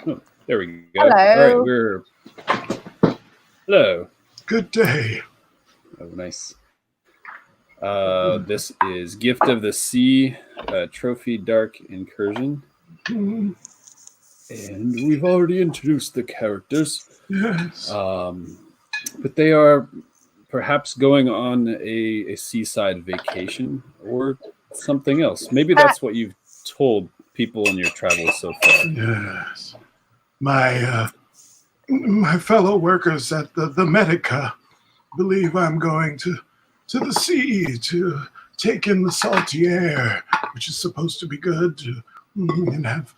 Oh, there we go. All right, Hello. we're hello. Good day. Oh, nice. This is Gift of the Sea, Trophy Dark Incursion, Mm, and we've already introduced the characters. yes. But they are perhaps going on a seaside vacation or something else. Maybe Uh, that's what you've told people in your travels so far. Yes. My fellow workers at the Medica believe I'm going to the sea to take in the salty air, which is supposed to be good and have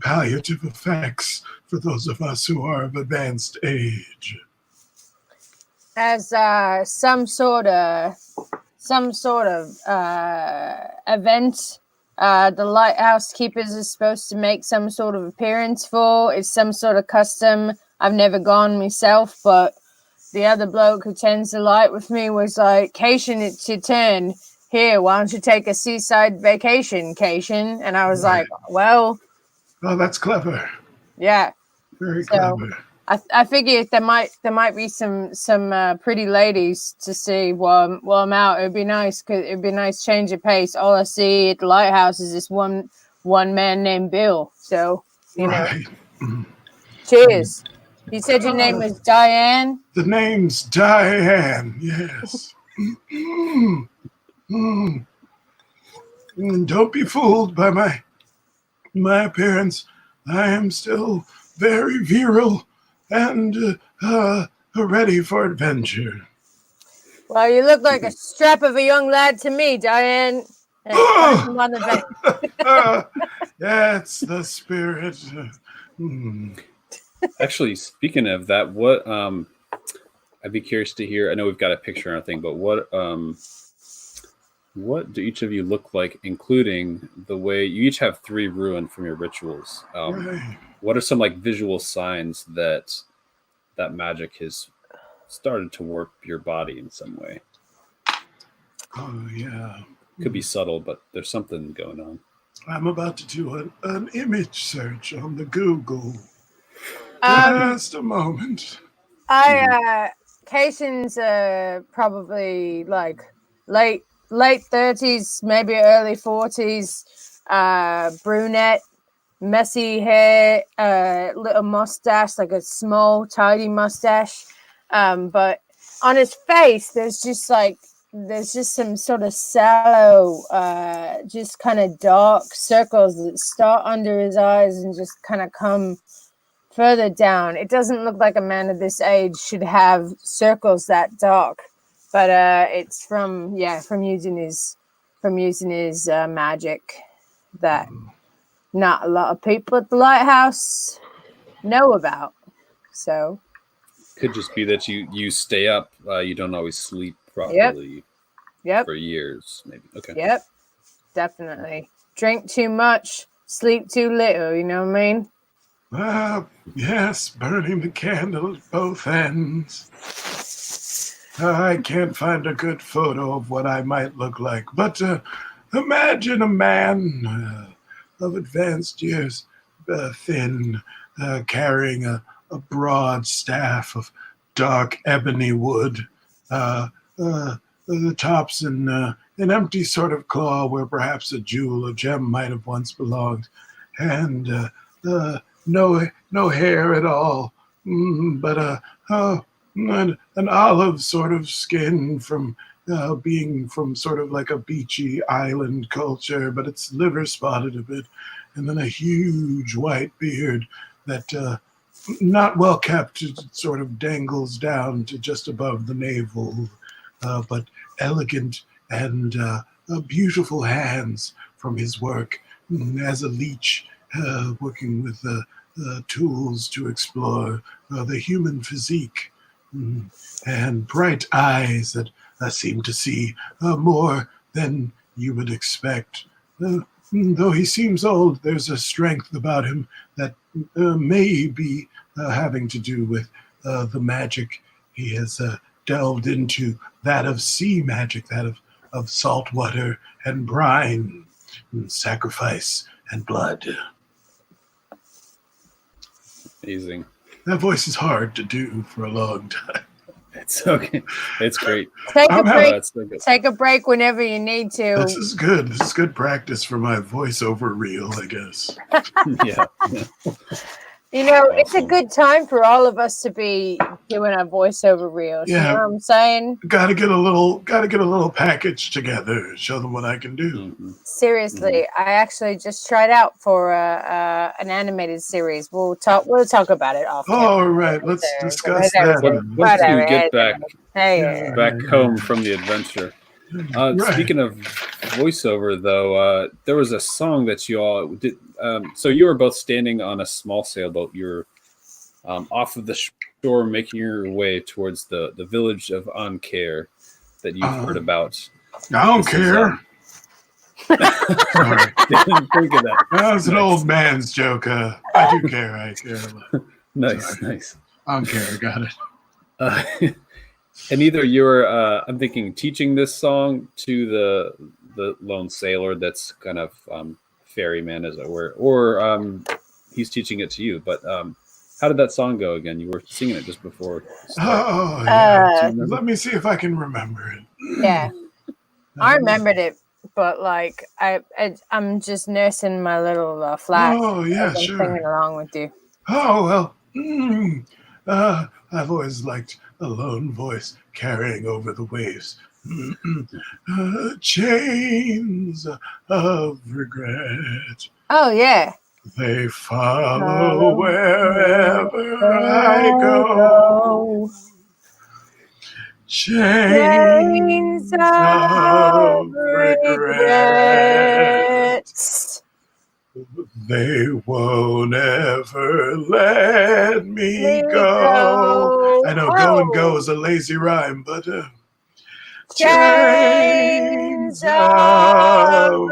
palliative effects for those of us who are of advanced age. as some sort of event. The lighthouse keepers are supposed to make some sort of appearance for. It's some sort of custom. I've never gone myself, but the other bloke who tends the light with me was like, Cation, it's your turn. Here, why don't you take a seaside vacation, Cation? And I was like, well, Oh, that's clever. yeah. Very So clever. I figured there might be some pretty ladies to see while I'm out. It'd be nice because it'd be a nice change of pace. All I see at the lighthouse is this one man named Bill. So Right. cheers. You said your name was Diane. The name's Diane, yes. Mm, mm. Don't be fooled by my appearance. I am still very virile and ready for adventure. Well, you look like a strap of a young lad to me, Diane. And on the back. That's the spirit. Actually, speaking of that, what I'd be curious to hear. I know we've got a picture and everything, but what do each of you look like, including the way you each have 3 ruin from your rituals? Right. What are some like visual signs that magic has started to warp your body in some way? Oh, yeah. Could be subtle, but there's something going on. I'm about to do an image search on the Google. Um, Just a moment. Cation's probably like late 30s, maybe early 40s, brunette, messy hair, little mustache, like a small, tidy mustache. But on his face, there's just some sort of sallow, just kind of dark circles that start under his eyes and just kind of come further down. It doesn't look like a man of this age should have circles that dark, but it's from using his magic that not a lot of people at the lighthouse know about. So could just be that you stay up. You don't always sleep properly. Yep. For years, maybe. Okay. Yep. Definitely. Drink too much, sleep too little. You know what I mean? Yes, burning the candle at both ends. I can't find a good photo of what I might look like, but imagine a man of advanced years, thin, carrying a broad staff of dark ebony wood, the tops in an empty sort of claw where perhaps a jewel or gem might have once belonged, and no hair at all, but an olive sort of skin from being from sort of like a beachy island culture, but it's liver spotted a bit, and then a huge white beard that not well kept, it sort of dangles down to just above the navel, but elegant and beautiful hands from his work as a leech, working with tools to explore the human physique, and bright eyes that seem to see more than you would expect. Though he seems old, there's a strength about him that may be having to do with the magic he has delved into, that of sea magic, that of salt water and brine, and sacrifice and blood. Amazing. That voice is hard to do for a long time. It's okay. It's great. Take a I'm break. It's so good. Take a break whenever you need to. This is good. This is good practice for my voiceover reel, I guess. Yeah. You know, it's a Awesome. good time for all of us to be doing our voiceover reels. Yeah. You know what I'm saying? Gotta get a little package together. Show them what I can do. Mhm. Seriously, I actually just tried out for an animated series. We'll talk about it off camera. All right, let's Later. discuss Whatever. that. Once you Whatever. get back Hey, back home from the adventure. Right. Speaking of voiceover, though, there was a song that you all did. So you were both standing on a small sailboat. You're off of the shore, making your way towards the village of Ankare that you've heard about. I don't This is, care. Sorry. Didn't think of that. That was an Nice. old man's joke. I do care. I care. Nice, Sorry. nice. I don't care. Got it. And either you're, I'm thinking, teaching this song to the lone sailor that's kind of ferryman, as it were, or he's teaching it to you. But how did that song go again? You were singing it just before. Oh, yeah. Do you remember? Let me see if I can remember it. yeah, I remembered it, but like I'm just nursing my little flash. Oh, yeah, as I'm sure. singing along with you. Oh, well. I've always liked a lone voice carrying over the waves. Chains of regret. Oh yeah. They follow wherever I go. Chains of regret. They won't ever let me go. I know go and go is a lazy rhyme, but chains of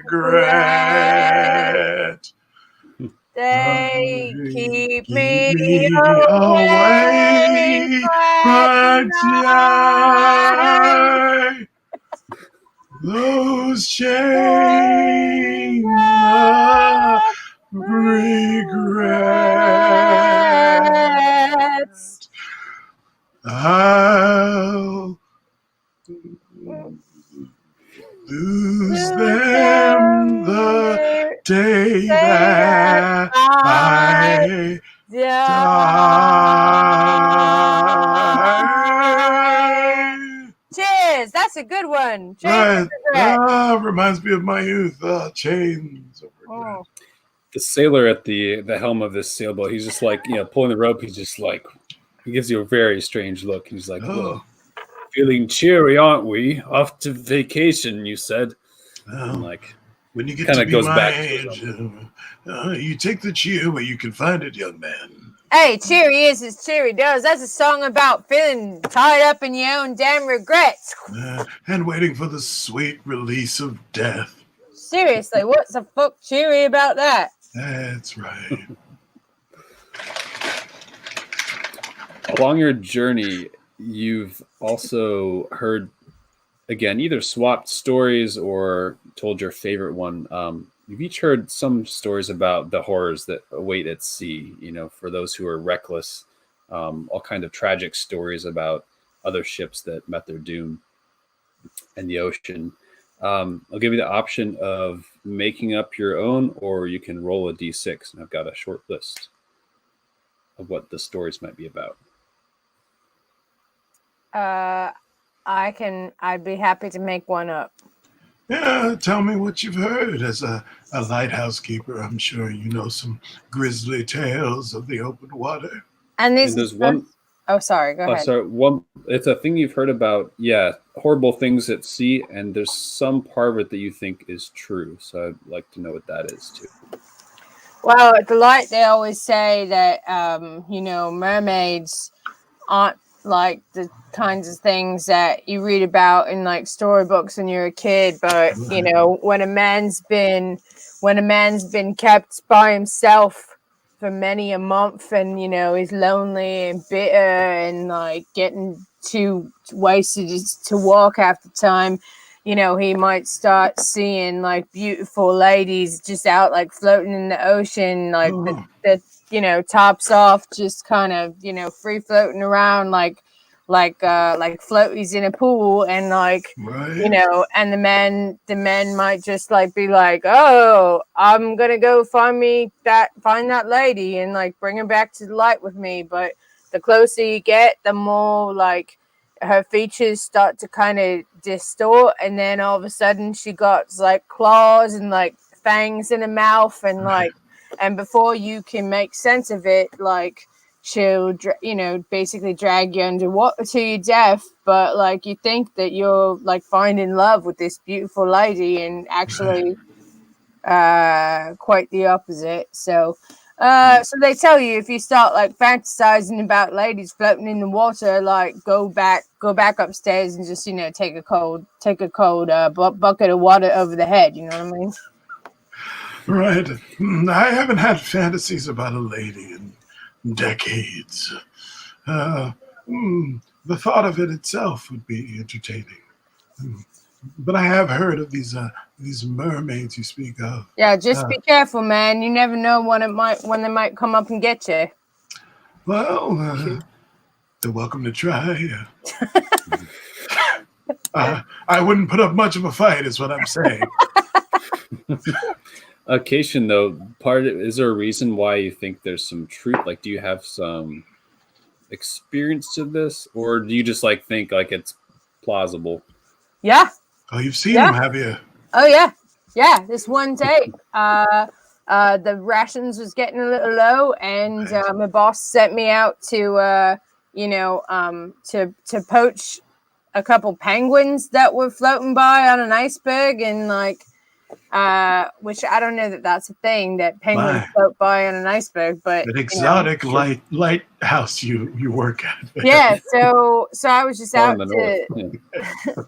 regret. They keep me away at night. Those chains of regret. I'll lose them the day that I die. Cheers! That's a good one. Chains Right. of regret. Reminds me of my youth. Chains of regret. Oh. The sailor at the helm of this sailboat, he's just like, pulling the rope. He's just like, he gives you a very strange look. He's like, Oh. feeling cheery, aren't we? Off to vacation, you said. Well, And like, when you get kinda to be goes my back to age, his you take the cheer where you can find it, young man. Hey, cheery is as cheery does. That's a song about feeling tied up in your own damn regrets. And waiting for the sweet release of death. Seriously, what's the fuck cheery about that? That's right. along your journey, you've also heard, again, either swapped stories or told your favorite one. You've each heard some stories about the horrors that await at sea, for those who are reckless, all kind of tragic stories about other ships that met their doom in the ocean. I'll give you the option of making up your own, or you can roll a d6, and I've got a short list of what the stories might be about. I'd be happy to make one up. Yeah, tell me what you've heard. As a lighthouse keeper, I'm sure you know some grisly tales of the open water. And And there's one. Oh, sorry. Go ahead. Sorry, it's a thing you've heard about. Yeah, horrible things at sea, and there's some part of it that you think is true. So I'd like to know what that is too. Well, at the light, they always say that mermaids aren't like the kinds of things that you read about in like storybooks when you're a kid. But when a man's been kept by himself for many a month, and he's lonely and bitter and like getting too wasted to walk half the time, he might start seeing like beautiful ladies just out like floating in the ocean, like the tops off, just kind of free floating around like floaties in a pool, and like right. and the men might just like be like, oh, I'm gonna go find that lady and like bring her back to the light with me. But the closer you get, the more like her features start to kind of distort, and then all of a sudden she got like claws and like fangs in her mouth, and like and before you can make sense of it, like she'll basically drag you underwater to your death, but like you think that you're like finding love with this beautiful lady, and actually quite the opposite. So they tell you, if you start like fantasizing about ladies floating in the water, like go back upstairs and just take a cold bucket of water over the head, you know what I mean? Right. I haven't had fantasies about a lady in decades. Uh, the thought of it itself would be entertaining. But I have heard of these mermaids you speak of. Yeah, just be careful, man. You never know when they might come up and get you. Well, they're welcome to try. I wouldn't put up much of a fight, is what I'm saying. Cation, though, is there a reason why you think there's some truth? Like, do you have some experience to this, or do you just like think like it's plausible? Yeah. Oh, you've seen them, have you? Oh yeah. This one day, the rations was getting a little low, and my boss sent me out to to poach a couple penguins that were floating by on an iceberg, and like which I don't know that that's a thing, that penguins float by on an iceberg, but an exotic lighthouse you work at. Yeah, so I was just out to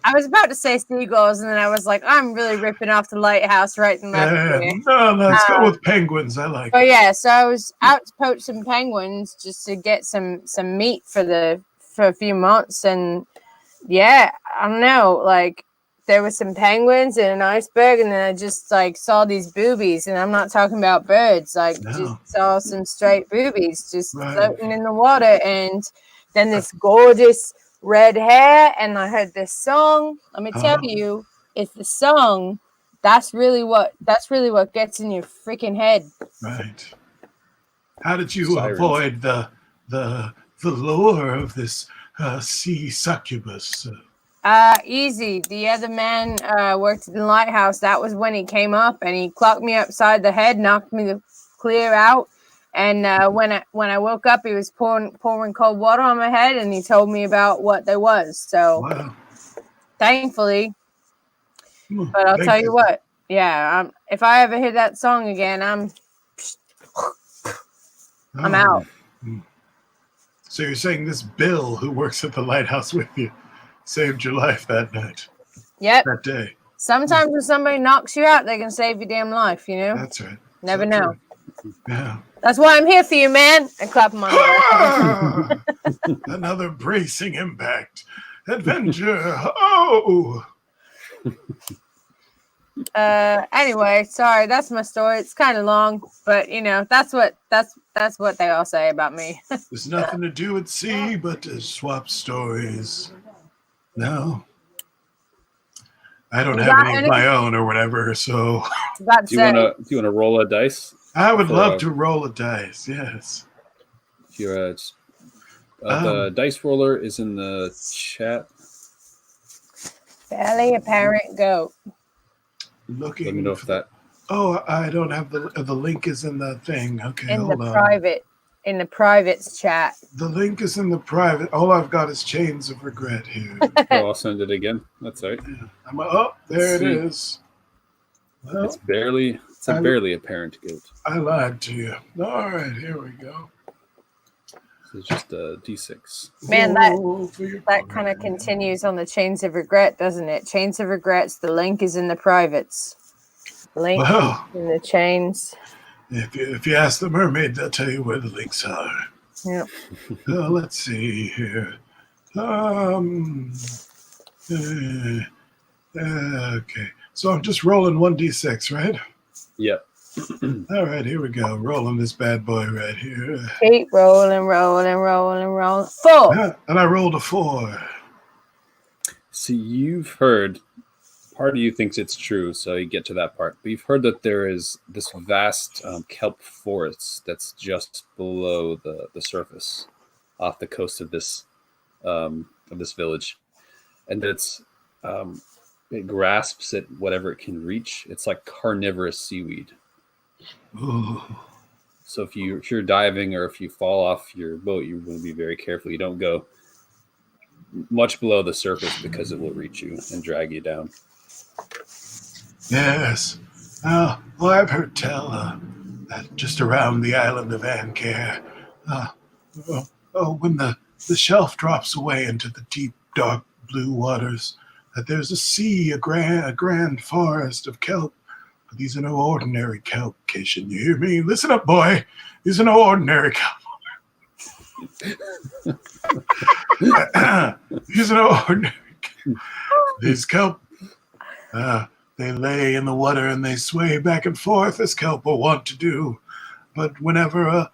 I was about to say seagulls, and then I was like, I'm really ripping off the lighthouse right and left here. No, let's go with penguins. I like it. Yeah, so I was out to poach some penguins just to get some meat for a few months, and yeah, I don't know, like there was some penguins and an iceberg, and then I just like saw these boobies, and I'm not talking about birds, like just saw some straight boobies just floating in the water, and then this gorgeous red hair, and I heard this song. Let me tell you, it's the song. That's really what gets in your freaking head. Right. How did you avoid the lure of this sea succubus? Easy. The other man worked at the lighthouse. That was when he came up, and he clocked me upside the head, knocked me clear out. And when I woke up, he was pouring cold water on my head, and he told me about what there was. So, thankfully. But I'll tell you what. Yeah, if I ever hear that song again, I'm out. So you're saying this Bill, who works at the lighthouse with you, saved your life that night? Yep. That day. Sometimes when somebody knocks you out, they can save your damn life, That's right. Never know. True. Yeah. That's why I'm here for you, man. And clap him on the back. Another bracing impact. Adventure. Oh. Anyway, sorry, that's my story. It's kind of long, but that's what they all say about me. There's nothing to do at sea but to swap stories. No. I don't have any of my own or whatever, so do you want to roll a dice? I would love to roll a dice, yes. The dice roller is in the chat. Fairly apparent goat. Looking. Let me know if that. Oh, I don't have the link is in the thing. Okay, hold on. In the privates chat. The link is in the private. All I've got is Chains of Regret here. I'll send it again. That's all right. Yeah. There it is. Well, it's a barely apparent goat. I lied to you. All right, here we go. It's just a D6. Man, that kind of continues on the Chains of Regret, doesn't it? Chains of Regrets, the link is in the privates. The link is in the chains. If you ask the mermaid, they'll tell you where the links are. Yeah. Let's see here. Okay. So I'm just rolling 1d6, right? Yep. All right, here we go. Rolling this bad boy right here. Keep rolling, rolling, rolling, rolling. 4. And I rolled a 4. So you've heard, part of you thinks it's true, so you get to that part. But you've heard that there is this vast kelp forest that's just below the surface, off the coast of this village, and that it grasps at whatever it can reach. It's like carnivorous seaweed. Ooh. So if you're diving or if you fall off your boat, you want to be very careful. You don't go much below the surface because it will reach you and drag you down. Yes. Well, I've heard tell that just around the island of Ancair, when the shelf drops away into the deep, dark blue waters, that there's a sea, a grand forest of kelp. But these are no ordinary kelp, Cation. You hear me? Listen up, boy. These are no ordinary kelp. These are no ordinary kelp. These kelp, they lay in the water and they sway back and forth as kelp will want to do. But whenever a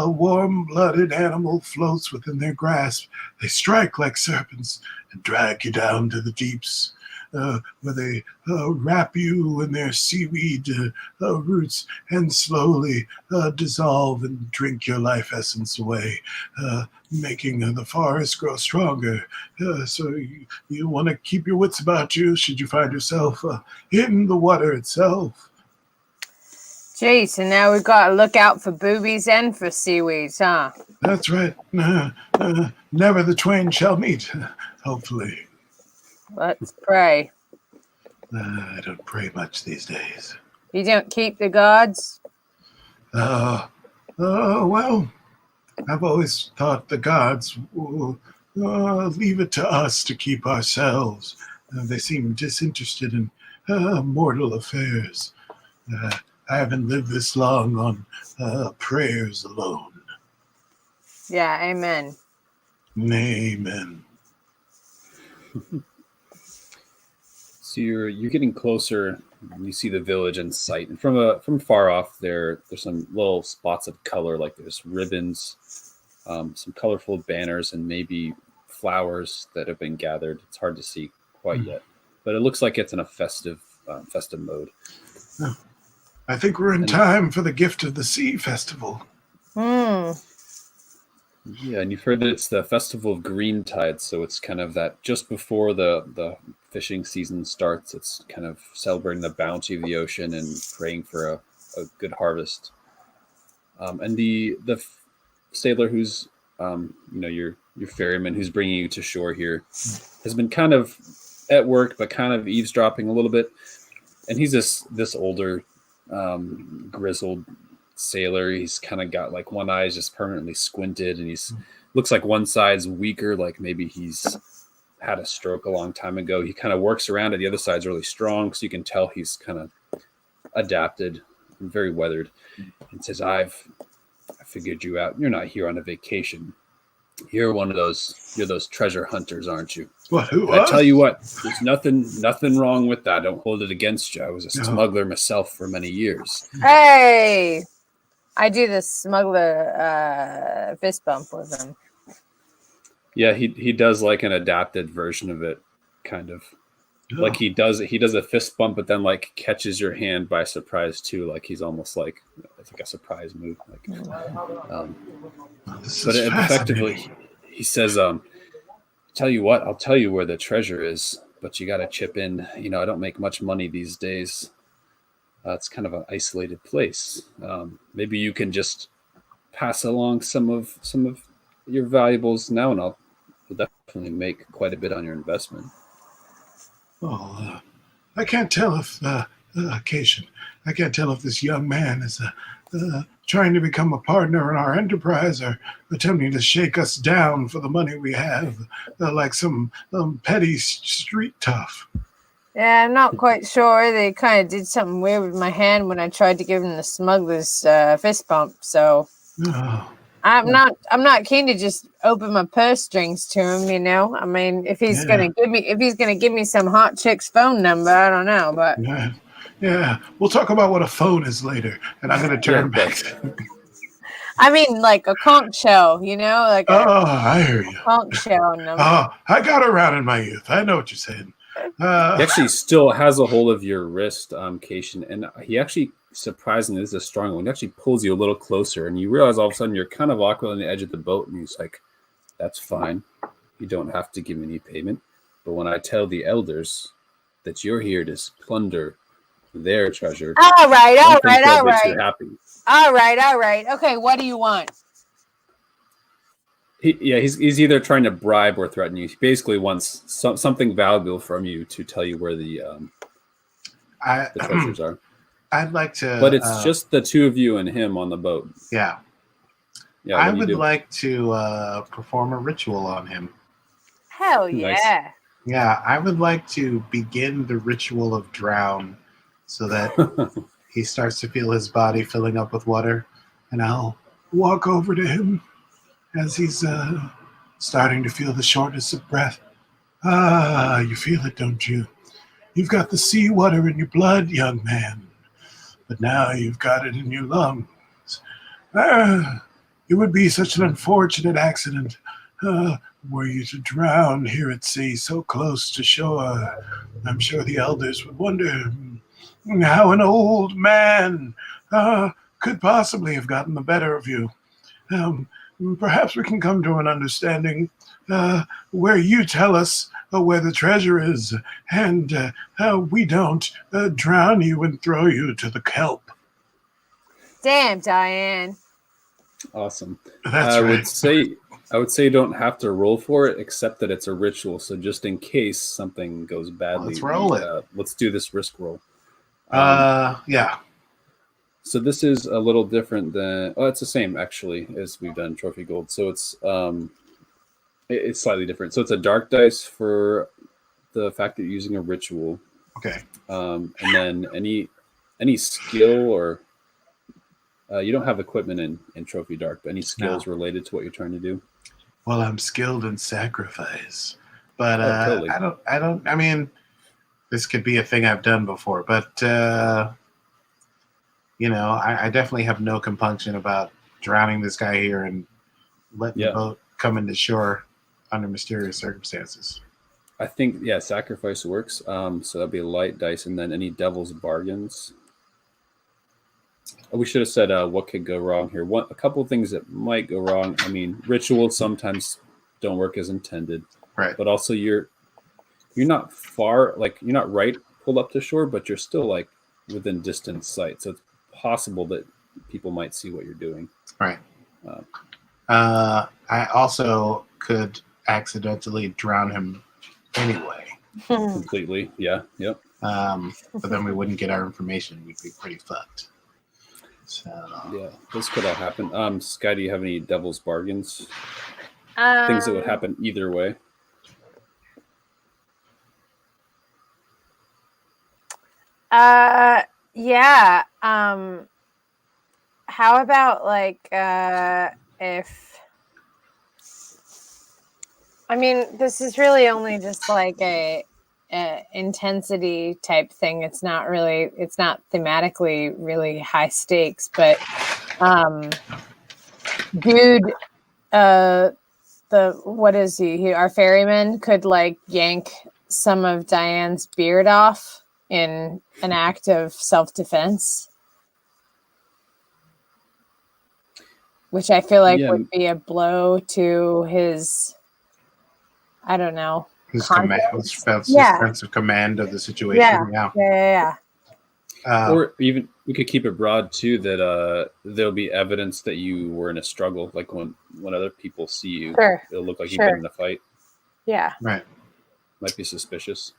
warm-blooded animal floats within their grasp, they strike like serpents and drag you down to the deeps, where they wrap you in their seaweed roots and slowly dissolve and drink your life essence away, making the forest grow stronger. So you want to keep your wits about you should you find yourself in the water itself. Geez, and now we've got to look out for boobies and for seaweeds, huh? That's right. Never the twain shall meet, hopefully. Let's pray. I don't pray much these days. You don't keep the gods? Well, I've always thought the gods will leave it to us to keep ourselves. They seem disinterested in mortal affairs. I haven't lived this long on prayers alone. Yeah, amen. Amen. So you're getting closer. And you see the village in sight, and from far off there's some little spots of color, like there's ribbons, some colorful banners, and maybe flowers that have been gathered. It's hard to see quite yet, but it looks like it's in a festive mode. I think we're in time for the Gift of the Sea festival. Yeah, and you've heard that it's the Festival of Green Tide, so it's kind of that just before the fishing season starts. It's kind of celebrating the bounty of the ocean and praying for a good harvest. And the sailor who's your ferryman who's bringing you to shore here has been kind of at work, but kind of eavesdropping a little bit. And he's this older, grizzled sailor. He's kind of got like one eye is just permanently squinted, and he's looks like one side's weaker, like maybe he's had a stroke a long time ago. He kind of works around it. The other side's really strong, so you can tell he's kind of adapted and very weathered. And says, I figured you out. You're not here on a vacation. You're those treasure hunters, aren't you? What? Who? I tell you what, there's nothing wrong with that. Don't hold it against you. I was a smuggler myself for many years. Hey, I do the smuggler fist bump with him. Yeah, he does like an adapted version of it, kind of. Oh. Like he does a fist bump, but then like catches your hand by surprise too. Like he's almost like it's like a surprise move. Like, but effectively, he says, "Tell you what, I'll tell you where the treasure is, but you got to chip in. You know, I don't make much money these days. It's kind of an isolated place. Maybe you can just pass along some of your valuables now, and I'll definitely make quite a bit on your investment." Oh, I can't tell if Cation. I can't tell if this young man is trying to become a partner in our enterprise or attempting to shake us down for the money we have, like some petty street tough. Yeah, I'm not quite sure. They kind of did something weird with my hand when I tried to give him the smuggler's fist bump. So, I'm not keen to just open my purse strings to him, you know. I mean, if he's gonna give me some hot chick's phone number, I don't know, but Yeah. We'll talk about what a phone is later. And I'm going to turn back. I mean like a conch shell, you know, like a I hear you. conch shell number. I got around in my youth. I know what you're saying. He actually still has a hold of your wrist, Cation, and he actually, surprisingly, this is a strong one. He actually pulls you a little closer, and you realize all of a sudden you're kind of awkward on the edge of the boat, and he's like, "That's fine. You don't have to give me any payment. But when I tell the elders that you're here to plunder their treasure, All right. You're happy." All right. Okay, what do you want? He's either trying to bribe or threaten you. He basically wants something valuable from you to tell you where the treasures are. I'd like to, but it's just the two of you and him on the boat. Yeah. I would like to perform a ritual on him. Hell yeah! Nice. Yeah, I would like to begin the ritual of drown, so that he starts to feel his body filling up with water, and I'll walk over to him as he's starting to feel the shortness of breath. You feel it, don't you? You've got the seawater in your blood, young man, but now you've got it in your lungs. It would be such an unfortunate accident were you to drown here at sea so close to shore. I'm sure the elders would wonder how an old man could possibly have gotten the better of you. Perhaps we can come to an understanding where you tell us where the treasure is, and we don't drown you and throw you to the kelp. Damn, Diane. Awesome. That's I right. would say you don't have to roll for it, except that it's a ritual. So just in case something goes badly, Let's roll it. Let's do this risk roll. Yeah. So this is a little different than. Oh, it's the same actually as we've done Trophy Gold. So it's slightly different. So it's a dark dice for the fact that you're using a ritual. Okay. And then any skill or you don't have equipment in Trophy Dark, but any skills related to what you're trying to do? Well, I'm skilled in sacrifice, but totally. I mean, this could be a thing I've done before, but I definitely have no compunction about drowning this guy here and letting the boat come into shore under mysterious circumstances. I think, sacrifice works. So that'd be a light dice, and then any devil's bargains. We should have said what could go wrong here. A couple of things that might go wrong. I mean, rituals sometimes don't work as intended. Right. But also you're not far, like you're not right pulled up to shore, but you're still like within distance sight. So it's possible that people might see what you're doing. Right. I also could accidentally drown him anyway. Completely. Yeah. Yep. But then we wouldn't get our information. We'd be pretty fucked. So yeah, this could all happen. Sky, do you have any devil's bargains? Things that would happen either way. Yeah. How about like if I mean this is really only just like a intensity type thing. It's not thematically really high stakes, but dude, what is he? Our ferryman could like yank some of Diane's beard off in an act of self-defense, which I feel like would be a blow to his, I don't know, his sense of command of the situation. Yeah. Or even we could keep it broad too, that there'll be evidence that you were in a struggle, like when other people see you, it'll look like you've been in a fight. Yeah. Right. Might be suspicious.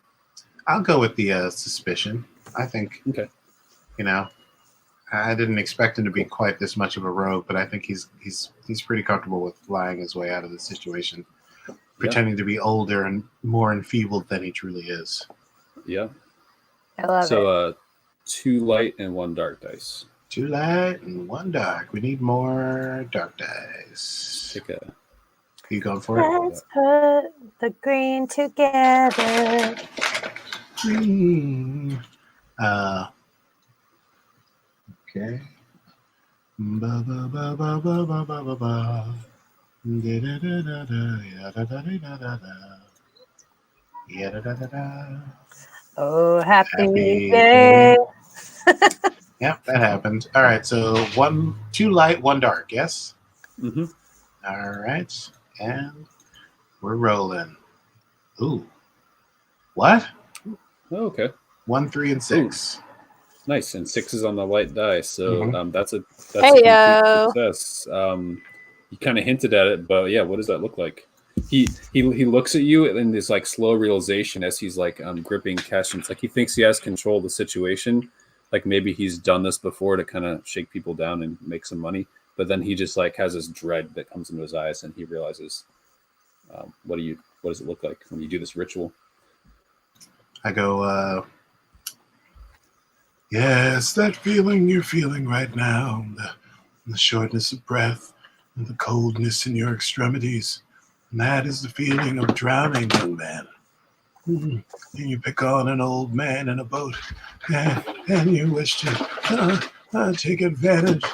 I'll go with the suspicion. I think. Okay. I didn't expect him to be quite this much of a rogue, but I think he's pretty comfortable with lying his way out of the situation, pretending to be older and more enfeebled than he truly is. Yeah. I love it. So 2 light and 1 dark dice. 2 light and 1 dark. We need more dark dice. Take a You going for it? Let's put the green together. Green. Okay. Ba ba ba ba ba ba ba ba ba. Da da da da da. Ya da da da da da. Ya da da da da. Oh, happy Happy day. Yep, that happened. All right, so 2 light, 1 dark. Yes. Mm-hmm. All right, and we're rolling. Ooh, what? Oh, okay. 1, 3, and 6. Nice, and 6 is on the light die, so Mhm. that's a Hey, complete yo. success. You kind of hinted at it, but yeah, what does that look like? He looks at you in this like slow realization as he's like gripping Kesh, and it's like he thinks he has control of the situation, like maybe he's done this before to kind of shake people down and make some money, but then he just like has this dread that comes into his eyes, and he realizes, what does it look like when you do this ritual? I go, Yes, that feeling you're feeling right now, the shortness of breath and the coldness in your extremities. And that is the feeling of drowning, young man. And you pick on an old man in a boat, and you wish to take advantage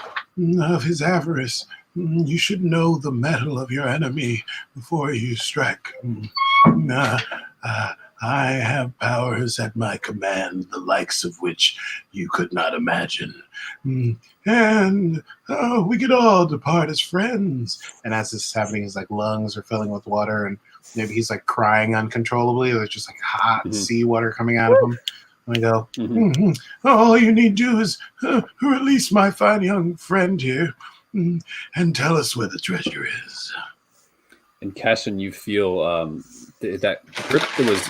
of his avarice. You should know the mettle of your enemy before you strike. I have powers at my command, the likes of which you could not imagine. And we could all depart as friends. and as this is happening, his like lungs are filling with water, and maybe he's like crying uncontrollably. There's just like hot seawater coming out of him. And I go, All you need to do is release my fine young friend here and tell us where the treasure is. And Cashin, you feel that grip that was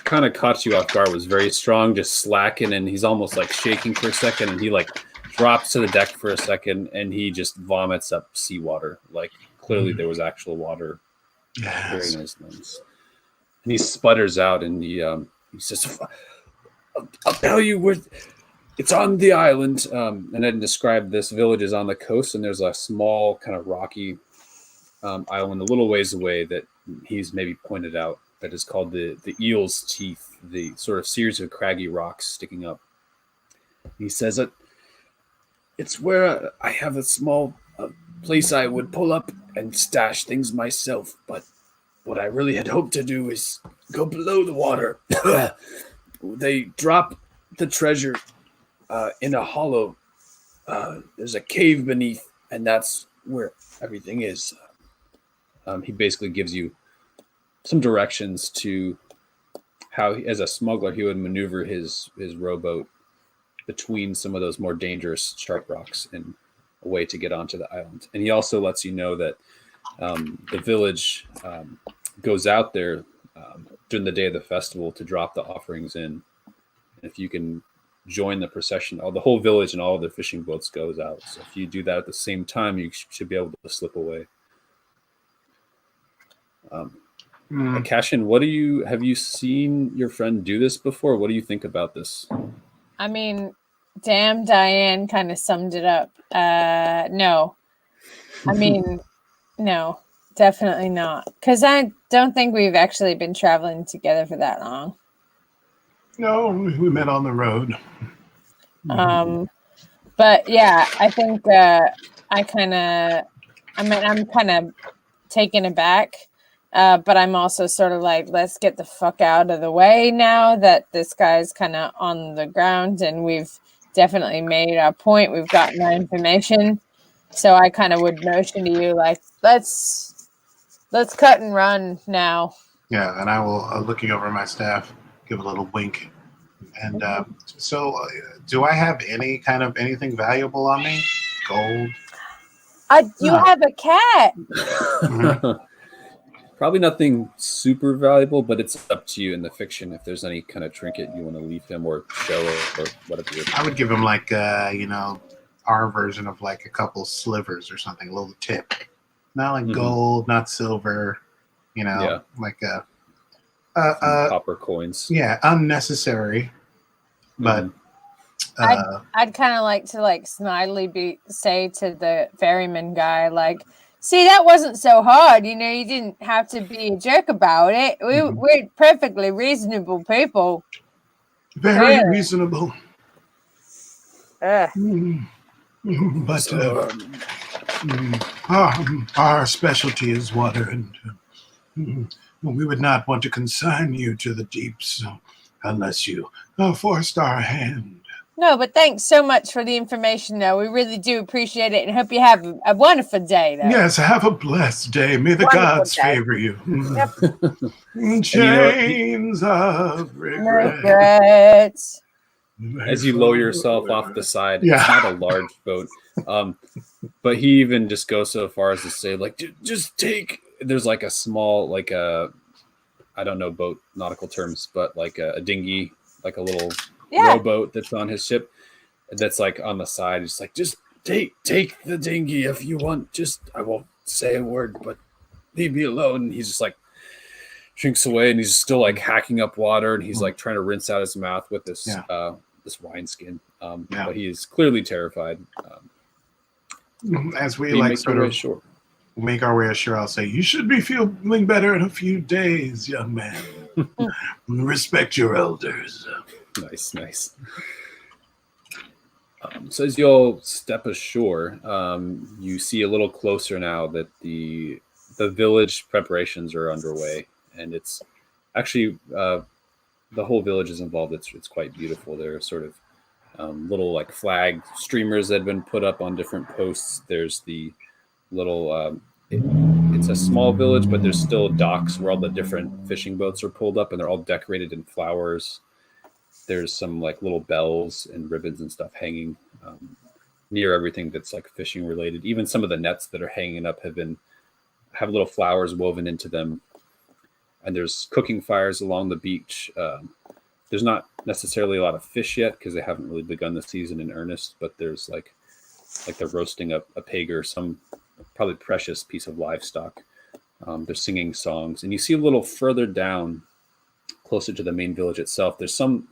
kind of caught you off guard was very strong, just slacking, and he's almost like shaking for a second, and he like drops to the deck for a second, and he just vomits up seawater. Like clearly there was actual water Yes. in his lungs. And he sputters out, and he says, I'll tell you where it's on the island. And then describe this village is on the coast, and there's a small kind of rocky island a little ways away that he's maybe pointed out that is called the Eel's Teeth, the sort of series of craggy rocks sticking up. He says that it's where I have a small place I would pull up and stash things myself, but what I really had hoped to do is go below the water. They drop the treasure in a hollow. There's a cave beneath, and that's where everything is. He basically gives you some directions to how, as a smuggler, he would maneuver his rowboat between some of those more dangerous sharp rocks and a way to get onto the island. And he also lets you know that the village goes out there during the day of the festival to drop the offerings in. And if you can join the procession, the whole village and all of the fishing boats goes out. So if you do that at the same time, you should be able to slip away. Cashin, have you seen your friend do this before? What do you think about this? I mean, damn, Diane kind of summed it up. No. I mean, no, definitely not. Because I don't think we've actually been traveling together for that long. No, we met on the road. But yeah, I think I'm kind of taken aback. But I'm also sort of like, let's get the fuck out of the way now that this guy's kind of on the ground, and we've definitely made our point. We've gotten our information. So I kind of would motion to you, like, let's cut and run now. yeah, and I will, looking over my staff, give a little wink. And do I have any kind of anything valuable on me? Gold? You have a cat. Probably nothing super valuable, but it's up to you in the fiction if there's any kind of trinket you want to leave him or show or whatever. I would give him like our version of like a couple slivers or something, a little tip. Not like gold, not silver, like copper coins. Yeah, unnecessary, but I'd kind of like to snidely say to the ferryman guy, like, see, that wasn't so hard. You didn't have to be a jerk about it. We're perfectly reasonable people. Very Yeah. reasonable. Ugh. But So, our specialty is water, and we would not want to consign you to the deeps unless you forced our hand. No, but thanks so much for the information, though. We really do appreciate it, and hope you have a wonderful day, though. Yes, have a blessed day. May the Wonderful gods day. favor you. Yep. Chains of regret. Regrets. as you lower yourself off the side, Yeah. it's not a large boat. But he even just goes so far as to say, like, just take. There's like a small, like I don't know boat nautical terms, but like a dinghy, like a little Yeah. rowboat that's on his ship, that's like on the side. It's like, just take the dinghy if you want. Just, I won't say a word, but leave me alone. And he's just like shrinks away, and he's still like hacking up water, and he's like trying to rinse out his mouth with this this wineskin. But he is clearly terrified. As we He like makes sort their way of ashore. make our way ashore, I'll say, you should be feeling better in a few days, young man. Respect your elders. Nice. So as you all step ashore, you see a little closer now that the village preparations are underway, and it's actually the whole village is involved. It's quite beautiful. There are sort of little like flag streamers that have been put up on different posts. There's the little it's a small village, but there's still docks where all the different fishing boats are pulled up, and they're all decorated in flowers. There's some like little bells and ribbons and stuff hanging near everything that's like fishing related. Even some of the nets that are hanging up have little flowers woven into them. And there's cooking fires along the beach. There's not necessarily a lot of fish yet because they haven't really begun the season in earnest, but there's like they're roasting a pig or some probably precious piece of livestock. They're singing songs, and you see a little further down, closer to the main village itself, there's some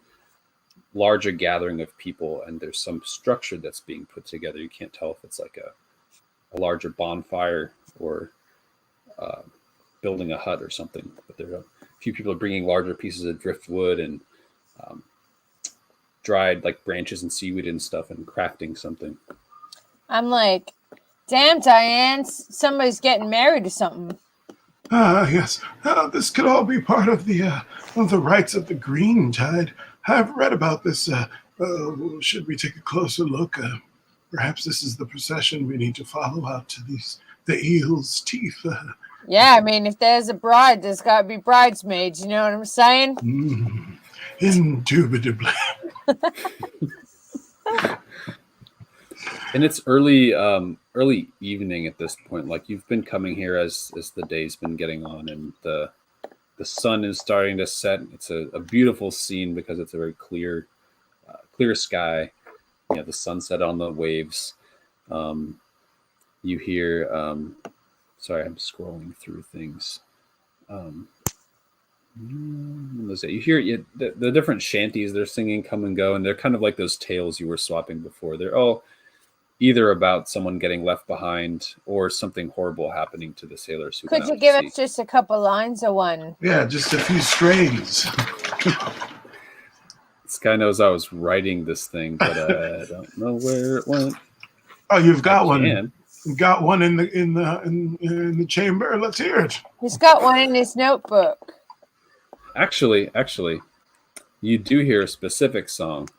larger gathering of people, and there's some structure that's being put together. You can't tell if it's like a larger bonfire or building a hut or something, but there are a few people are bringing larger pieces of driftwood and dried like branches and seaweed and stuff and crafting something. I'm like, damn, Diane, somebody's getting married or something. Yes. This could all be part of the rites of the green tide. I've read about this. Should we take a closer look? Perhaps this is the procession we need to follow out to the eel's teeth. Yeah, I mean, if there's a bride, there's got to be bridesmaids. You know what I'm saying? Indubitably. And it's early evening at this point. Like you've been coming here as the day's been getting on, and the sun is starting to set. It's a beautiful scene because it's a very clear sky. You know, the sunset on the waves. You hear. Sorry, I'm scrolling through things. You hear the different shanties they're singing come and go, and they're kind of like those tales you were swapping before. They're all either about someone getting left behind or something horrible happening to the sailors. Could you give us just a couple lines of one? Yeah, just a few strains. This guy knows I was writing this thing, but I don't know where it went. Oh, you've got one. Can. You've got one in the chamber. Let's hear it. He's got one in his notebook. Actually, you do hear a specific song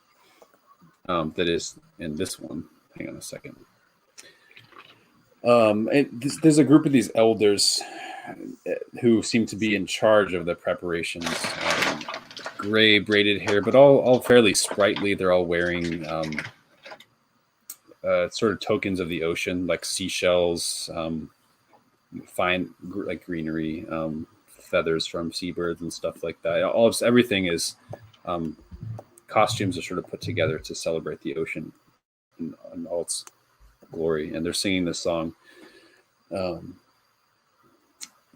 that is in this one. Hang on a second. There's a group of these elders who seem to be in charge of the preparations. Gray braided hair, but all fairly sprightly. They're all wearing sort of tokens of the ocean, like seashells, fine like greenery, feathers from seabirds and stuff like that. Everything is costumes are sort of put together to celebrate the ocean in all its glory, and they're singing this song. It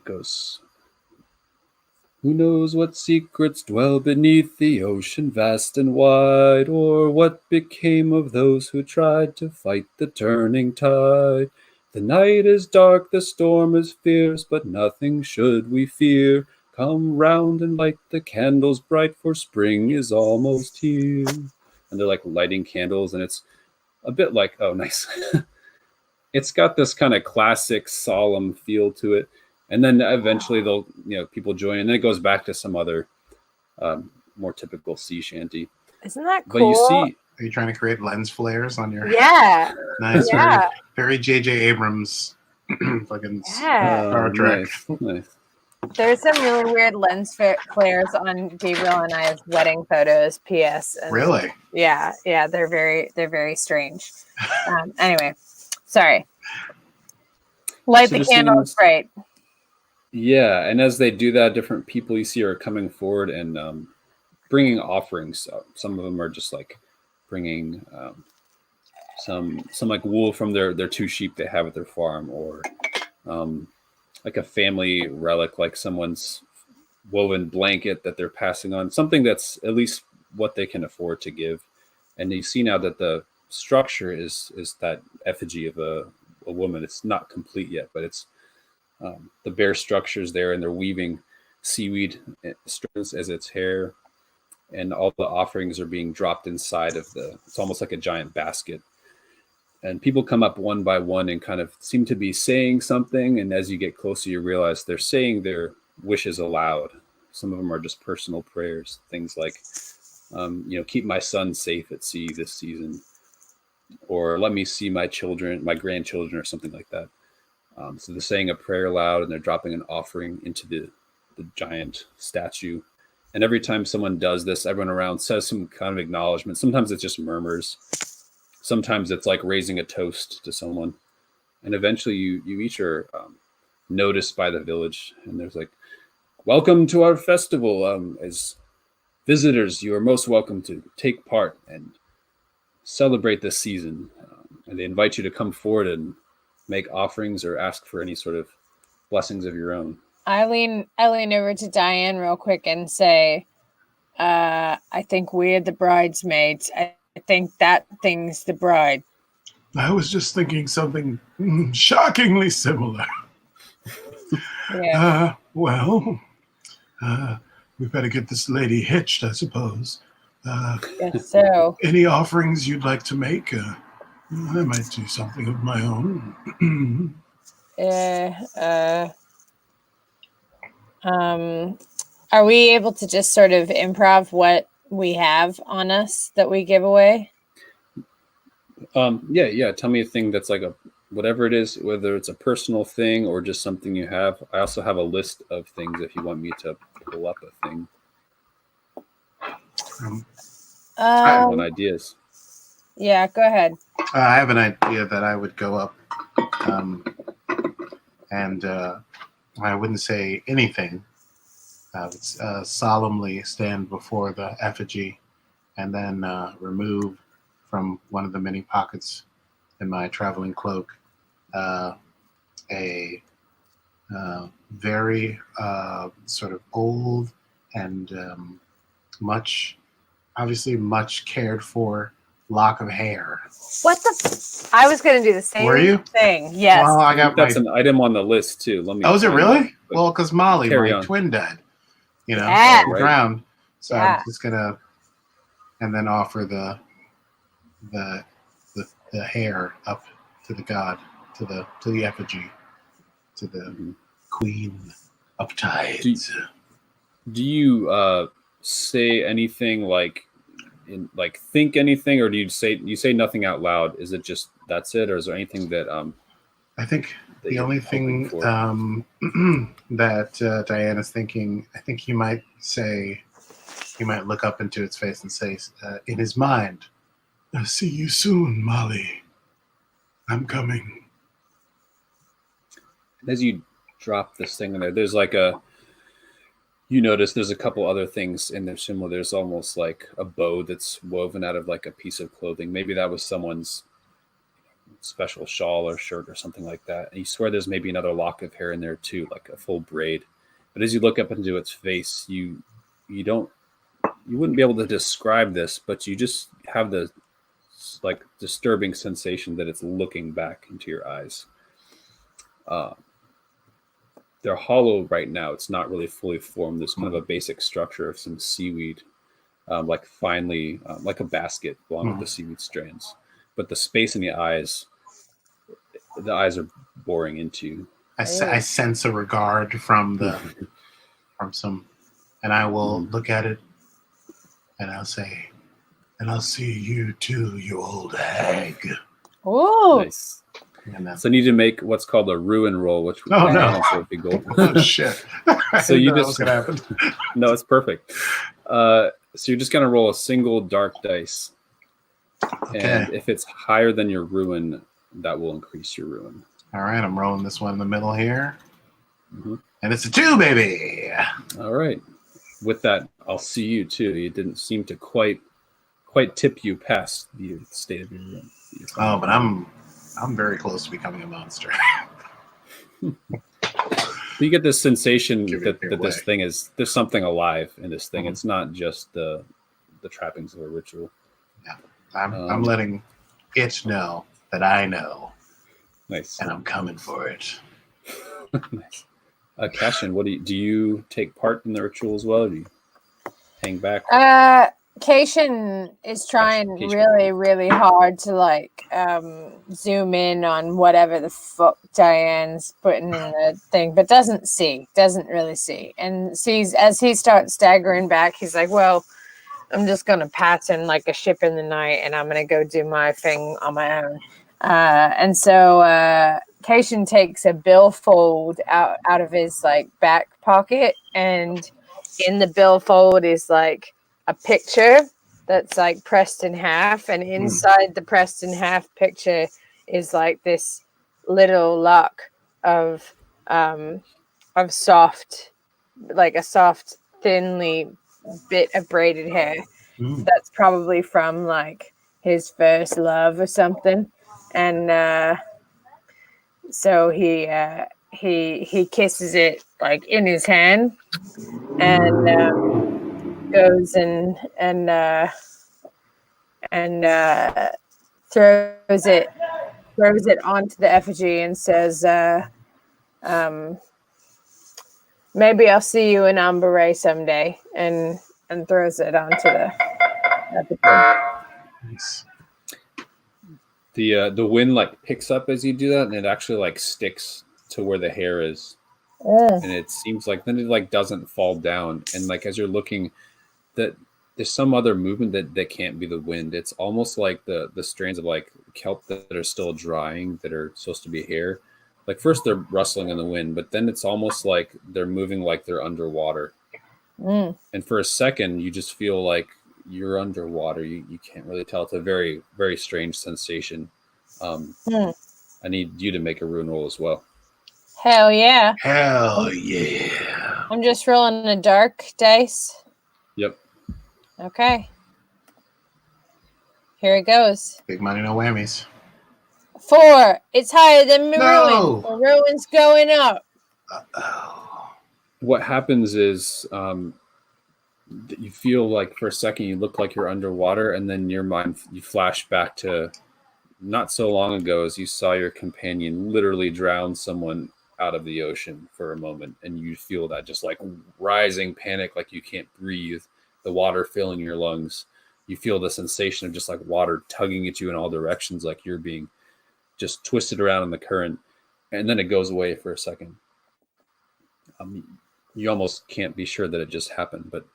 goes, Who knows what secrets dwell beneath the ocean vast and wide, or what became of those who tried to fight the turning tide? The night is dark, the storm is fierce, but nothing should we fear. Come round and light the candles bright, for spring is almost here. And they're like lighting candles, and it's a bit like, oh, nice. It's got this kind of classic solemn feel to it, and then eventually they'll, people join, and then it goes back to some other more typical sea shanty. Isn't that But cool? you see, Are you trying to create lens flares on your? Yeah. Nice. Yeah. Very J.J. Abrams. Fucking Yeah. Star Trek. nice. There's some really weird lens flares on Gabriel and I's wedding photos. P.S. And Really? yeah, they're very strange. Anyway, sorry. Light So the the candles scenes- bright. Yeah, and as they do that, different people you see are coming forward and bringing offerings. Some of them are just like bringing some like wool from their two sheep they have at their farm, or like a family relic, like someone's woven blanket that they're passing on, something that's at least what they can afford to give. And you see now that the structure is that effigy of a woman. It's not complete yet, but it's the bare structures there, and they're weaving seaweed strands as its hair, and all the offerings are being dropped inside of it's almost like a giant basket. And people come up one by one and kind of seem to be saying something. And as you get closer, you realize they're saying their wishes aloud. Some of them are just personal prayers, things like, keep my son safe at sea this season, or let me see my children, my grandchildren, or something like that. So they're saying a prayer aloud, and they're dropping an offering into the giant statue. And every time someone does this, everyone around says some kind of acknowledgement. Sometimes it's just murmurs. Sometimes it's like raising a toast to someone. And eventually you each are noticed by the village. And there's like, welcome to our festival. As visitors, you are most welcome to take part and celebrate this season. And they invite you to come forward and make offerings or ask for any sort of blessings of your own. I lean over to Diane real quick and say, I think we're the bridesmaids. I think that thing's the bride. I was just thinking something shockingly similar. Yeah. We better get this lady hitched, I suppose. Guess so. Any offerings you'd like to make? I might do something of my own. Are we able to just sort of improv what we have on us that we give away? Yeah. Tell me a thing that's like whatever it is, whether it's a personal thing or just something you have. I also have a list of things if you want me to pull up a thing. Ideas. Yeah, go ahead. I have an idea that I would go up and I wouldn't say anything. I would solemnly stand before the effigy and then remove from one of the many pockets in my traveling cloak a very sort of old and obviously much cared for lock of hair. What the? I was going to do the same Were you? thing. Yes. Well, I got That's an item on the list too. Let me. Oh, is it find really? it, but- Well, because Molly, Carry my on. twin died, Yeah. Right. drowned. So Yeah. I'm just gonna, and then offer the hair up to the god, to the effigy, to the Mhm. queen of tides. Do you say anything like think anything, or do you say nothing out loud? Is it just that's it, or is there anything that I think that the you're only hoping thing for? that Diana's thinking, I think he might look up into its face and say, in his mind, I'll see you soon, Molly. I'm coming. As you drop this thing in there, there's like you notice there's a couple other things in there similar. There's almost like a bow that's woven out of like a piece of clothing. Maybe that was someone's special shawl or shirt or something like that. And you swear there's maybe another lock of hair in there too, like a full braid. But as you look up into its face, you wouldn't be able to describe this, but you just have the like disturbing sensation that it's looking back into your eyes. They're hollow right now. It's not really fully formed. There's kind of a basic structure of some seaweed, like finely, like a basket along with the seaweed strands. But the space in the eyes are boring into. I sense a regard from some, and I will look at it, and I'll say, And I'll see you too, you old hag. Oh, Nice. So I need to make what's called a ruin roll, which Oh, no. would be gold. Oh, shit. So you I didn't know that just was gonna happen. No, it's perfect. So you're just gonna roll a single dark dice, and if it's higher than your ruin, that will increase your ruin. All right, I'm rolling this one in the middle here, Mhm. and it's a 2, baby. All right. With that, I'll see you too. You didn't seem to quite tip you past the state of your ruin. Oh, but I'm very close to becoming a monster. You get this sensation Give that it your this way. thing is there's something alive in this thing. Mhm. It's not just the trappings of a ritual. I'm letting it know that I know, Nice. and I'm coming for it. Nice. Cashin, what do you take part in the ritual as well? Or do you hang back? Cation is trying Cation. really, really hard to like zoom in on whatever the fuck Diane's putting in the thing, but doesn't really see, and sees as he starts staggering back. He's like, "Well, I'm just gonna pattern like a ship in the night, and I'm gonna go do my thing on my own." And so Cation takes a billfold out of his like back pocket, and in the billfold is like a picture that's like pressed in half, and inside the pressed in half picture is like this little lock of soft, like a soft, thinly bit of braided hair. That's probably from like his first love or something, and so he kisses it like in his hand, and goes and throws it onto the effigy and says, "Maybe I'll see you in Amberay someday," and throws it onto the effigy. Nice. The wind like picks up as you do that, and it actually like sticks to where the hair is, Mm. and it seems like then it like doesn't fall down, and like as you're looking, that there's some other movement that can't be the wind. It's almost like the strands of like kelp that are still drying that are supposed to be hair. Like first they're rustling in the wind, but then it's almost like they're moving like they're underwater. Mm. And for a second, you just feel like you're underwater. You can't really tell. It's a very, very strange sensation. I need you to make a ruin roll as well. Hell yeah. Hell yeah. I'm just rolling a dark dice. Yep. Okay. Here it goes. Big money, no whammies. 4. It's higher than my No. ruin. The ruin's going up. Oh. What happens is you feel like for a second you look like you're underwater, and then your mind you flash back to not so long ago as you saw your companion literally drown someone out of the ocean for a moment, and you feel that just like rising panic, like you can't breathe, the water filling your lungs. You feel the sensation of just like water tugging at you in all directions, like you're being just twisted around in the current, and then it goes away for a second. You almost can't be sure that it just happened, but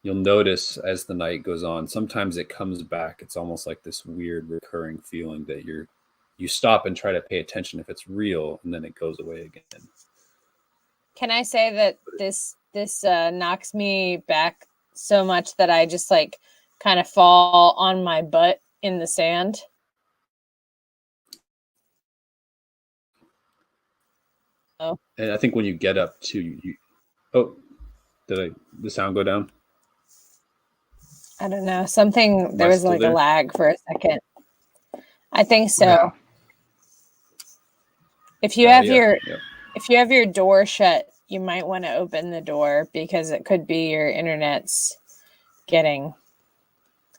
you'll notice as the night goes on, sometimes it comes back. It's almost like this weird recurring feeling that you stop and try to pay attention if it's real, and then it goes away again. Can I say that this knocks me back so much that I just like kind of fall on my butt in the sand? Oh. And I think when you get up to did the sound go down? I don't know. Something, there I was still like there? a lag for a second. I think so. Yeah. If you have your door shut you might want to open the door because it could be your internet's getting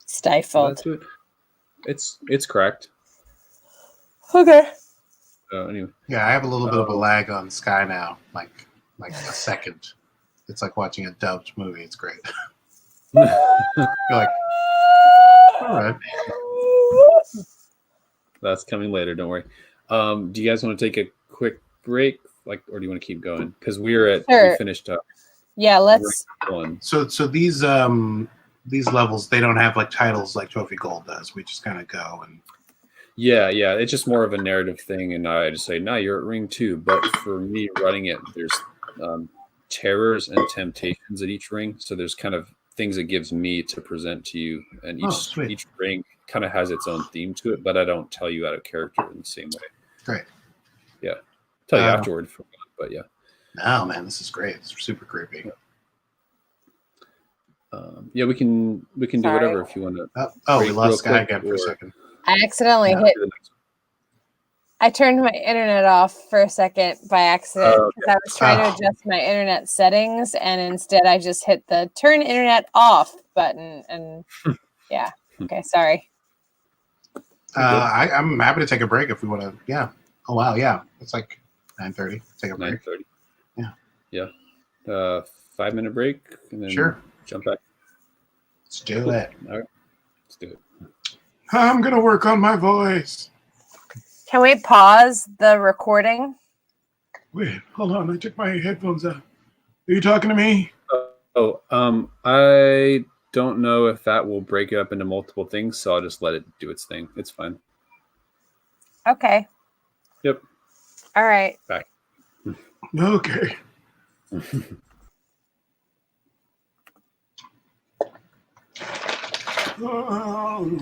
stifled. That's it. It's cracked. Okay. Anyway, Yeah, I have a little bit of a lag on Sky now, like a second. It's like watching a dubbed movie. It's great. You're like, all right. that's coming later. Don't worry. Do you guys want to take a quick break, or do you want to keep going? Because we Sure. finished up. Yeah, let's. One. So these levels, they don't have like titles like Trophy Gold does. We just kind of go and. Yeah, it's just more of a narrative thing, and I just say, "No, you're at ring 2." But for me, running it, there's terrors and temptations at each ring, so there's kind of things it gives me to present to you, and each ring kind of has its own theme to it. But I don't tell you out of character in the same way. Great. Yeah, tell you afterward, but yeah. No, man, this is great. It's super creepy. Yeah, we can do whatever if you want to. We lost Sky again for a second. I accidentally I turned my internet off for a second by accident because I was trying to adjust my internet settings, and instead I just hit the turn internet off button. And yeah, okay, sorry. I'm happy to take a break if we want to. Yeah. Oh wow. Yeah. It's like 9:30. Take a break. 9:30. Yeah. 5-minute break, and then jump back. Let's do it. All right, let's do it. I'm gonna work on my voice. Can we pause the recording? Wait, hold on. I took my headphones out. Are you talking to me? I don't know if that will break it up into multiple things, so I'll just let it do its thing. It's fine. Okay. Yep. All right. Back. Okay. Oh,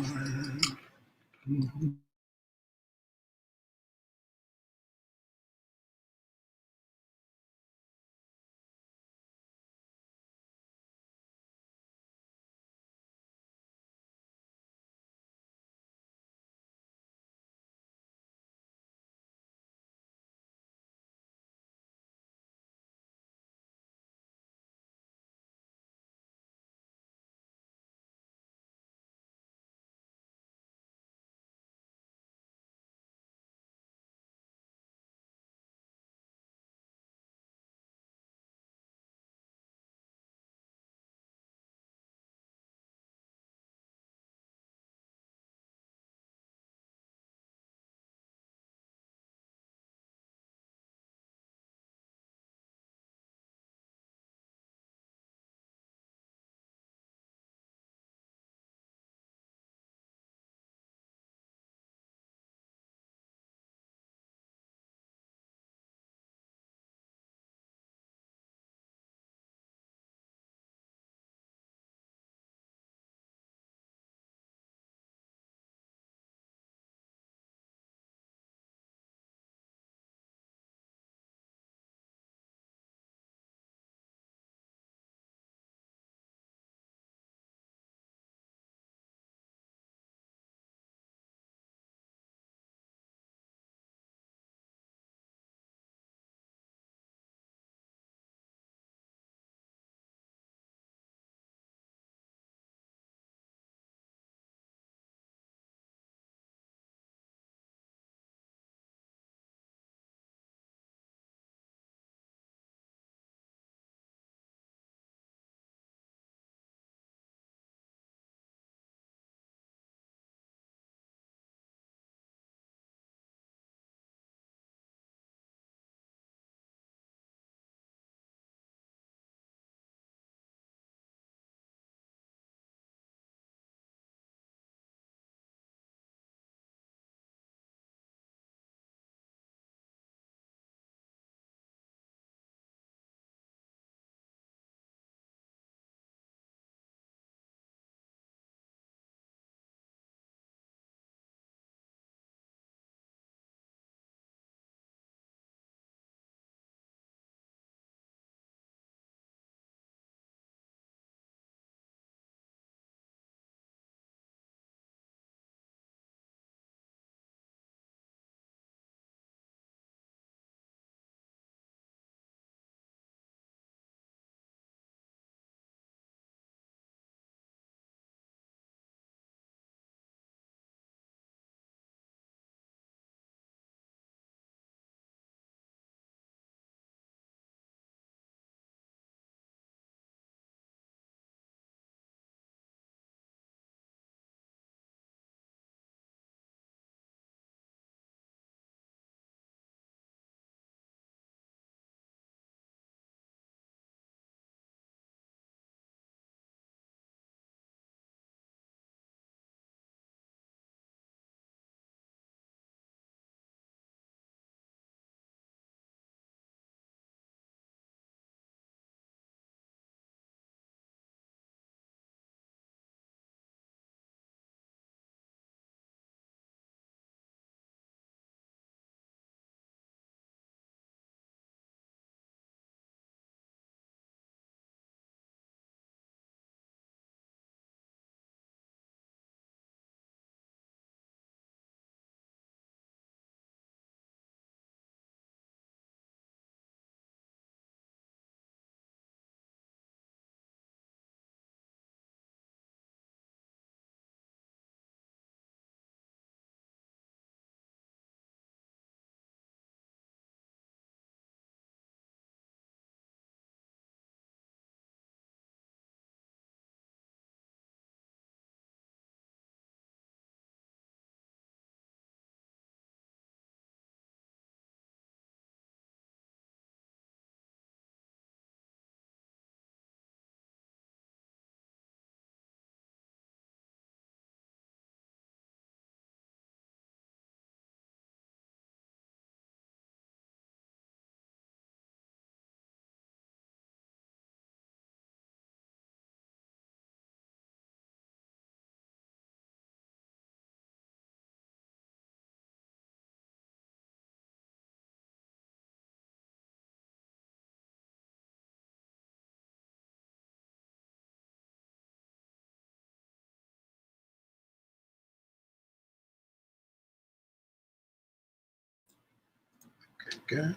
got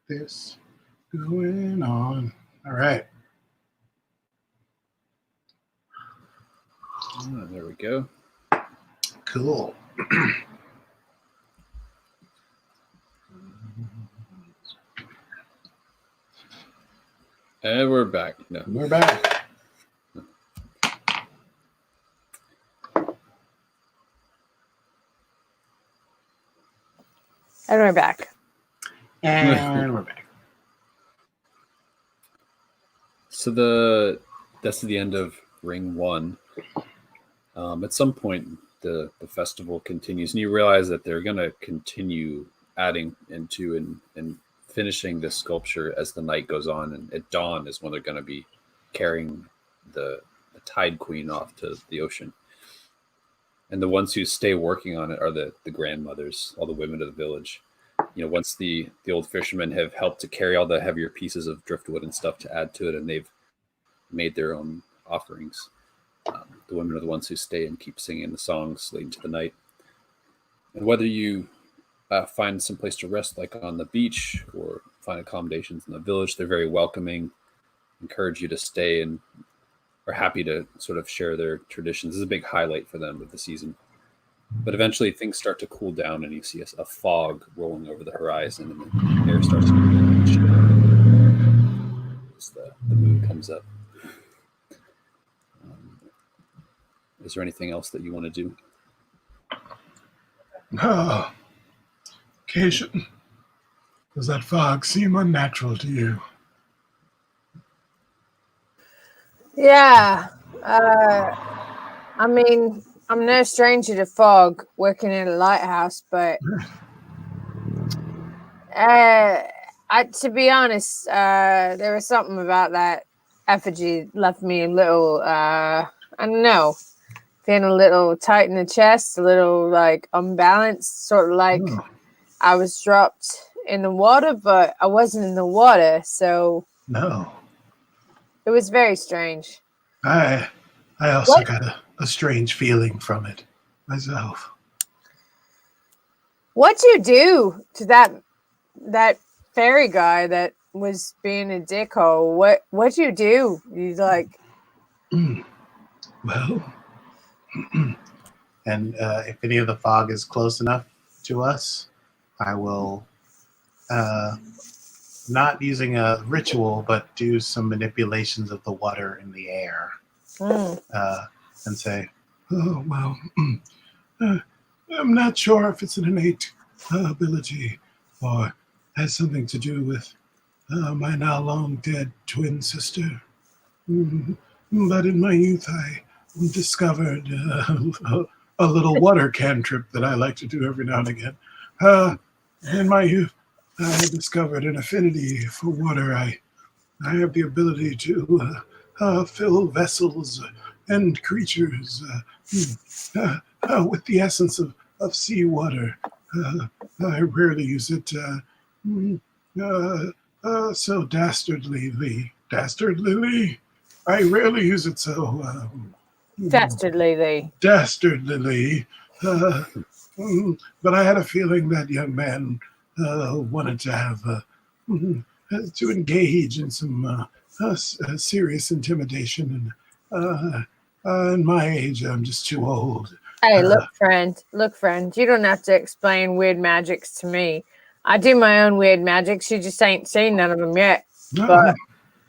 this going on. All right. There we go. Cool. And we're back. No. We're back. And we're back. And we're back. So that's the end of Ring 1. At some point, the festival continues, and you realize that they're going to continue adding into and finishing this sculpture as the night goes on. And at dawn is when they're going to be carrying the Tide Queen off to the ocean. And the ones who stay working on it are the grandmothers, all the women of the village. You know, once the old fishermen have helped to carry all the heavier pieces of driftwood and stuff to add to it, and they've made their own offerings. The women are the ones who stay and keep singing the songs late into the night. And whether you find some place to rest, like on the beach, or find accommodations in the village, they're very welcoming, encourage you to stay, and are happy to sort of share their traditions. This is a big highlight for them of the season. But eventually things start to cool down, and you see a fog rolling over the horizon, and the air starts to chill as the moon comes up. Is there anything else that you want to do? Oh, Cation, does that fog seem unnatural to you? Yeah. I mean, I'm no stranger to fog working in a lighthouse, but to be honest, there was something about that effigy left me a little, I don't know, feeling a little tight in the chest, a little like unbalanced, sort of like I was dropped in the water, but I wasn't in the water, so No. it was very strange. I also got a strange feeling from it myself. What'd you do to that fairy guy that was being a dickhole? What'd you do? You like Well, And if any of the fog is close enough to us, I will, not using a ritual, but do some manipulations of the water in the air, and say, oh, well, I'm not sure if it's an innate ability or has something to do with my now long dead twin sister. But in my youth, I discovered a little water cantrip that I like to do every now and again. In my youth, I discovered an affinity for water. I have the ability to fill vessels and creatures with the essence of seawater. I rarely use it so dastardly. Dastardly? I rarely use it so dastardly. Dastardly. But I had a feeling that young man wanted to have to engage in some serious intimidation, and in my age, I'm just too old. Hey, look, friend. You don't have to explain weird magics to me. I do my own weird magics. You just ain't seen none of them yet. But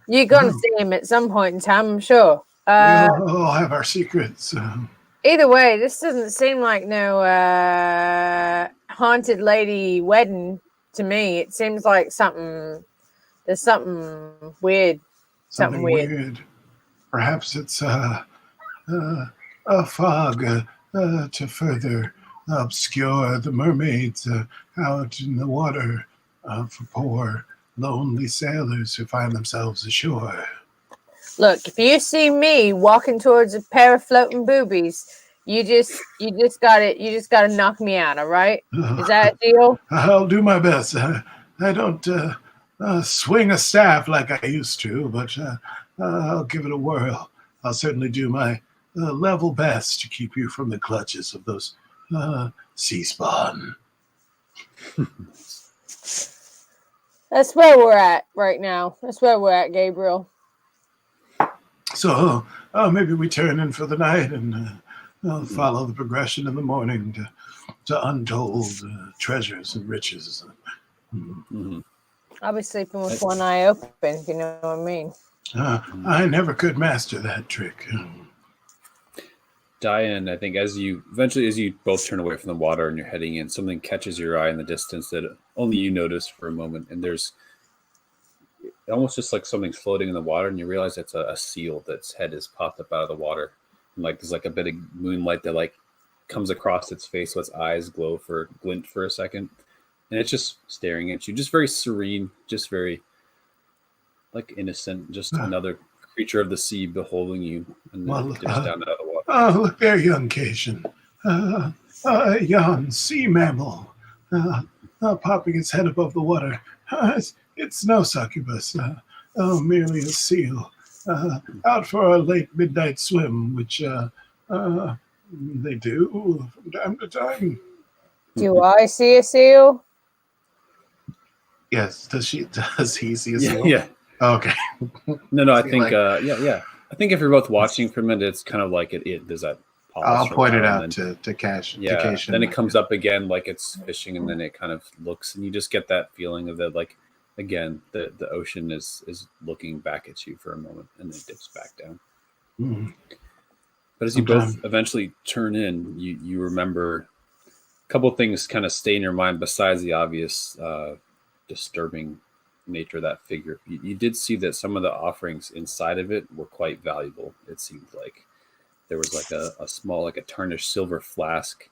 you're gonna see them at some point in time, I'm sure. We'll all have our secrets. Either way, this doesn't seem like no haunted lady wedding to me. It seems like there's something weird. Something weird. Perhaps it's a fog to further obscure the mermaids out in the water for poor, lonely sailors who find themselves ashore. Look, if you see me walking towards a pair of floating boobies, you just gotta knock me out, all right? Is that a deal? I'll do my best. I don't swing a staff like I used to, but I'll give it a whirl. I'll certainly do my level best to keep you from the clutches of those sea spawn. That's where we're at right now. That's where we're at, Gabriel. So maybe we turn in for the night and follow the progression in the morning to untold treasures and riches. Mhm. I'll be sleeping with one eye open, if you know what I mean. I never could master that trick. Diane, I think as you both turn away from the water and you're heading in, something catches your eye in the distance that only you notice for a moment, and there's almost just like something's floating in the water, and you realize it's a seal that's head is popped up out of the water, and like there's like a bit of moonlight that like comes across its face, so its eyes glint for a second, and it's just staring at you, just very serene, just very like innocent, just another creature of the sea beholding you, and then dips down out of the water. Oh, look there, young Cation. Yon sea mammal popping its head above the water. It's no succubus, merely a seal. Out for a late midnight swim, which they do from time to time. Do I see a seal? Yes. Does he see a seal? Yeah. Okay. No, I think yeah. I think if you're both watching for a minute, it's kind of like it does that pause. I'll for a point it while, out and to Cash. yeah, to Cation. then it comes up again like it's fishing, and then it kind of looks, and you just get that feeling of that, like again, the ocean is looking back at you for a moment, and then it dips back down. Mm. But as you both eventually turn in, you remember a couple of things kind of stay in your mind besides the obvious disturbing nature of that figure. You did see that some of the offerings inside of it were quite valuable. It seemed like there was like a small, like a tarnished silver flask.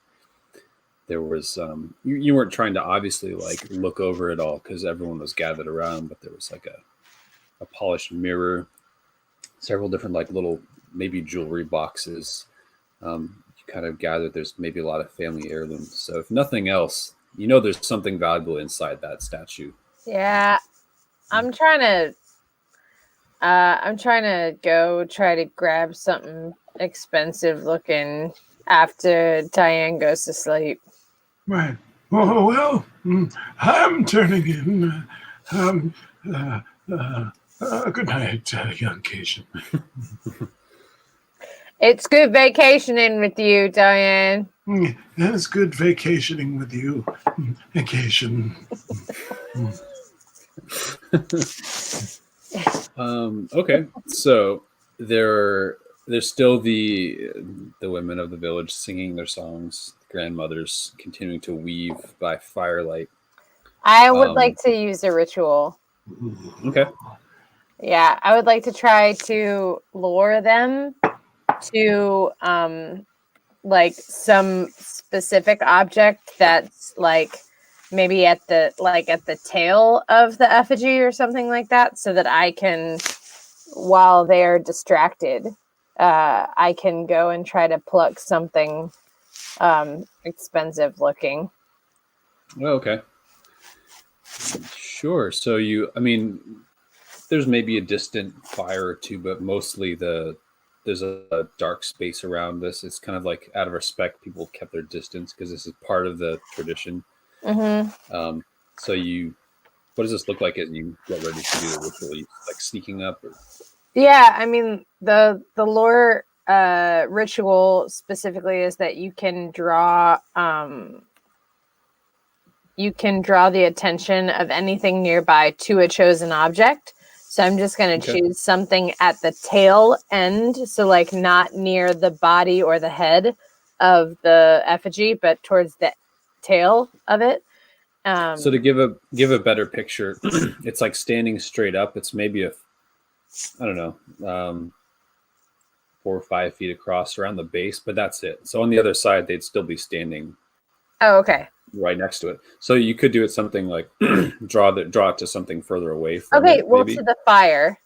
There was you weren't trying to obviously like look over it all because everyone was gathered around, but there was like a polished mirror, several different like little maybe jewelry boxes. You kind of gathered there's maybe a lot of family heirlooms. So if nothing else, there's something valuable inside that statue. Yeah, I'm trying to go try to grab something expensive looking after Diane goes to sleep. Right. Oh, well, I'm turning in. Good night, young Cation. It's good vacationing with you, Diane. It's good vacationing with you, Cation. Okay, so there's still the women of the village singing their songs, grandmothers continuing to weave by firelight. I would like to use a ritual. Okay. Yeah, I would like to try to lure them to like some specific object that's like maybe at the tail of the effigy or something like that, so that I can, while they're distracted, I can go and try to pluck something expensive looking. Oh, okay. Sure. So there's maybe a distant fire or two, but mostly there's a dark space around this. It's kind of like out of respect, people kept their distance because this is part of the tradition. Mm-hmm. So what does this look like as you get ready to do the ritual? You like sneaking up? Or? Yeah, I mean the lore ritual specifically is that you can draw the attention of anything nearby to a chosen object. So I'm just going to choose something at the tail end, so like not near the body or the head of the effigy, but towards the tail of it. So to give a better picture, it's like standing straight up. It's maybe 4 or 5 feet across around the base, but that's it. So on the other side, they'd still be standing. Oh, okay. Right next to it. So you could do it something like draw it to something further away from it. Okay, well, maybe. to the fire.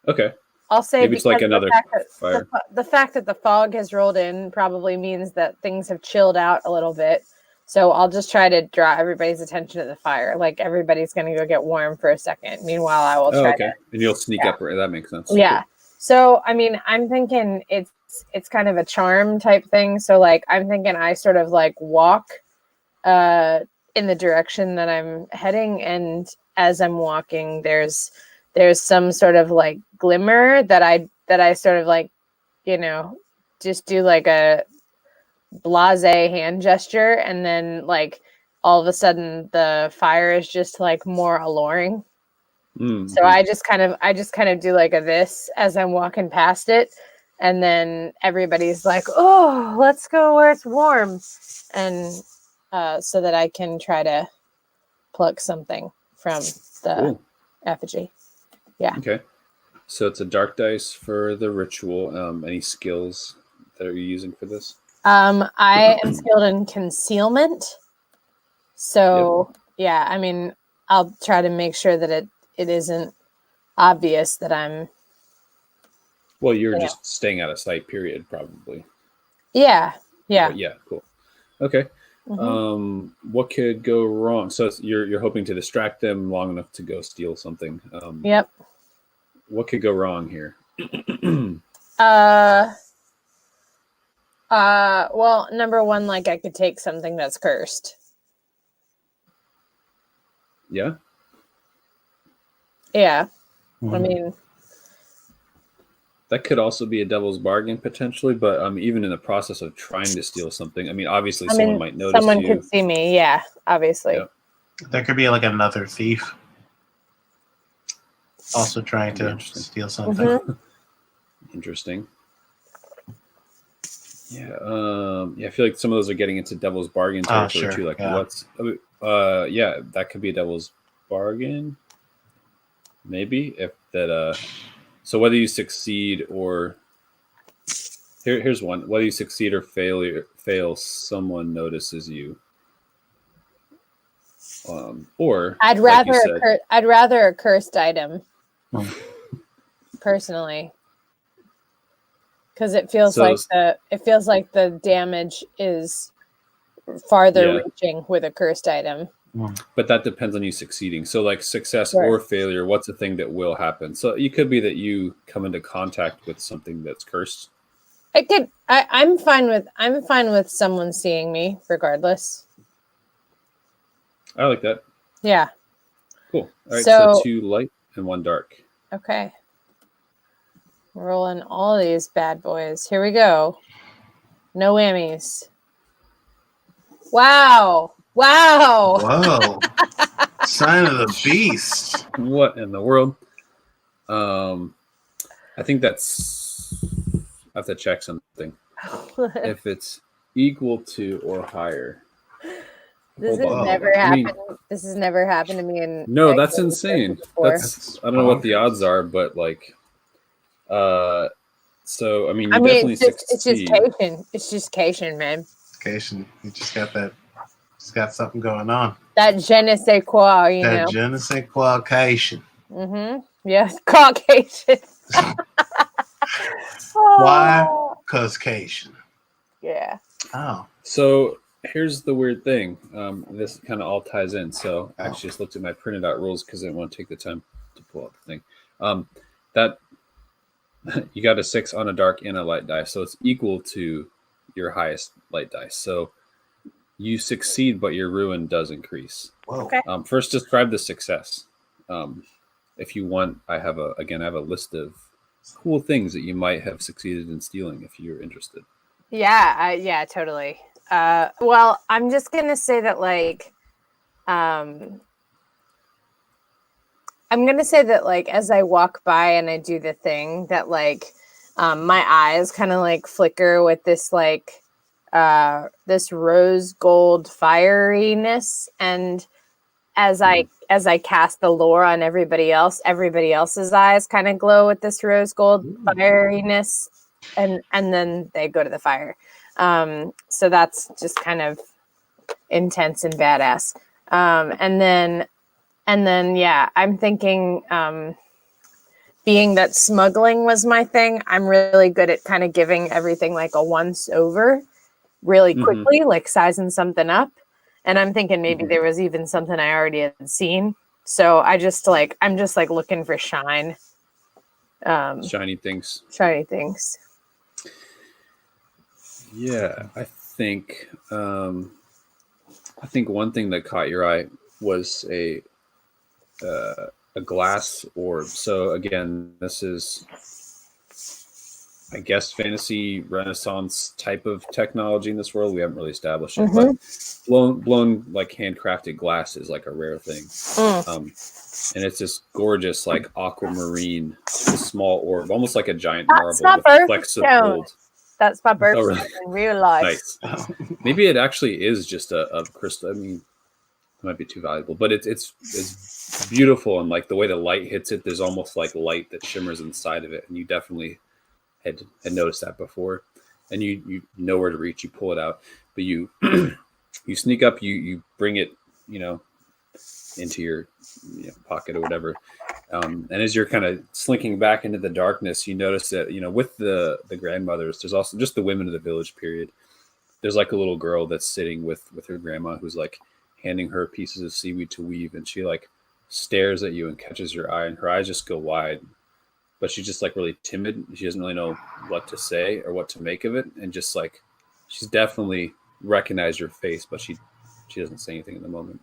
Okay. I'll say maybe it's like another fire. The fact that the fog has rolled in probably means that things have chilled out a little bit. So I'll just try to draw everybody's attention to the fire. Like everybody's going to go get warm for a second. Meanwhile, I will try to... And you'll sneak up. That makes sense. Yeah. So, I mean, I'm thinking it's kind of a charm type thing. So, like, I'm thinking I sort of like walk in the direction that I'm heading, and as I'm walking, there's some sort of like glimmer that I sort of like, just do like a blasé hand gesture, and then like all of a sudden the fire is just like more alluring. So I just kind of do like a this as I'm walking past it, and then everybody's like, "Oh, let's go where it's warm," and so that I can try to pluck something from the Cool. effigy. Okay. So it's a dark dice for the ritual. Any skills that are you using for this? I am skilled in concealment, so yeah. I mean, I'll try to make sure that it isn't obvious that I'm. Well, you're just staying out of sight, period, probably. Yeah. But yeah, cool. Okay. Mhm. What could go wrong? So you're hoping to distract them long enough to go steal something. Yep. What could go wrong here? Well, number one, like I could take something that's cursed. Yeah. Yeah. Mhm. I mean, That could also be a devil's bargain potentially, but even in the process of trying to steal something, I mean, obviously someone might notice someone you. could see me. Yeah, obviously. Yep. There could be like another thief also trying to Interesting. steal something. Mhm. Interesting. Yeah. I feel like some of those are getting into devil's bargain territory sure, too. Like yeah. that could be a devil's bargain. Maybe if that. So whether you succeed or here's one: whether you succeed or fail, someone notices you. Or I'd like you rather said, I'd rather a cursed item, Hmm. personally, because it feels So- like the damage is farther Yeah. reaching with a cursed item. but that depends on you succeeding. So like success Sure. or failure, what's the thing that will happen? So it could be that you come into contact with something that's cursed. I'm fine with someone seeing me regardless. I like that. Yeah. Cool. All right. So So- 2 light and 1 dark. Okay. Rolling all these bad boys. Here we go. No whammies. Wow. Whoa. Sign of the beast. What in the world? I think that's. I have to check something. If it's equal to or higher. This has Hold on. never I mean- happened. This has never happened to me in No, that's X-Men insane. before. That's I don't know what the odds are, but like, so I mean, you I mean, definitely it's just succeed. Cation. It's just Cation, man. Cation, you just got something going on. That je ne sais quoi, you That know. je ne sais quoi Cation. Mm-hmm. Yeah, Caucasian. Why? Oh, Cause Cation. yeah. Oh. So here's the weird thing. This kind of all ties in. So I actually just looked at my printed out rules because I didn't want to take the time to pull out the thing. That you got a 6 on a dark and a light die, so it's equal to your highest light dice. So you succeed, but your ruin does increase. Whoa. Okay. First, describe the success. If you want, I have a list of cool things that you might have succeeded in stealing if you're interested. Yeah, totally. Well, I'm just gonna say that, like, I'm gonna say that, like, as I walk by and I do the thing, that like, my eyes kind of like flicker with this like, this rose gold fieriness, and as I cast the lore on everybody else's eyes kind of glow with this rose gold fieriness, and then they go to the fire. So that's just kind of intense and badass. And then yeah, I'm thinking, being that smuggling was my thing, I'm really good at kind of giving everything like a once over really quickly, like sizing something up. And I'm thinking maybe there was even something I already had seen. So I'm just like looking for shiny things. Shiny things. Yeah, I think I think one thing that caught your eye was a glass orb. So again, this is, I guess, fantasy Renaissance type of technology in this world. We haven't really established it, but blown like handcrafted glass is like a rare thing. And it's this gorgeous, like aquamarine, small orb, almost like a giant That's marble my with flecks of birthstone. gold. That's my birthstone really? in real life. Nice. Maybe it actually is just a crystal. I mean, it might be too valuable, but it's beautiful, and like the way the light hits it, there's almost like light that shimmers inside of it, and you definitely had noticed that before. And you know where to reach. You pull it out, but you you sneak up. You bring it, into your pocket or whatever. And as you're kind of slinking back into the darkness, you notice that, with the grandmothers, there's also just the women of the village period. There's like a little girl that's sitting with her grandma who's like handing her pieces of seaweed to weave. And she like stares at you and catches your eye, and her eyes just go wide, but she's just like really timid. She doesn't really know what to say or what to make of it. And just like, she's definitely recognized your face, but she doesn't say anything in the moment.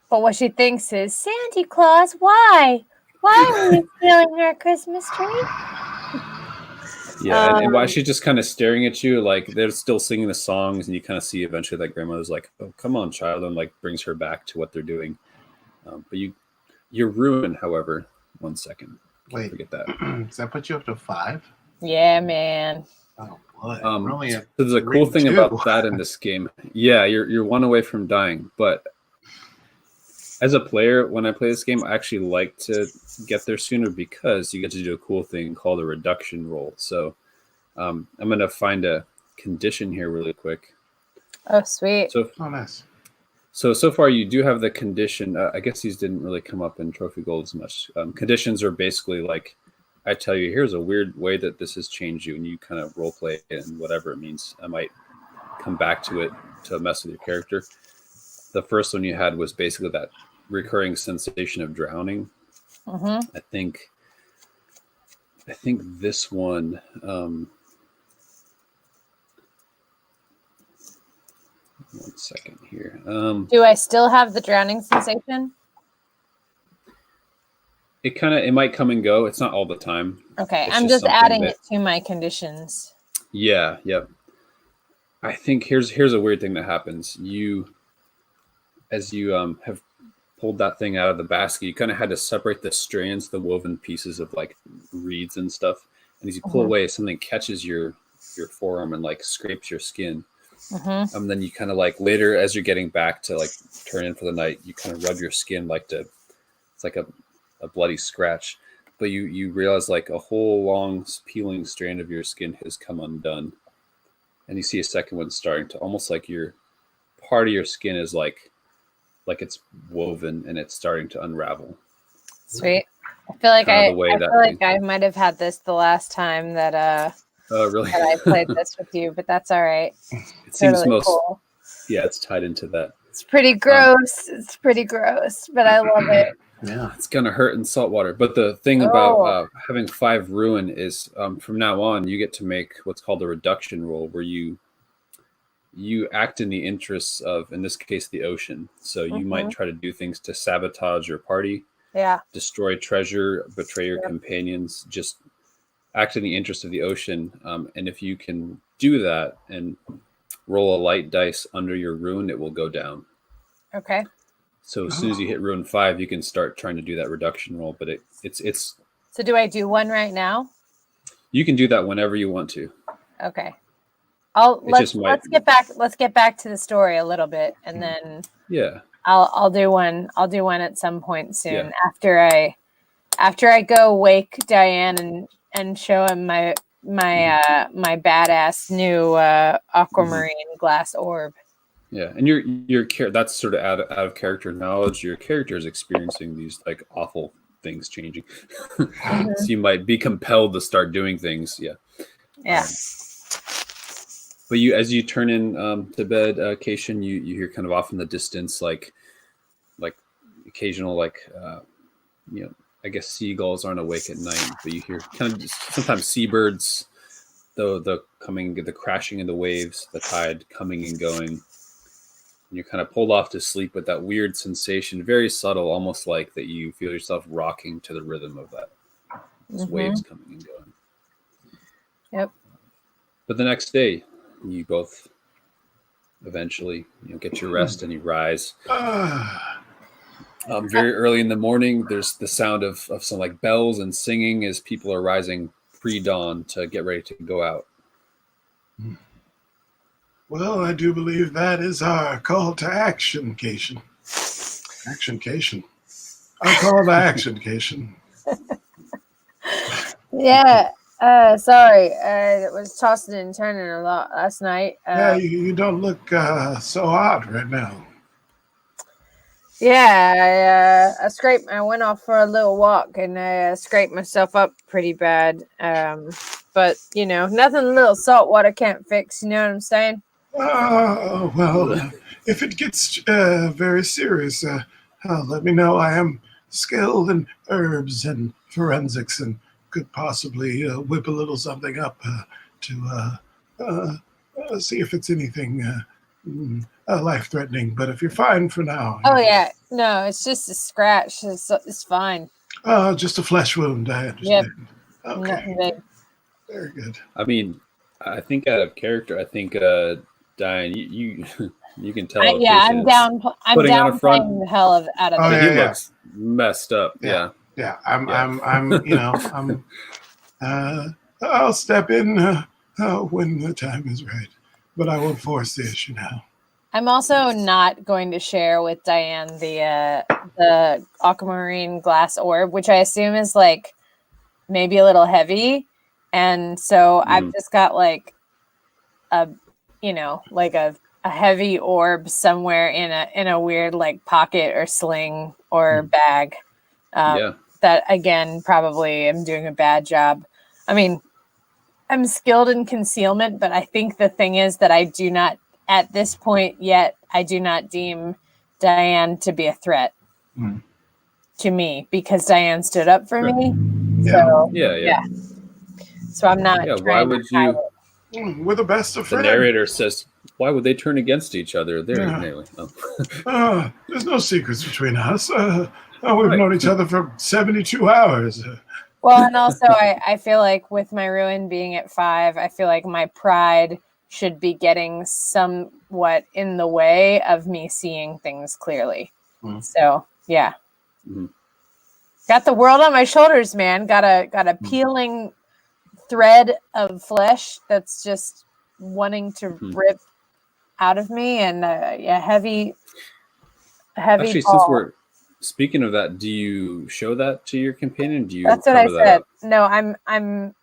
But what she thinks is, Santa Claus, why? Why are you stealing our Christmas tree? Yeah, and while she's just kind of staring at you, like they're still singing the songs, and you kind of see eventually that grandmother's like, "Oh, come on, child," and like brings her back to what they're doing. But you're ruined, however. 1 second. Wait, forget that. Does that put you up to 5? Yeah, man. Oh, boy. So there's a cool thing about that in this game. Yeah, you're 1 away from dying, but as a player, when I play this game, I actually like to get there sooner because you get to do a cool thing called a reduction roll. So I'm going to find a condition here really quick. Oh, sweet. So, nice. So far you do have the condition. I guess these didn't really come up in Trophy Gold as much. Conditions are basically like, I tell you, here's a weird way that this has changed you, and you kind of role play it and whatever it means. I might come back to it to mess with your character. The first one you had was basically that recurring sensation of drowning. I think this one, 1 second here. Do I still have the drowning sensation? It might come and go. It's not all the time. Okay, It's I'm just just something adding that- it to my conditions. Yeah, yep. I think here's a weird thing that happens. As you have pulled that thing out of the basket, you kind of had to separate the strands, the woven pieces of like reeds and stuff. And as you pull away, something catches your forearm and like scrapes your skin. And then you kind of like later, as you're getting back to like turn in for the night, you kind of rub your skin it's like a bloody scratch. But you realize like a whole long peeling strand of your skin has come undone. And you see a second one starting to almost like part of your skin is like it's woven and it's starting to unravel. Sweet. I feel like Kind of the way I that feel like thing- I might have had this the last time that Really? that I played this with you, but that's all right. It seems Totally cool. Yeah, it's tied into that. It's pretty gross. It's pretty gross, but I love it. Yeah. It's gonna hurt in salt water. But the thing about having 5 ruin is from now on you get to make what's called a reduction roll, where you act in the interests of, in this case, the ocean. So you might try to do things to sabotage your party, Yeah. destroy treasure, betray your companions, just act in the interest of the ocean. And if you can do that and roll a light dice under your ruin, it will go down. Okay. So as soon as you hit ruin 5, you can start trying to do that reduction roll. But it's So do I do one right now? you can do that whenever you want to. Okay. just might- Let's get back to the story a little bit, and then Yeah. I'll do one. I'll do one at some point soon Yeah. after I go wake Diane and show him my my badass new aquamarine glass orb. Yeah, and your that's sort of out of character knowledge. Your character is experiencing these like awful things changing, so you might be compelled to start doing things. Yeah, Yeah. But as you turn in to bed, Cation, you hear kind of off in the distance, like occasional I guess seagulls aren't awake at night, but you hear kind of sometimes seabirds, the crashing of the waves, the tide coming and going. you're kind of pulled off to sleep with that weird sensation, very subtle, almost like that you feel yourself rocking to the rhythm of that. Those waves coming and going. Yep. But the next day, you both eventually get your rest and you rise. Very early in the morning, there's the sound of some like bells and singing as people are rising pre-dawn to get ready to go out. Well, I do believe that is our call to action, Cation. Action-cation. Our call to action-cation. Yeah. Sorry. It was tossing and turning a lot last night. Yeah, you don't look so hot right now. Yeah, I went off for a little walk and I scraped myself up pretty bad. But nothing a little salt water can't fix. You know what I'm saying? Well, if it gets very serious, let me know. I am skilled in herbs and forensics and could possibly whip a little something up to see if it's anything life-threatening. But if you're fine for now. Oh, yeah. No, it's just a scratch. It's fine. Just a flesh wound, I understand. Yep. Okay. Nothing big. Very good. I mean, I think out of character, I think Diane, you can tell. I'm Cation down. I'm putting on a front. downplaying the hell out of Oh, it. He yeah. looks messed up. Yeah. Yeah, I'll step in when the time is right, but I won't force the issue now. I'm also not going to share with Diane the aquamarine glass orb, which I assume is like maybe a little heavy, and so I've just got like a heavy orb somewhere in a weird like pocket or sling or bag. That again, probably am doing a bad job. I mean, I'm skilled in concealment, but I think the thing is that I do not, at this point yet, I do not deem Diane to be a threat to me because Diane stood up for me. So Yeah. So I'm not. Yeah. Why would you? We're the best of The friends. narrator says, "Why would they turn against each other?" There's no secrets between us. We've Right. known each other for 72 hours. Well, and also I feel like with my ruin being at 5, I feel like my pride should be getting somewhat in the way of me seeing things clearly. So yeah. Got the world on my shoulders, man. Got a peeling thread of flesh that's just wanting to rip out of me, and a heavy Actually, ball. since we're speaking of that, do you show that to your companion? Do you? That's what I cover that said. up? No,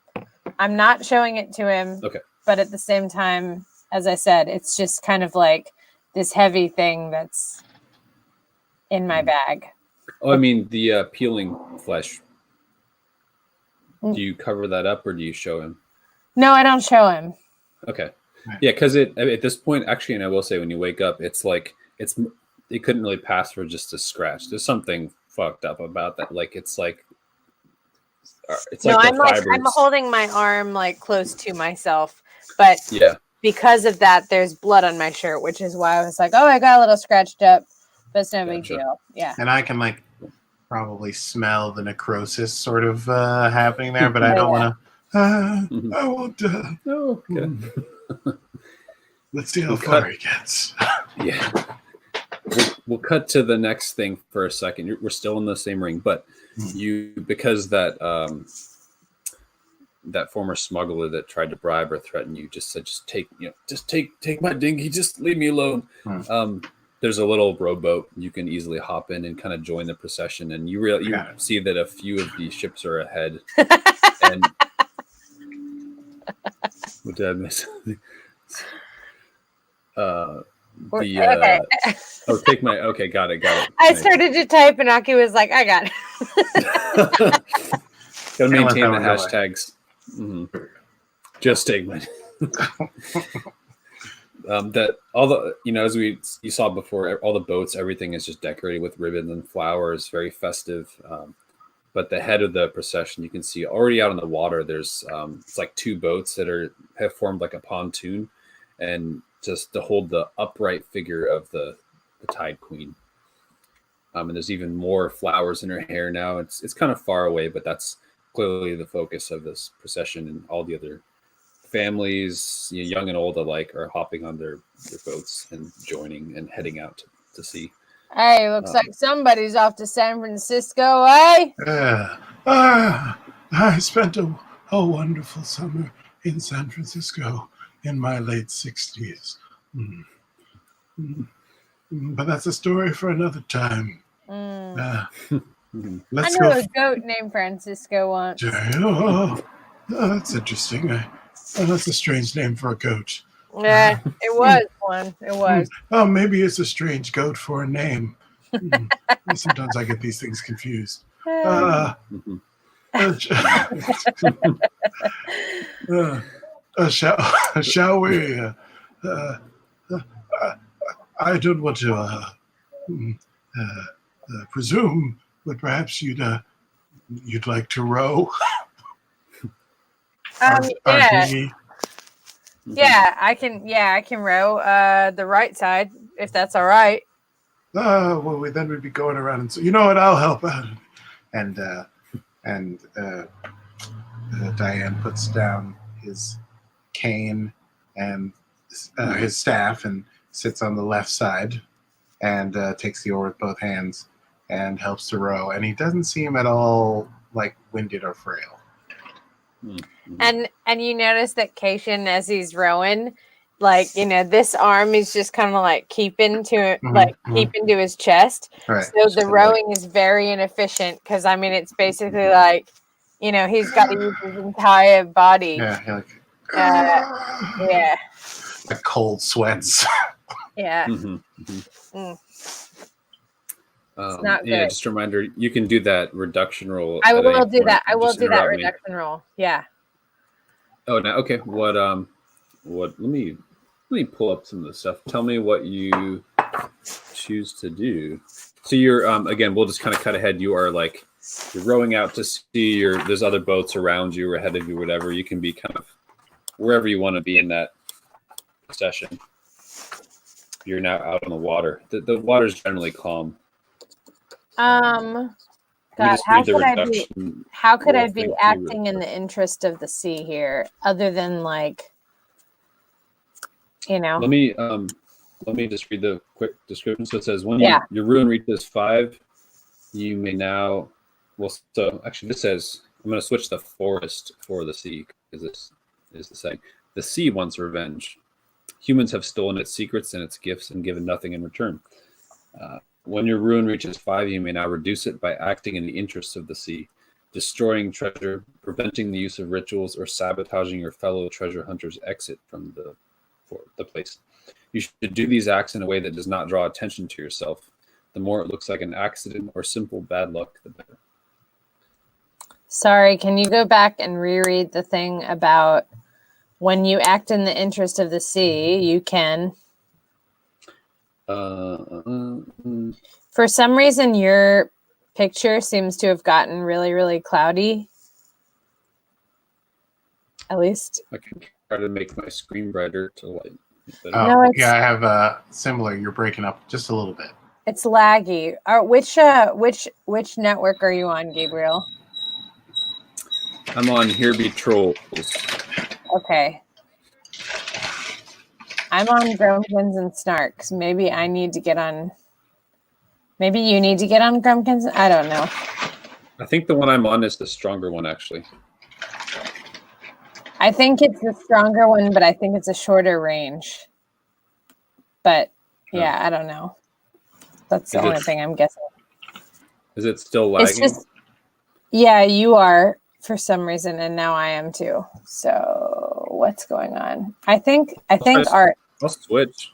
I'm not showing it to him. Okay. But at the same time, as I said, it's just kind of like this heavy thing that's in my bag. Oh, I mean the peeling flesh. Do you cover that up or do you show him? No, I don't show him. Okay. Yeah, because at this point, actually, and I will say, when you wake up, it's like it couldn't really pass for just a scratch. There's something fucked up about that. Like it's like No, the I'm fibers. holding my arm like close to myself, but Yeah. because of that, there's blood on my shirt, which is why I was like, oh, I got a little scratched up, but it's no big Gotcha. deal. Yeah. And I can like probably smell the necrosis sort of happening there, but I don't want to. I won't. Oh, okay. Let's see how We'll far cut. he gets. Yeah. We'll cut to the next thing for a second. We're still in the same ring, but because that former smuggler that tried to bribe or threaten you just said, just take my dinghy, just leave me alone. There's a little rowboat you can easily hop in and kind of join the procession, and you see that a few of the ships are ahead. And what did I miss? Okay. Take my. Okay, got it. I started to type, and Aki was like, I got it. Gotta maintain the one go away. hashtags. Just take my. That all the as you saw before, all the boats, everything is just decorated with ribbons and flowers, very festive. But the head of the procession, you can see already out on the water. There's it's like two boats that have formed like a pontoon, and just to hold the upright figure of the Tide Queen. And there's even more flowers in her hair now. It's kind of far away, but that's clearly the focus of this procession, and all the other families, young and old alike, are hopping on their boats and joining and heading out to sea. Hey, looks like somebody's off to San Francisco, eh? I spent a wonderful summer in San Francisco in my late 60s. But that's a story for another time. Let's I know go. a goat named Francisco once. That's interesting. That's a strange name for a goat. Yeah, it was one. It was. Oh, maybe it's a strange goat for a name. Sometimes I get these things confused. Shall we? I don't want to presume, but perhaps you'd like to row. Yeah. Yeah, I can. Yeah, I can row the right side if that's all right. Well, then we'd be going around, and so you know what? I'll help out. And Diane puts down his cane and his staff and sits on the left side and takes the oar with both hands and helps to row. And he doesn't seem at all like winded or frail. And you notice that Cation, as he's rowing, like, this arm is just kind of like keeping to keeping to his chest. Right. So the rowing is very inefficient because it's basically like, he's got to use his entire body. Yeah. Yeah. Like cold sweats. Yeah. It's not good. Just a reminder, you can do that reduction roll. I will do that. I will Just do that interrupt me. reduction roll. Yeah. Oh, now okay. What let me pull up some of the stuff. Tell me what you choose to do. So you're again, we'll just kind of cut ahead. You are like, you're rowing out to sea, there's other boats around you or ahead of you, whatever. You can be kind of wherever you want to be in that session. You're now out on the water. The water's generally calm. God, how could I be acting in the interest of the sea here, other than like, Let me just read the quick description. So it says, when your ruin reaches 5, you may now. Well, so actually, this says, I'm going to switch the forest for the sea, because this is the saying. The sea wants revenge. Humans have stolen its secrets and its gifts and given nothing in return. When your ruin reaches 5, you may now reduce it by acting in the interests of the sea, destroying treasure, preventing the use of rituals, or sabotaging your fellow treasure hunters' exit from the place. You should do these acts in a way that does not draw attention to yourself. The more it looks like an accident or simple bad luck, the better. Sorry, can you go back and reread the thing about when you act in the interest of the sea, you can... For some reason, your picture seems to have gotten really, really cloudy. At least. I can try to make my screen brighter to light. I have similar. You're breaking up just a little bit. It's laggy. Which network are you on, Gabriel? I'm on Here Be Trolls. Okay. I'm on Grumpkins and Snarks. Maybe I need to get on. Maybe you need to get on Grumpkins. I don't know. I think the one I'm on is the stronger one, actually. I think it's the stronger one, but I think it's a shorter range. But yeah, I don't know. That's the only thing I'm guessing. Is it still lagging? Yeah, you are for some reason, and now I am too. So what's going on? I think our I'll switch.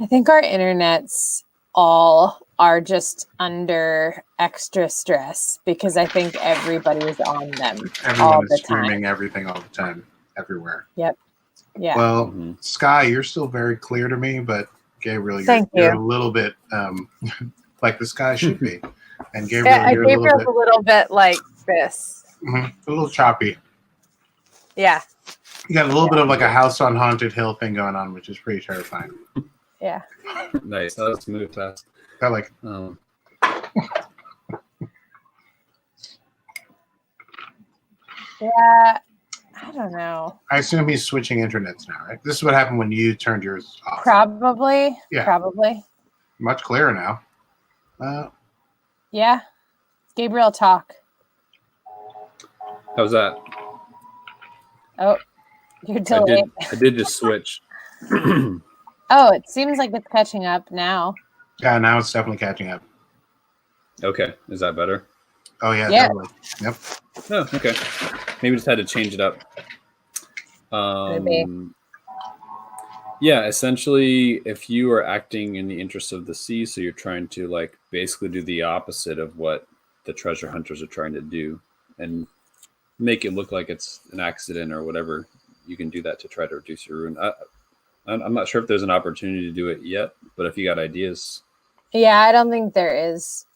I think our internets all are just under extra stress because I think everybody is on them all the time. Streaming everything all the time, everywhere. Yep. Yeah. Well, Sky, you're still very clear to me, but Gabriel, you're a little bit like the sky should be. And Gabriel, Gabriel's a little bit like this. A little choppy. Yeah. You got a little bit of like a house on haunted hill thing going on, which is pretty terrifying. Yeah. Nice. Let's move fast. Got like Yeah. I don't know. I assume he's switching internets now, right? This is what happened when you turned yours off. Probably. Yeah. Probably. Much clearer now. Yeah. Gabriel, talk. How's that? Oh, you're delayed. I did just switch. Oh, it seems like it's catching up now. Yeah, now it's definitely catching up. Okay. Is that better? Oh yeah, Yeah. definitely. Yep. Oh, okay. Maybe just had to change it up. Maybe. Yeah, essentially, if you are acting in the interest of the sea, so you're trying to like basically do the opposite of what the treasure hunters are trying to do and make it look like it's an accident or whatever, you can do that to try to reduce your ruin. I'm not sure if there's an opportunity to do it yet, but if you got ideas. Yeah, I don't think there is.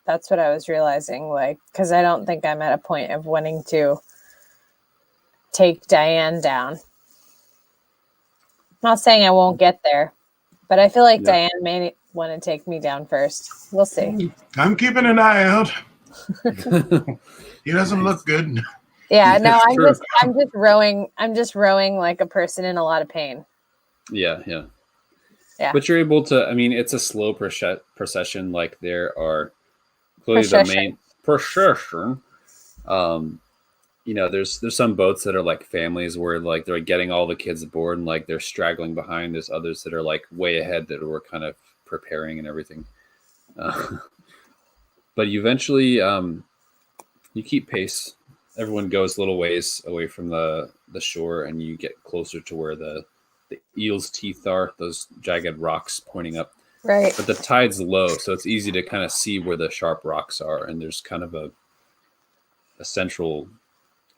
That's what I was realizing, like, because I don't think I'm at a point of wanting to take Diane down. Not saying I won't get there, but I feel like Diane may want to take me down first. We'll see. I'm keeping an eye out. He doesn't look good. Yeah, no, Sure. I'm just rowing like a person in a lot of pain. Yeah. Yeah. But you're able to, I mean, it's a slow procession. Like there are clearly the main procession. You know, there's some boats that are like families where like they're getting all the kids aboard and like they're straggling behind. There's others that are like way ahead that we're kind of preparing and everything. But you eventually you keep pace. Everyone goes little ways away from the shore, and you get closer to where the eel's teeth are, those jagged rocks pointing up. Right. But the tide's low, so it's easy to kind of see where the sharp rocks are, and there's kind of a central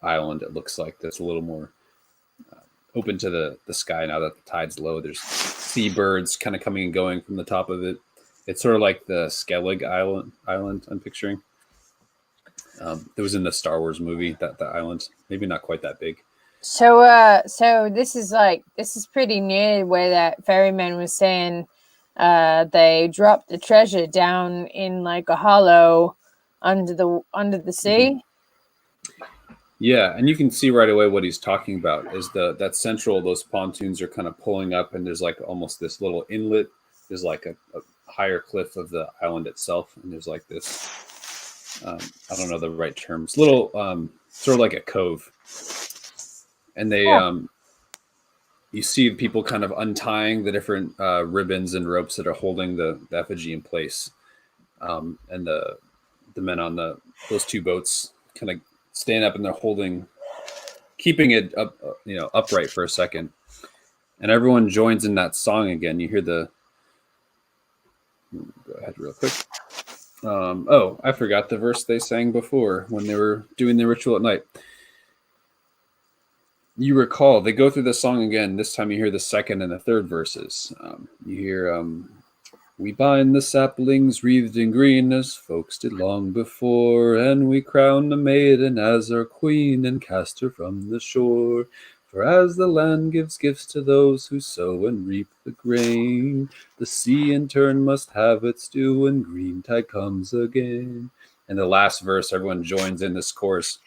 island, it looks like, that's a little more open to the sky now that the tide's low. There's seabirds kind of coming and going from the top of it. It's sort of like the Skellig Island I'm picturing. It was in the Star Wars movie, that island. Maybe not quite that big. So this is pretty near where that ferryman was saying they dropped the treasure down in like a hollow under the sea. Yeah, and you can see right away what he's talking about is that central, those pontoons are kind of pulling up, and there's like almost this little inlet. There's like a higher cliff of the island itself, and there's like this I don't know the right terms, little sort of like a cove. And they you see people kind of untying the different ribbons and ropes that are holding the effigy in place. And the men on those two boats kind of stand up, and they're keeping it up, upright for a second. And everyone joins in that song again. You hear go ahead real quick. I forgot the verse they sang before when they were doing the ritual at night. You recall, they go through the song again. This time you hear the second and the third verses. You hear, we bind the saplings wreathed in green as folks did long before, and we crown the maiden as our queen and cast her from the shore. For as the land gives gifts to those who sow and reap the grain, the sea in turn must have its due when green tide comes again. And the last verse, everyone joins in this chorus.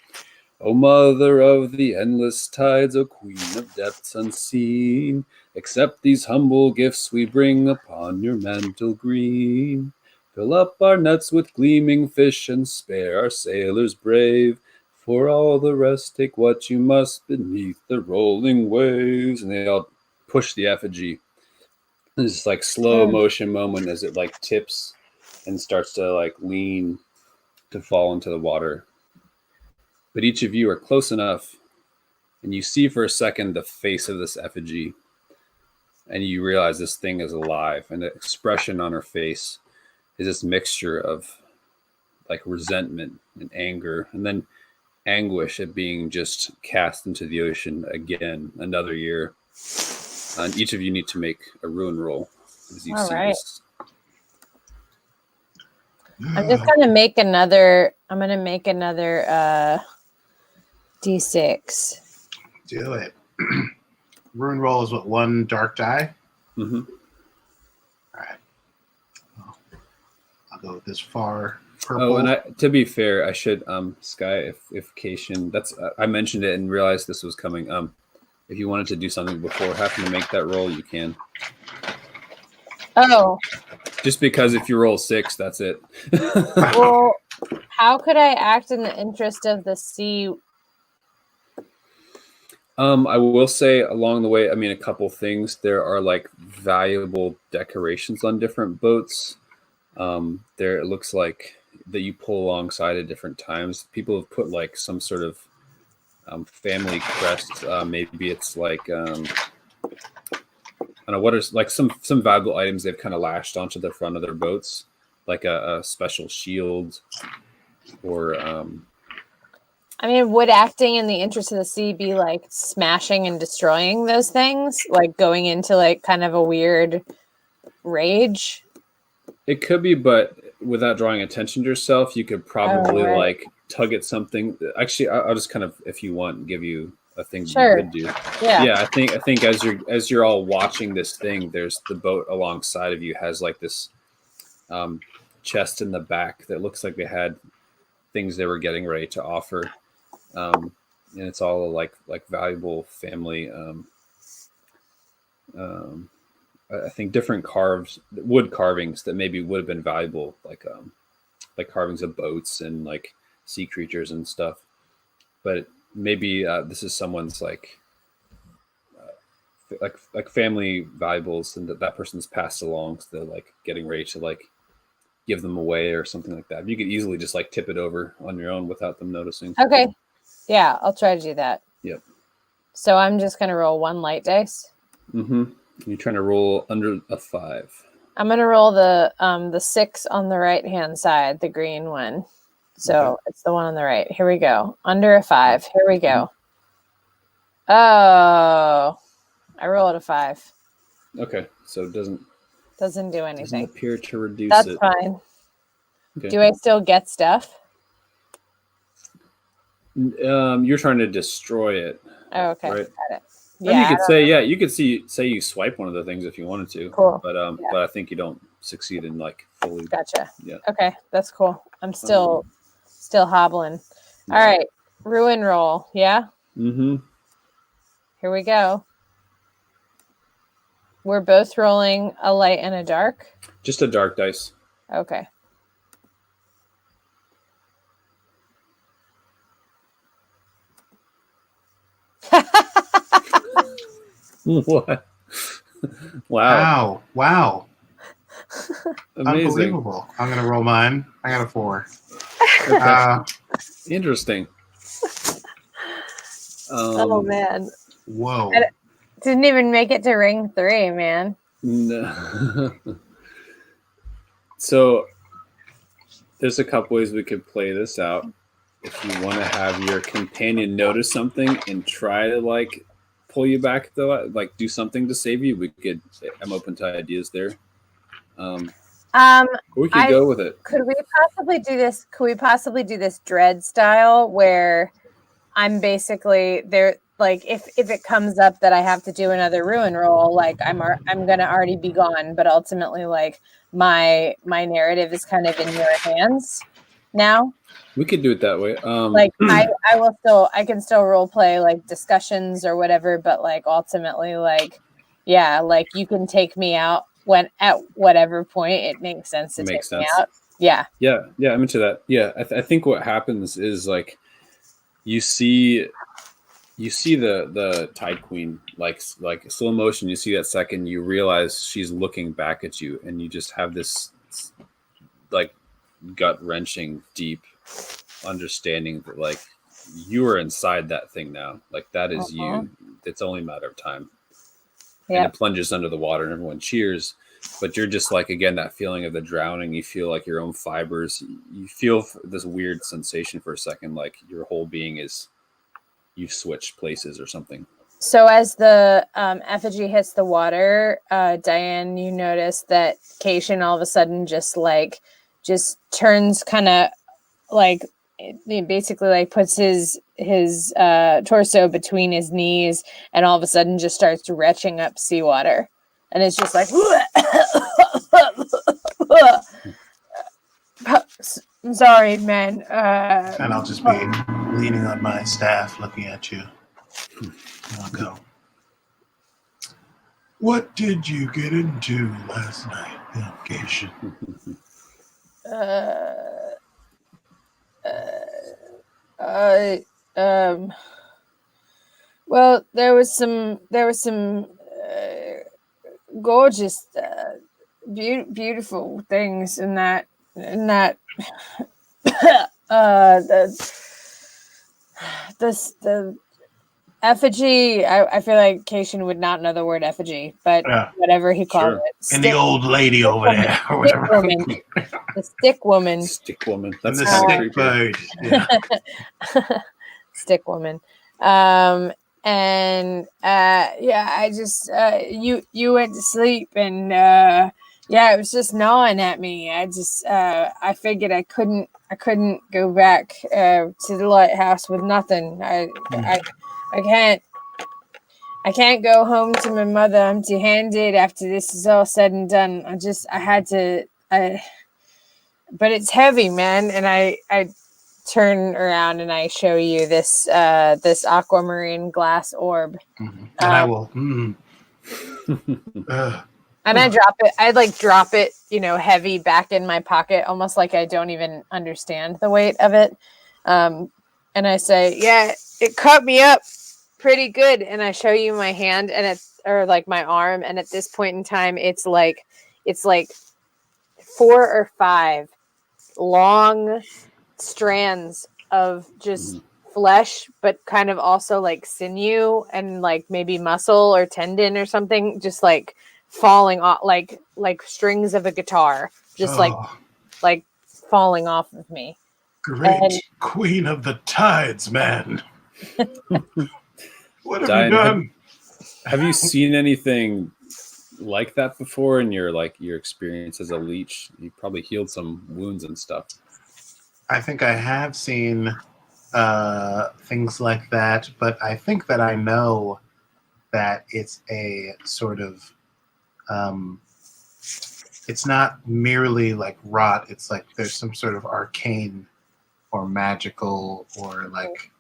O mother of the endless tides, O queen of depths unseen, accept these humble gifts we bring upon your mantle green. Fill up our nets with gleaming fish and spare our sailors brave. For all the rest, take what you must beneath the rolling waves. And they all push the effigy. This like slow motion moment as it like tips and starts to like lean to fall into the water. But each of you are close enough, and you see for a second the face of this effigy, and you realize this thing is alive, and the expression on her face is this mixture of like resentment and anger, and then anguish at being just cast into the ocean again another year. And each of you need to make a ruin roll as you see this. I'm just gonna make another D6. do it. Rune roll is what, one dark die? Mm-hmm. All right. Well, I'll go with this far purple. Oh, and to be fair, I should Sky, if Cation, that's I mentioned it and realized this was coming. If you wanted to do something before having to make that roll, you can. Oh, Just because if you roll 6, that's it. well, how could I act in the interest of the sea? I will say along the way, I mean, a couple things. There are like valuable decorations on different boats. There, it looks like that you pull alongside at different times. People have put like some sort of family crest. Maybe it's like I don't know what is like some valuable items they've kind of lashed onto the front of their boats, like a special shield, or I mean, would acting in the interest of the sea be like smashing and destroying those things? Like going into like kind of a weird rage? it could be, but without drawing attention to yourself, you could probably right. like tug at something. Actually, I'll just kind of, if you want, give you a thing Sure. you could do. Yeah. Yeah, I think as you're all watching this thing, there's the boat alongside of you has like this chest in the back that looks like they had things they were getting ready to offer, and it's all like valuable family. I think different wood carvings that maybe would have been valuable, like carvings of boats and like sea creatures and stuff. But maybe this is someone's like family valuables, and that person's passed along, so they're like getting ready to like give them away or something like that. You could easily just like tip it over on your own without them noticing. Okay. Yeah, I'll try to do that. Yep. So I'm just gonna roll one light dice. Mm-hmm. You're trying to roll under a 5. I'm gonna roll the 6 on the right hand side, the green one. So it's the one on the right. Here we go. Under a 5. Here we go. Oh, I rolled a 5. Okay, so it doesn't do anything. appear to reduce That's it. fine. Okay. Do I still get stuff? You're trying to destroy it. Oh, okay. Right. Got it. Yeah, Yeah. you could say, yeah, you could say you swipe one of the things if you wanted to. Cool. But Yeah. but I think you don't succeed in like fully. Gotcha. Yeah. Okay, that's cool. I'm still hobbling. Yeah. All right. Ruin roll. Yeah. Mm-hmm. Here we go. We're both rolling a light and a dark. Just a dark dice. Okay. What? Wow. Wow. Amazing. Unbelievable. I'm going to roll mine. I got a 4. Okay. Interesting. Oh man. Whoa. Didn't even make it to ring 3, man. No. So there's a couple ways we could play this out. If you want to have your companion notice something and try to like pull you back, though, like do something to save you, I'm open to ideas there. We could go with it. Could we possibly do this? Could we possibly do this dread style where I'm basically there? Like if it comes up that I have to do another ruin roll, like I'm gonna already be gone, but ultimately like my narrative is kind of in your hands now. We could do it that way. Like I can still role play like discussions or whatever, but like ultimately like yeah, like you can take me out when at whatever point it makes sense to take me out. Yeah. Yeah, I'm into that. Yeah, I think what happens is like you see the Tide Queen like slow motion. You see that second, you realize she's looking back at you, and you just have this like gut wrenching, deep understanding that like you are inside that thing now. Like that is you. It's only a matter of time. Yeah. And it plunges under the water, and everyone cheers. But you're just like, again, that feeling of the drowning. You feel like your own fibers. You feel this weird sensation for a second, like your whole being is. You've switched places or something. So as the effigy hits the water, Diane, you notice that Cation all of a sudden just turns kind of like he basically like puts his torso between his knees, and all of a sudden just starts retching up seawater, and it's just like. I'm sorry, man. And I'll just be leaning on my staff, looking at you. I'll go. What did you get into last night, Geisha? Well, there was some gorgeous, beautiful things in that the effigy. I feel like Cation would not know the word effigy, but whatever he called Sure. it. And the old lady over there, or Stick whatever. woman. The stick woman. Stick woman. And That's the kind of stick creepy. bird. Yeah. Stick woman. I just you went to sleep, and it was just gnawing at me. I figured I couldn't go back to the lighthouse with nothing. I can't go home to my mother empty-handed after this is all said and done. But it's heavy, man, and I turn around and I show you this aquamarine glass orb. Mm-hmm. And I will. And I drop it. I'd like drop it, heavy back in my pocket, almost like I don't even understand the weight of it. And I say, yeah, it cut me up pretty good. And I show you my hand or my arm. And at this point in time, it's like 4 or 5 long strands of just flesh, but kind of also like sinew and like maybe muscle or tendon or something, just like falling off, like strings of a guitar, just like falling off of me. Great queen of the tides, man. What have Diane, you done? Have you seen anything like that before in your experience as a leech? You probably healed some wounds and stuff. I think I have seen things like that, but I think that I know that it's a sort of it's not merely like rot. It's like there's some sort of arcane or magical or like,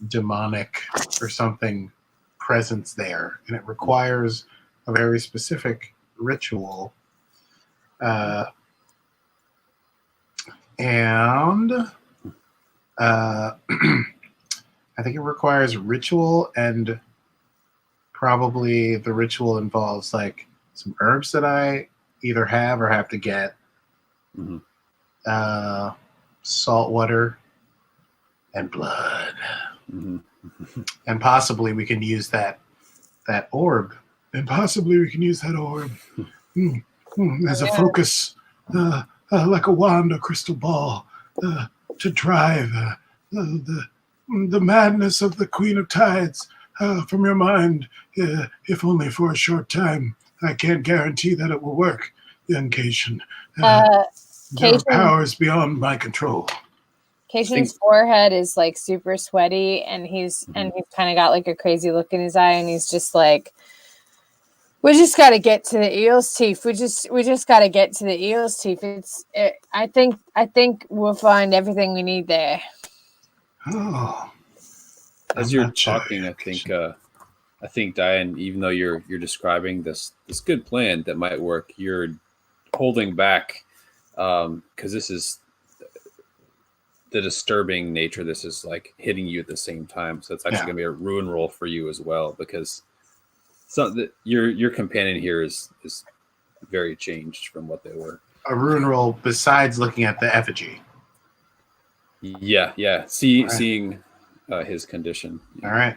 demonic or something presence there. And it requires a very specific ritual. And I think it requires ritual, and probably the ritual involves like some herbs that I either have or have to get, salt water, and blood. And possibly we can use that orb. And possibly we can use that orb as a focus, like a wand or crystal ball, to drive the madness of the Queen of Tides from your mind, if only for a short time. I can't guarantee that it will work, young Cation. There are powers beyond my control. Cation's forehead is like super sweaty, and he's kind of got like a crazy look in his eye, and he's just like, we just got to get to the eel's teeth. We just got to get to the eel's teeth. I think we'll find everything we need there. Oh. As you're talking, I think Diane, even though you're describing this good plan that might work, you're holding back because this is the disturbing nature. This is like hitting you at the same time, so it's actually going to be a ruin roll for you as well, because your companion here is very changed from what they were. A ruin roll besides looking at the effigy. Yeah. Seeing his condition. All right.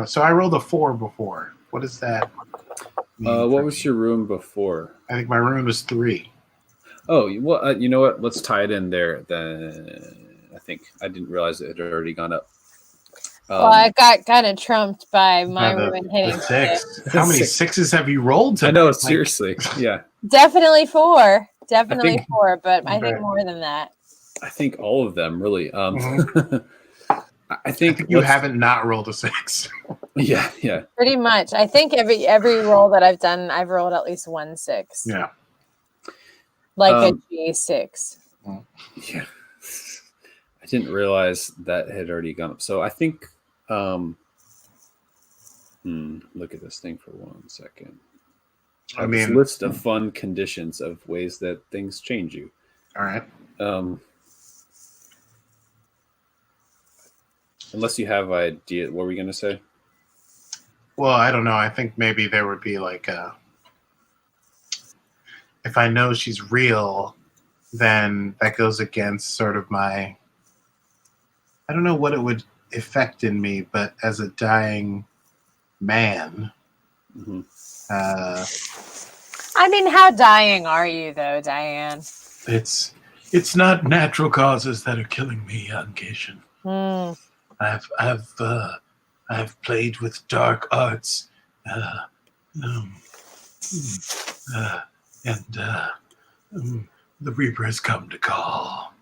So I rolled a 4 before. What is that? What was your room before? I think my room was 3. Oh, well, you know what? Let's tie it in there. Then I think I didn't realize it had already gone up. Well, I got kind of trumped by my room hitting 6. How many 6s have you rolled today? I know, seriously. Yeah. Definitely 4. Definitely 4, but I think more than that. I think all of them really. Mhm. I I think think you haven't not rolled a 6. Yeah, yeah. Pretty much. I think every roll that I've done, I've rolled at least 1 6. Yeah. Like a Um, G6. Yeah. I didn't realize that had already gone up. So I think look at this thing for 1 second. I This mean, list of fun conditions of ways that things change you. all right. Unless you have idea, what were we gonna say? Well, I don't know. I think maybe there would be like if I know she's real, then that goes against sort of my. I don't know what it would affect in me, but as a dying man, Mm-hmm. I mean, how dying are you, though, Diane? It's not natural causes that are killing me, young Cation. Hmm. I've played with dark arts, and the Reaper has come to call.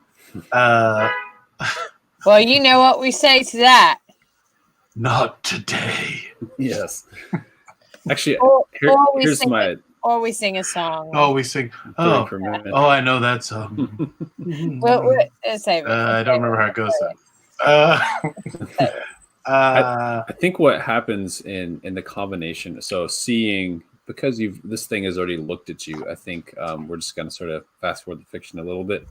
Well, you know what we say to that. Not today. Yes. Actually, Or we here's sing my Or we sing a song. oh, we sing. theory Oh, for a minute. Oh, I know that song. Save it. I don't remember how it goes then. I think what happens in the combination. So seeing, because this thing has already looked at you. I think we're just gonna sort of fast forward the fiction a little bit.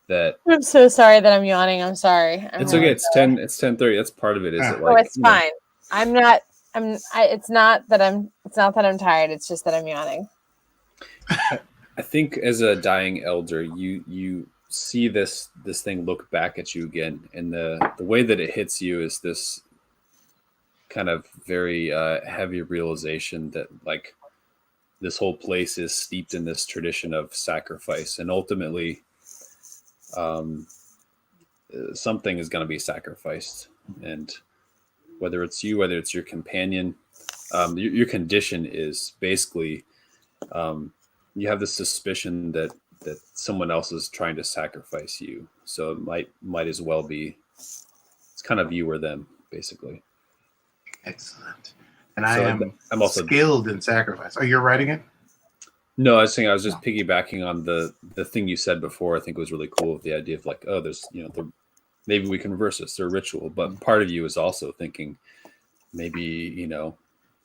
That I'm so sorry that I'm yawning. I'm sorry. it's okay. It's 10:30. That's part of it. Is it Oh, like? it's fine. I'm not. It's not that I'm. It's not that I'm tired. It's just that I'm yawning. I think as a dying elder, you see this thing look back at you again, and the way that it hits you is this kind of very heavy realization that like this whole place is steeped in this tradition of sacrifice, and ultimately something is going to be sacrificed, and whether it's you, whether it's your companion, your condition is basically you have the suspicion that someone else is trying to sacrifice you, so it might as well be it's kind of you or them, basically. Excellent. And So I'm also skilled in sacrifice. Oh, you're writing it? No, I was saying I was just piggybacking on the thing you said before. I think it was really cool, the idea of like, oh, there's maybe we can reverse this. They're a ritual, but part of you is also thinking maybe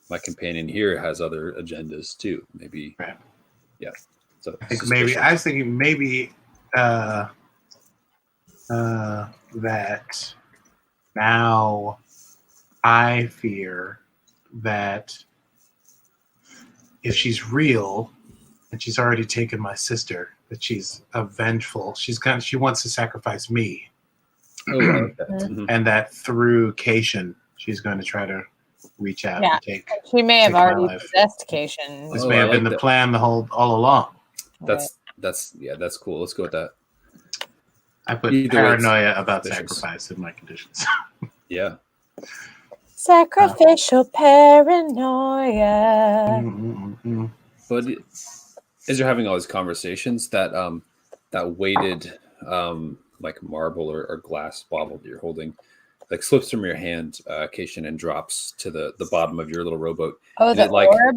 my companion here has other agendas too. Maybe, right. Yeah. So I think maybe I was thinking maybe that now I fear that if she's real and she's already taken my sister, that she's vengeful. She wants to sacrifice me. Oh, I like that. Mm-hmm. And that through Cation, she's going to try to reach out and take. She may have already possessed Cation. This may have been the plan all along. That's cool. Let's go with that. I put paranoia about sacrifice in my conditions. Yeah. Sacrificial paranoia. Mm-hmm. But as you're having all these conversations, that weighted like marble or glass bottle that you're holding, like slips from your hand, Cation, and drops to the bottom of your little rowboat. Oh, and the orb?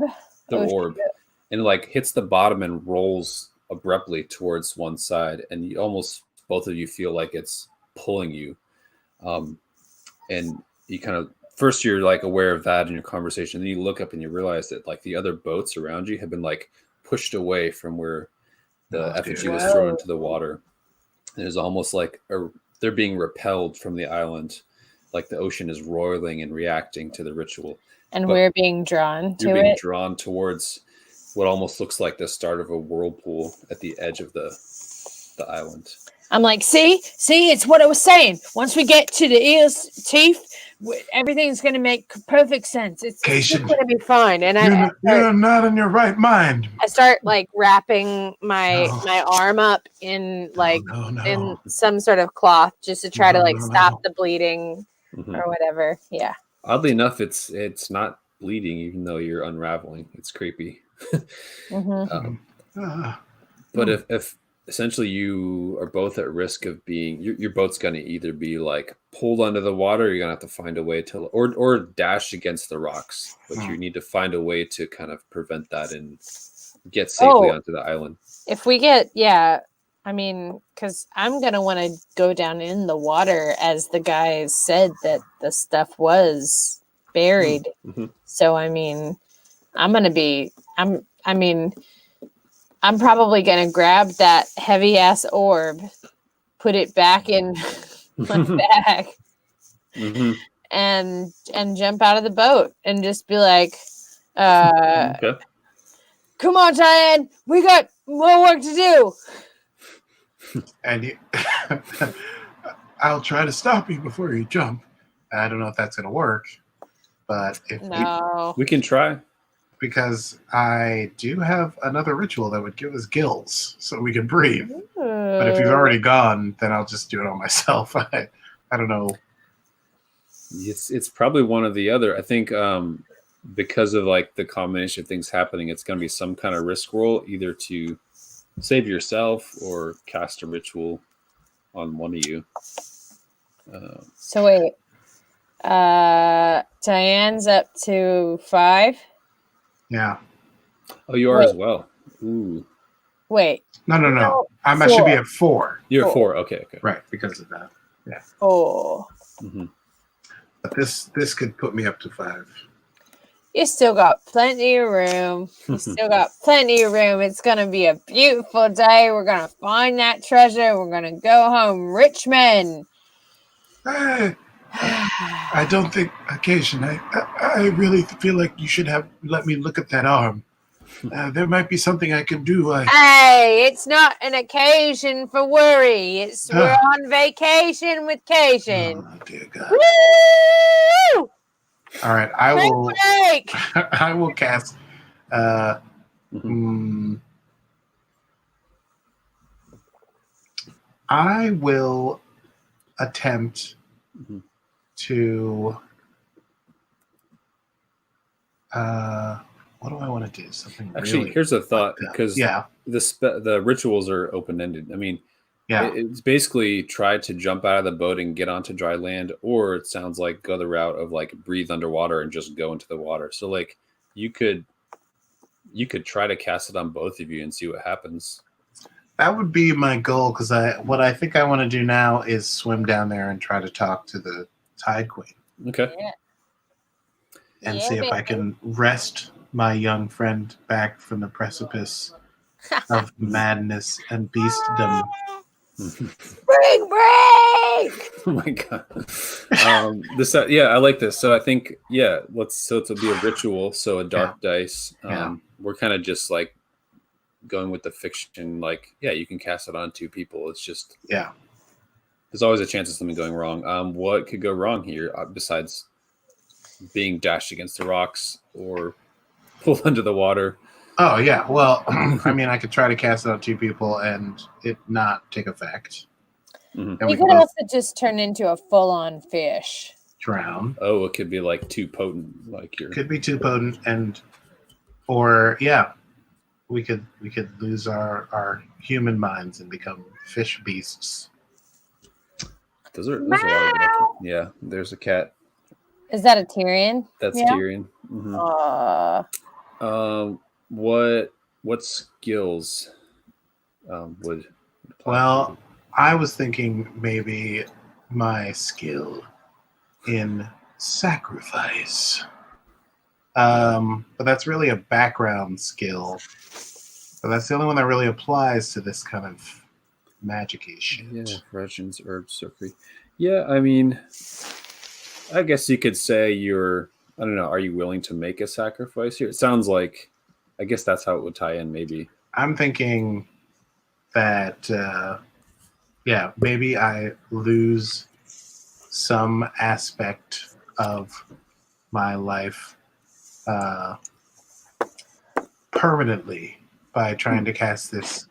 The orb. Shit. And it like hits the bottom and rolls abruptly towards one side, and you almost both of you feel like it's pulling you. And you kind of first you're like aware of that in your conversation, then you look up and you realize that like the other boats around you have been like pushed away from where the effigy was thrown into the water. And it's almost like they're being repelled from the island, like the ocean is roiling and reacting to the ritual. And we're being drawn to it. You're being drawn towards what almost looks like the start of a whirlpool at the edge of the island. I'm like, see, it's what I was saying. Once we get to the eel's teeth, everything's going to make perfect sense. It's going to be fine. And you're not in your right mind. I start like wrapping my arm up in like in some sort of cloth just to try to like stop the bleeding or whatever. Yeah. Oddly enough, it's not bleeding, even though you're unraveling. It's creepy. But if essentially you are both at risk of being your boat's going to either be like pulled under the water, or you're going to have to find a way to or dash against the rocks, but you need to find a way to kind of prevent that and get safely onto the island. If we get, I mean, because I'm going to want to go down in the water, as the guys said that the stuff was buried. Mm-hmm. So, I mean, I'm probably going to grab that heavy ass orb, put it back in my bag, and jump out of the boat and just be like, Okay. come on, Diane, we got more work to do. And I'll try to stop you before you jump. I don't know if that's going to work, but if we can try. Because I do have another ritual that would give us gills so we can breathe. But if you've already gone, then I'll just do it on myself. I don't know. It's probably one or the other. I think because of like the combination of things happening, it's going to be some kind of risk roll, either to save yourself or cast a ritual on one of you. So wait, Diane's up to 5. Yeah. Oh, you are as well. Ooh. Wait. No. I should be at 4. You're at 4. Okay. Right, because of that. Yeah. Oh. Mm-hmm. But this could put me up to 5. You still got plenty of room. It's going to be a beautiful day. We're going to find that treasure. We're going to go home rich men. I don't think occasion. I really feel like you should have let me look at that arm. There might be something I can do. Hey, it's not an occasion for worry. We're on vacation with Cation. Oh dear God! Woo! All right, I will cast. I will attempt to. What do I want to do? Something actually. Really here's a thought, because the rituals are open ended. I mean, it's basically try to jump out of the boat and get onto dry land, or it sounds like go the route of like breathe underwater and just go into the water. So like you could try to cast it on both of you and see what happens. That would be my goal, because what I think I want to do now is swim down there and try to talk to the Tide Queen. Okay. Yeah. And see if I can wrest my young friend back from the precipice of madness and beastdom. Break! Oh my God. I like this. So I think, so it'll be a ritual. So a dark dice. We're kind of just like going with the fiction. Like, you can cast it on 2 people. It's just, there's always a chance of something going wrong. What could go wrong here besides being dashed against the rocks or pulled under the water? Oh, yeah. Well, I mean, I could try to cast it on 2 people and it not take effect. And we could also just turn into a full-on fish. Drown. Oh, it could be like too potent. Could be too potent, we could lose our human minds and become fish beasts. There's a lot of yeah, there's a cat. Is that a Tyrion? That's Tyrion. Mm-hmm. What skills would? Well, I was thinking maybe my skill in sacrifice, but that's really a background skill. But that's the only one that really applies to this kind of magic-y shit. Yeah, regins, herbs, surgery. Yeah, I mean, I guess you could say I don't know, are you willing to make a sacrifice here? It sounds like, I guess that's how it would tie in, maybe. I'm thinking that, maybe I lose some aspect of my life permanently by trying to cast this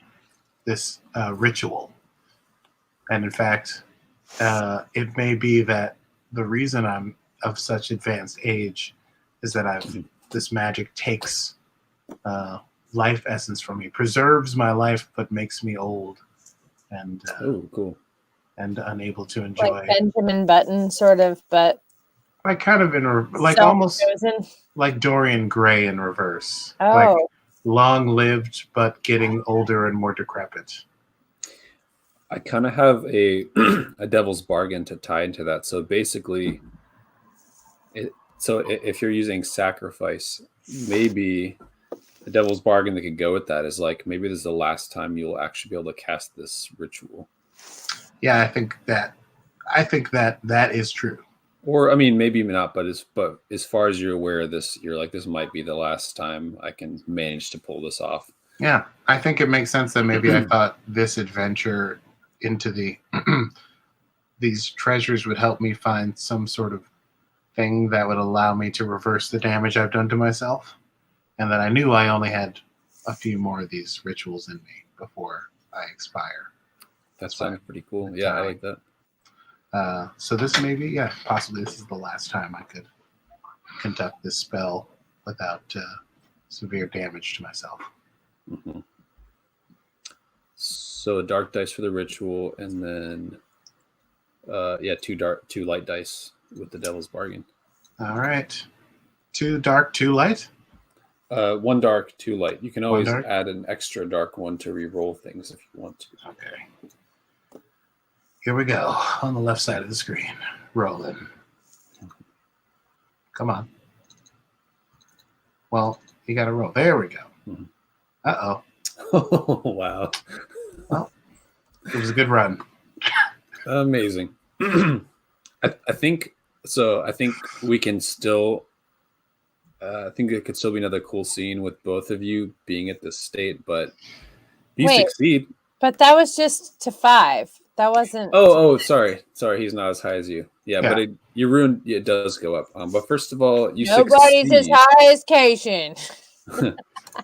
ritual. And in fact, it may be that the reason I'm of such advanced age is that this magic takes life essence from me, preserves my life, but makes me old and Oh, cool. and unable to enjoy. Like Benjamin Button, sort of, but Like kind of almost self-chosen. like Dorian Gray in reverse. Oh, Like long lived, but getting older and more decrepit. I kind of have a a devil's bargain to tie into that. So basically, if you're using sacrifice, maybe the devil's bargain that could go with that is like maybe this is the last time you'll actually be able to cast this ritual. Yeah, I think that is true. Or I mean, maybe not, but as far as you're aware of this, you're like, this might be the last time I can manage to pull this off. Yeah, I think it makes sense that maybe I thought this adventure into the these treasures would help me find some sort of thing that would allow me to reverse the damage I've done to myself, and that I knew I only had a few more of these rituals in me before I expire. That sounds pretty cool. Yeah, I like that. So this possibly this is the last time I could conduct this spell without severe damage to myself. Mm-hmm. So a dark dice for the ritual, and then two light dice with the devil's bargain. All right, 2 dark, 2 light. 1 dark, 2 light. You can always dark? add an extra dark one to re-roll things if you want to. Okay. Here we go on the left side of the screen. Rolling. Come on. Well, you got to roll. There we go. Mhm. Uh-oh. Oh, wow. Well, it was a good run. Amazing. I think so. I think we can still. I think it could still be another cool scene with both of you being at this state, but if you Wait. succeed. but that was just to 5. That wasn't. Oh, sorry. He's not as high as you. Yeah. But you ruined. It does go up. But first of all, you Nobody's as succeed. high as Cation.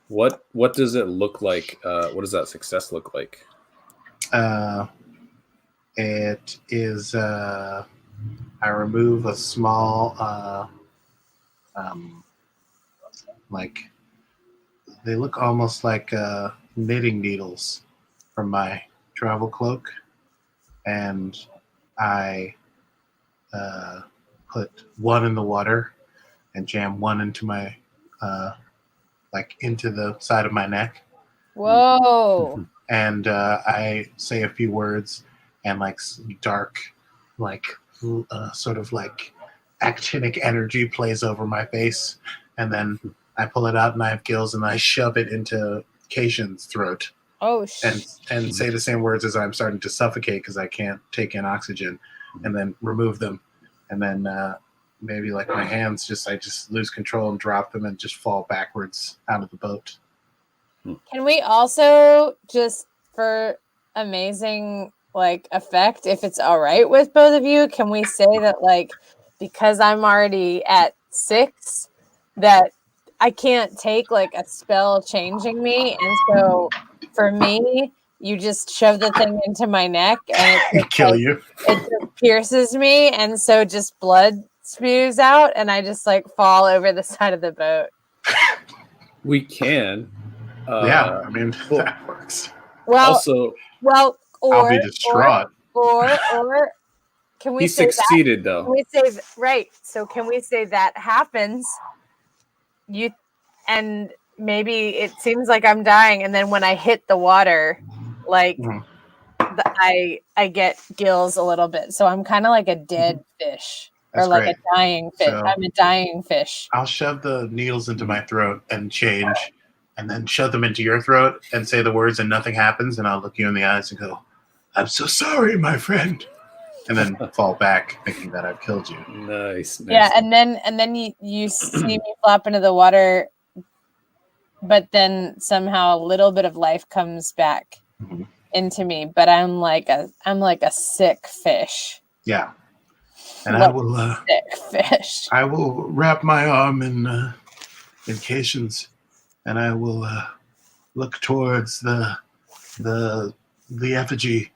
What does it look like? What does that success look like? It is. I remove a small. Like they look almost like knitting needles from my travel cloak, and I put 1 in the water and jam 1 into my into the side of my neck, Whoa. and I say a few words, and like dark, like sort of like actinic energy plays over my face, and then I pull it out, and I have gills, and I shove it into Cation's throat, Oh, and say the same words as I'm starting to suffocate because I can't take in oxygen, and then remove them, and then maybe like my hands I just lose control and drop them and just fall backwards out of the boat. Can we also, just for amazing like effect, if it's all right with both of you, can we say that like because I'm already at 6 that I can't take like a spell changing me, and so for me you just shove the thing into my neck and it just, Kill you. it just pierces me, and so just blood spews out and I just like fall over the side of the boat. We can. Yeah, I mean well, that works. Well, Also, or I'll be distraught. or can we he say that? succeeded Can though. we say right? So can we say that happens? And maybe it seems like I'm dying, and then when I hit the water, like I get gills a little bit, so I'm kind of like a dead fish, That's or like great. a dying fish. So- I'm a dying fish. I'll shove the needles into my throat and change, and then shove them into your throat and say the words, and nothing happens, and I'll look you in the eyes and go, "I'm so sorry, my friend," and then fall back thinking that I've killed you. Nice. Yeah, and then you see me flop into the water, but then somehow a little bit of life comes back Mhm. into me, but I'm like a sick fish. Yeah, and Sick fish. I will wrap my arm in Cation's, and I will look towards the effigy,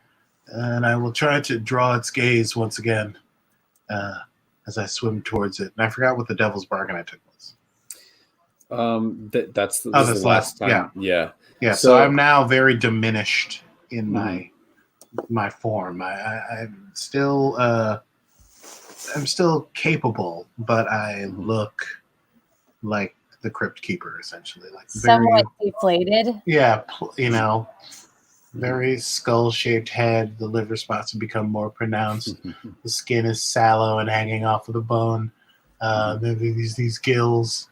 and I will try to draw its gaze once again as I swim towards it. And I forgot what the devil's bargain I took was. That's that's the last time. Yeah. Yeah, So- so I'm now very diminished in my my form. I'm still capable, but I look like the Crypt Keeper, essentially, like Somewhat deflated. very skull-shaped head. The liver spots have become more pronounced. The skin is sallow and hanging off of the bone. These gills,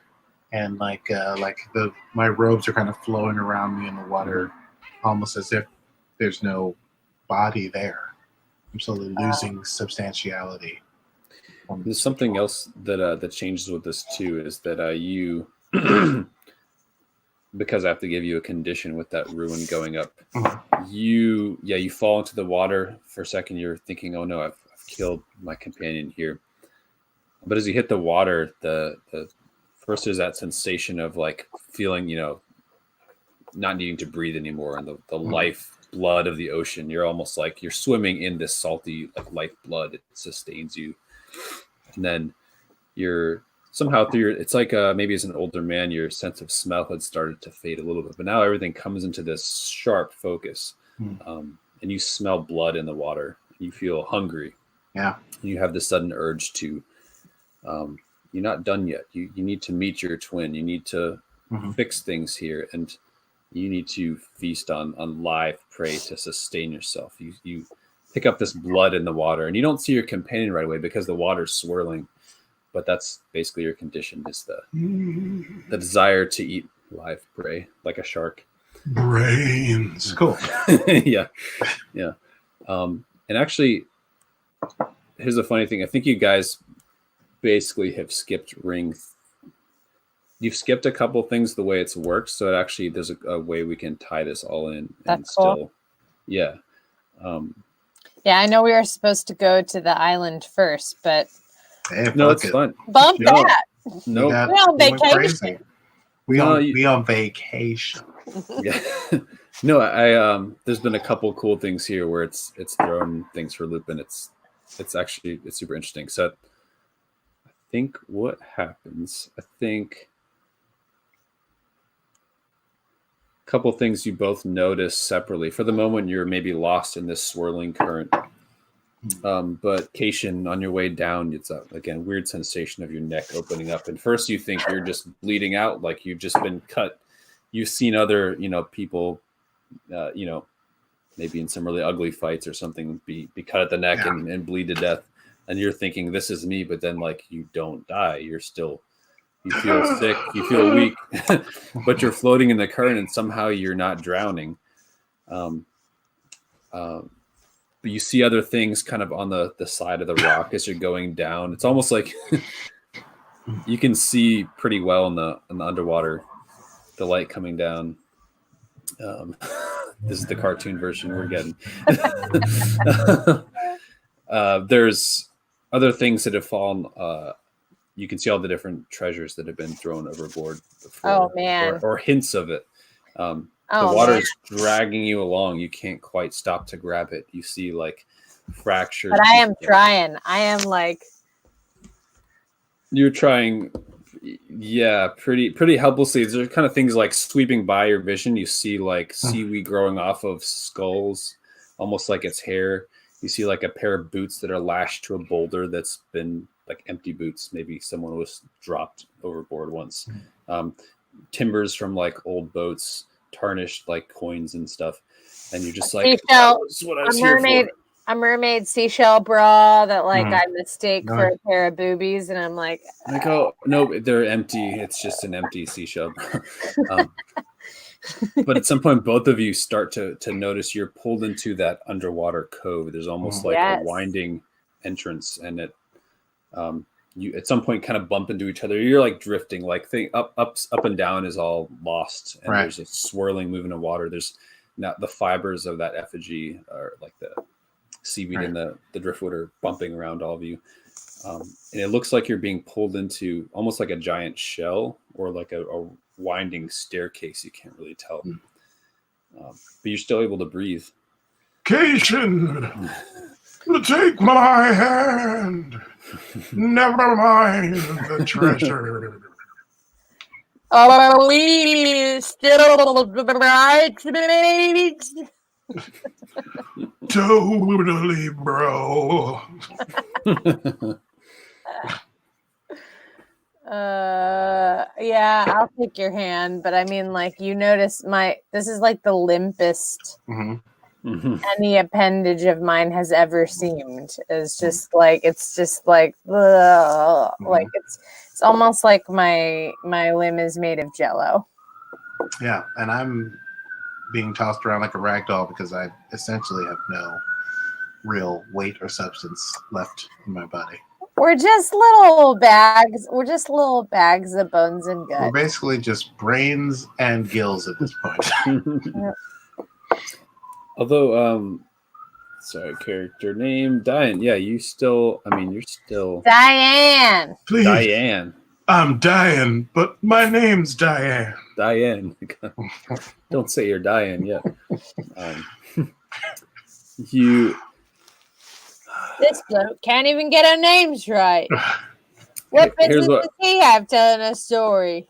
and my robes are kind of flowing around me in the water, almost as if there's no body there. I'm slowly losing substantiality. There's something else that changes with this too, is that you, because I have to give you a condition with that ruin going up, you fall into the water for a second. You're thinking, oh no, I've killed my companion here. But as you hit the water, the first is that sensation of like feeling, not needing to breathe anymore, and the life blood of the ocean. You're almost like you're swimming in this salty like life blood. It sustains you, and then you're somehow through it's like maybe as an older man, your sense of smell had started to fade a little bit, but now everything comes into this sharp focus, and you smell blood in the water. You feel hungry. Yeah, and you have this sudden urge to. You're not done yet. You need to meet your twin. You need to fix things here, and you need to feast on live prey to sustain yourself. You pick up this blood in the water, and you don't see your companion right away because the water's swirling. But that's basically your condition, is the desire to eat live prey like a shark. Brains. Cool. yeah. And actually, here's the funny thing. I think you guys basically have skipped you've skipped a couple things the way it's worked, so it actually there's a way we can tie this all in. That's cool. Yeah, I know we were supposed to go to the island first, but no, it's fun. Bump that. No, we're on vacation. We on vacation. Yeah. No, I there's been a couple cool things here where it's thrown things for loop, and it's super interesting. So I think what happens, a couple things you both notice separately. For the moment, you're maybe lost in this swirling current. But Cation, on your way down, it's again weird sensation of your neck opening up. And first you think you're just bleeding out, like you've just been cut. You've seen other, people, maybe in some really ugly fights or something, be cut at the neck and bleed to death. And you're thinking, this is me, but then like you don't die. You feel sick, you feel weak, but you're floating in the current and somehow you're not drowning. But you see other things kind of on the side of the rock as you're going down. It's almost like you can see pretty well in the underwater, the light coming down. This is the cartoon version we're getting. There's other things that have fallen. You can see all the different treasures that have been thrown overboard before. Oh man! Or hints of it. The water is dragging you along. You can't quite stop to grab it. You see like fractured. But I am trying. I am like. You're trying. Yeah, pretty helplessly. There's kind of things like sweeping by your vision. You see like seaweed growing off of skulls, almost like it's hair. You see like a pair of boots that are lashed to a boulder that's been like empty boots. Maybe someone was dropped overboard once. Timbers from like old boats, tarnished like coins and stuff. And you're just like, seashell, this is what I was here for. A mermaid seashell bra that like I mistake for a pair of boobies, and I'm like, oh no, they're empty. It's just an empty seashell. But at some point, both of you start to notice you're pulled into that underwater cove. There's almost like a winding entrance, and it you at some point kind of bump into each other. You're like drifting, like up and down is all lost, and there's a swirling movement of water. There's not the fibers of that effigy, or like the seaweed and the driftwood are bumping around all of you. And it looks like you're being pulled into almost like a giant shell or like a winding staircase. You can't really tell. But you're still able to breathe. Cation, take my hand. Never mind the treasure. "Are we still right?" Totally, bro. Yeah, I'll take your hand, but I mean, like, you notice this is like the limpest Mhm. any appendage of mine has ever seemed. It's just like ugh, like it's almost like my limb is made of jello. Yeah, and I'm being tossed around like a rag doll because I essentially have no real weight or substance left in my body. We're just little bags. We're just little bags of bones and We're guts. basically just brains and gills at this point. Although, sorry, character name Diane. Yeah, you're still Diane. Please, Diane. I'm Diane, but my name's Diane. Diane. Don't say you're Diane yet. You. This bloke can't even get our names right. What business does he have telling a story?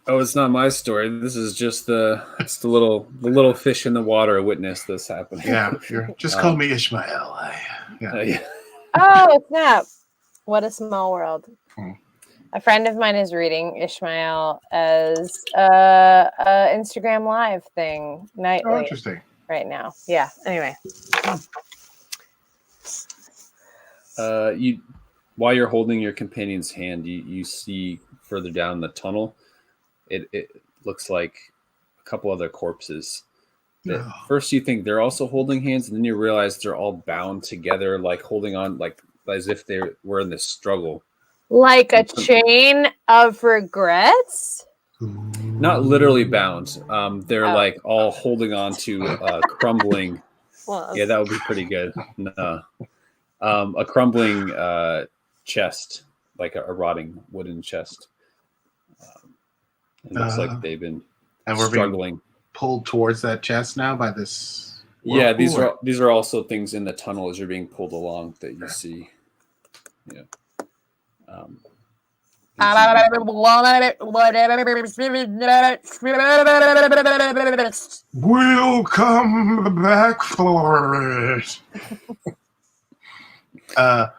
Oh, it's not my story. This is just the little fish in the water witness this happening. Yeah, just call me Ishmael. Yeah. Oh, snap. What a small world. A friend of mine is reading Ishmael as a Instagram Live thing nightly. Oh, interesting. Right now. Yeah. Anyway. While you're holding your companion's hand, you see further down the tunnel. It looks like a couple other corpses. At first, you think they're also holding hands, and then you realize they're all bound together, like holding on, like as if they were in this struggle. Like a chain of regrets? Not literally bound. They're like all holding on to crumbling. Well, yeah, that would be pretty good. No. A crumbling chest, like a rotting wooden chest. It looks like they've been struggling. Being pulled towards that chest now by this. Yeah, these are also things in the tunnel as you're being pulled along that you see. Yeah. We'll come back for it. I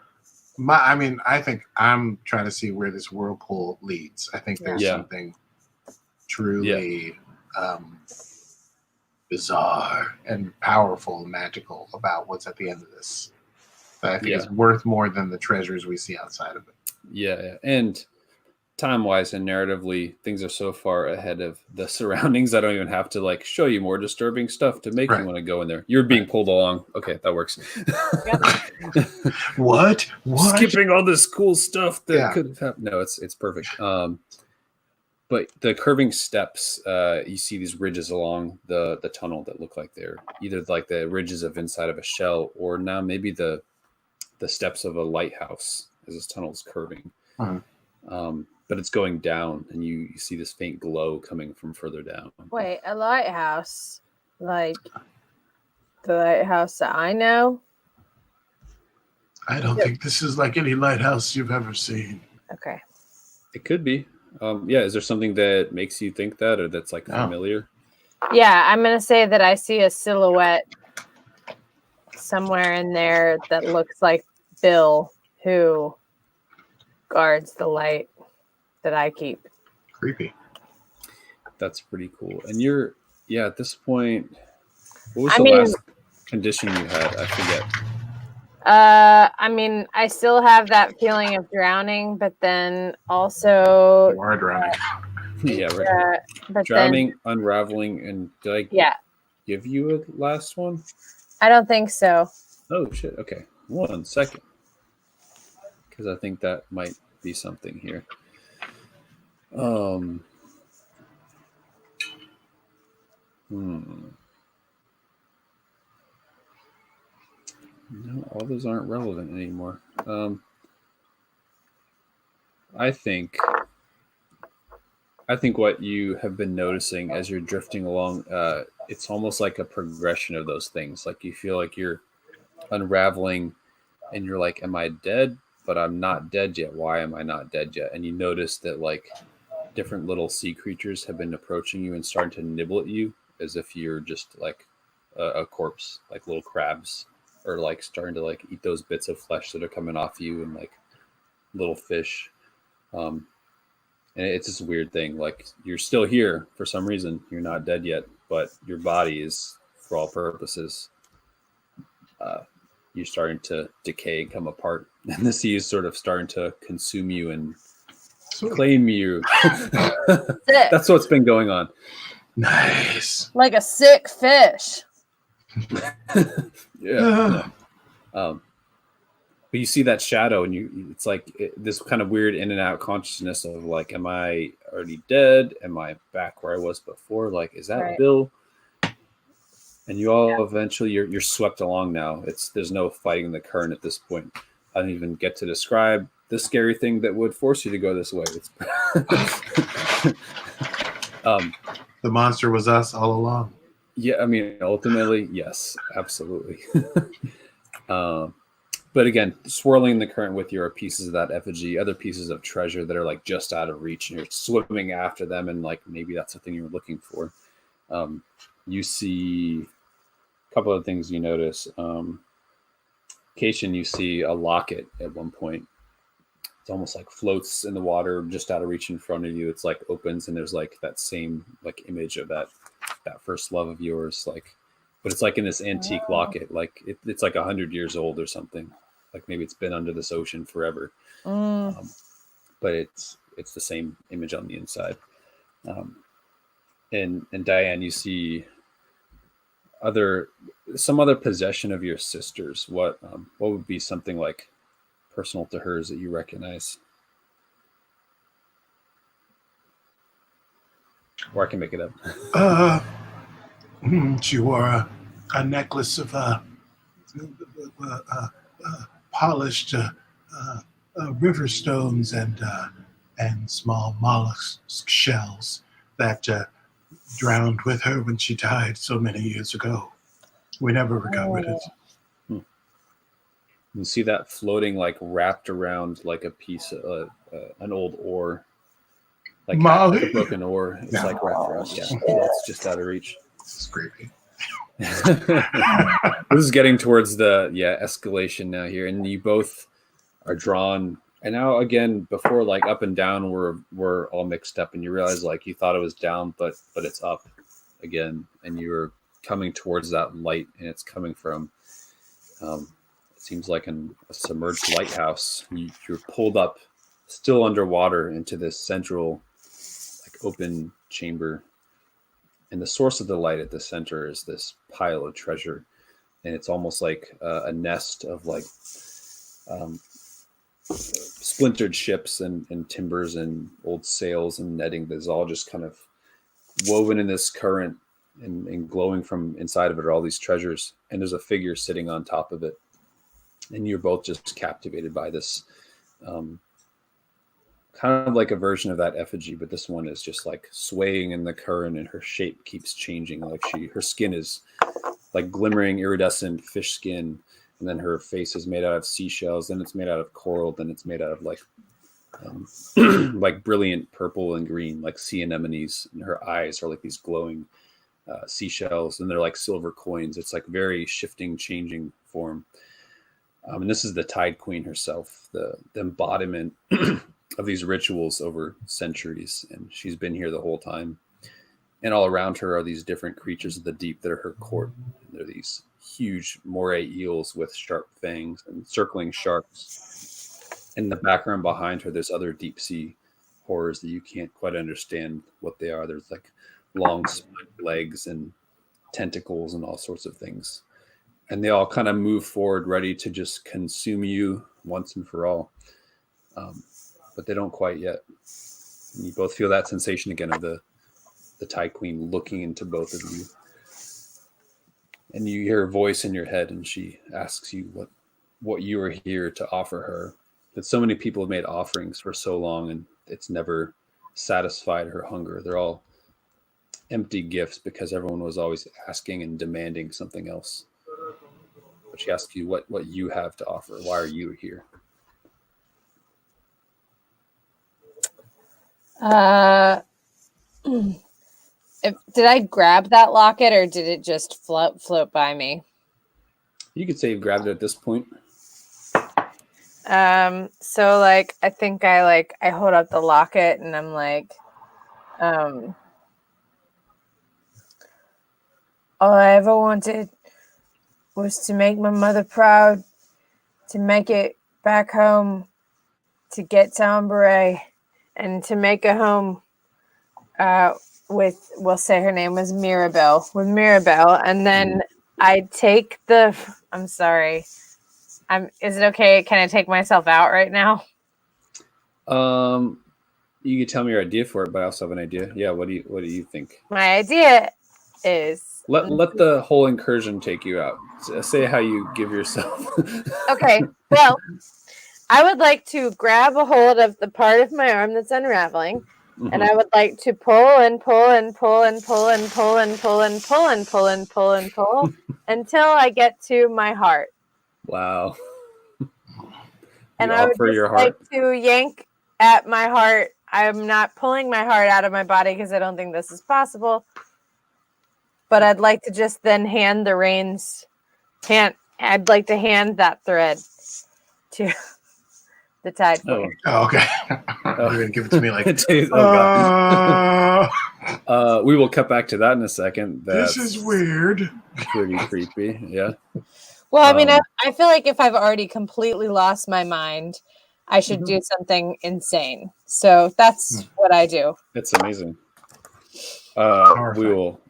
think I'm trying to see where this whirlpool leads. I think there's something truly bizarre and powerful and magical about what's at the end of this. That I think is worth more than the treasures we see outside of it. Yeah. And time-wise and narratively, things are so far ahead of the surroundings. I don't even have to like show you more disturbing stuff to make you want to go in there. You're being pulled along. Okay, that works. What? Skipping all this cool stuff that could have happened. No, it's perfect. But the curving steps, you see these ridges along the tunnel that look like they're either like the ridges of inside of a shell, or now maybe the steps of a lighthouse as this tunnel is curving. But it's going down, and you see this faint glow coming from further down. Wait, a lighthouse? Like the lighthouse that I know? I don't think this is like any lighthouse you've ever seen. Okay. It could be. Is there something that makes you think that, or that's like familiar? Yeah, I'm going to say that I see a silhouette somewhere in there that looks like Bill, who guards the light that I keep. Creepy. That's pretty cool. And you're, at this point, what was the last condition you had? I forget. I still have that feeling of drowning, but then also... You are drowning. Yeah, right. But drowning, unraveling, and did I give you a last one? I don't think so. Oh, shit. Okay. 1 second. Because I think that might be something here. No, all those aren't relevant anymore. I think what you have been noticing as you're drifting along, it's almost like a progression of those things. Like you feel like you're unraveling and you're like, am I dead? But I'm not dead yet. Why am I not dead yet? And you notice that like different little sea creatures have been approaching you and starting to nibble at you as if you're just like a corpse, like little crabs, or like starting to like eat those bits of flesh that are coming off you, and like little fish. Um, and it's this weird thing. Like you're still here for some reason. You're not dead yet, but your body is, for all purposes, you're starting to decay and come apart, and the sea is sort of starting to consume you and claim you. Sick. That's what's been going on. Nice. Like a sick fish. Yeah. But you see that shadow, and it's like this kind of weird in and out consciousness of like, am I already dead? Am I back where I was before? Like, is that Right. Bill? And you all eventually you're swept along now. There's no fighting the current at this point. I don't even get to describe the scary thing that would force you to go this way. It's The monster was us all along. yeah, I mean, ultimately, yes, absolutely. But again, swirling in the current with you are pieces of that effigy, other pieces of treasure that are like just out of reach, and you're swimming after them, and like maybe that's the thing you were looking for. You see a couple of things you notice. Cation, you see a locket at one point. It's almost like floats in the water just out of reach in front of you. It's like opens, and there's like that same like image of that first love of yours, like, but it's like in this antique locket, like it's like 100 years old or something. Like maybe it's been under this ocean forever. But it's the same image on the inside. And Diane, you see some other possession of your sister's. What would be something like personal to hers that you recognize? Or I can make it up. She wore a necklace of polished river stones and small mollusk shells that drowned with her when she died so many years ago. We never recovered it. You see that floating, like wrapped around like a piece of an old oar, like Molly. a broken oar. It's Yeah. like wrapped around. Yeah, it's just out of reach. It's creepy. This is getting towards the escalation now here, and you both are drawn. And now again, before like up and down were all mixed up, and you realize like you thought it was down, but it's up again, and you're coming towards that light, and it's coming from. It seems like a submerged lighthouse. You're pulled up, still underwater, into this central, like open chamber. And the source of the light at the center is this pile of treasure, and it's almost like a nest of like splintered ships and timbers and old sails and netting that's all just kind of woven in this current and glowing from inside of it are all these treasures. And there's a figure sitting on top of it. And you're both just captivated by this, kind of like a version of that effigy, but this one is just like swaying in the current, and her shape keeps changing. Like her skin is like glimmering, iridescent fish skin, and then her face is made out of seashells. Then it's made out of coral. Then it's made out of like, like brilliant purple and green, like sea anemones. And her eyes are like these glowing seashells, and they're like silver coins. It's like very shifting, changing form. And this is the Tide Queen herself, the embodiment of these rituals over centuries. And she's been here the whole time. And all around her are these different creatures of the deep that are her court. And they're these huge moray eels with sharp fangs and circling sharks. In the background behind her, there's other deep sea horrors that you can't quite understand what they are. There's like long split legs and tentacles and all sorts of things. And they all kind of move forward, ready to just consume you once and for all. But they don't quite yet. And you both feel that sensation again of the Tide Queen looking into both of you. And you hear a voice in your head, and she asks you what you are here to offer her. That so many people have made offerings for so long, and it's never satisfied her hunger. They're all empty gifts because everyone was always asking and demanding something else. But she asks you what you have to offer. Why are you here? Did I grab that locket or did it just float by me? You could say you've grabbed it at this point. So like I think I hold up the locket and I'm like, all I ever wanted was to make my mother proud, to make it back home, to get to Umbre, and to make a home with, we'll say her name was Mirabelle, and then I take I'm sorry. Is it okay? Can I take myself out right now? You can tell me your idea for it, but I also have an idea. Yeah, what do you think? My idea is let the whole incursion take you out. Say how you give yourself. okay. Well, I would like to grab a hold of the part of my arm that's unraveling, and I would like to pull and pull and pull and pull and pull and pull and pull and pull and pull and pull until I get to my heart. Wow. And I would just like to yank at my heart. I'm not pulling my heart out of my body because I don't think this is possible. But I'd like to just then hand the reins. I'd like to hand that thread to the tide. Oh, okay. You're gonna give it to me like. We will cut back to that in a second. This is weird. Pretty creepy. Yeah. Well, I mean, I feel like if I've already completely lost my mind, I should do something insane. So that's what I do. It's amazing. We will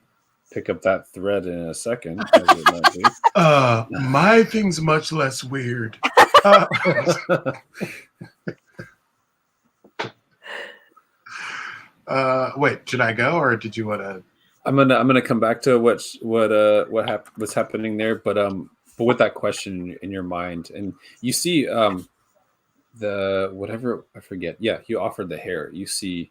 pick up that thread in a second. My thing's much less weird. Wait, should I go or did you want to? I'm gonna come back to what's happening there, but with that question in your mind, and you see the whatever I forget. Yeah, you offered the hair. You see,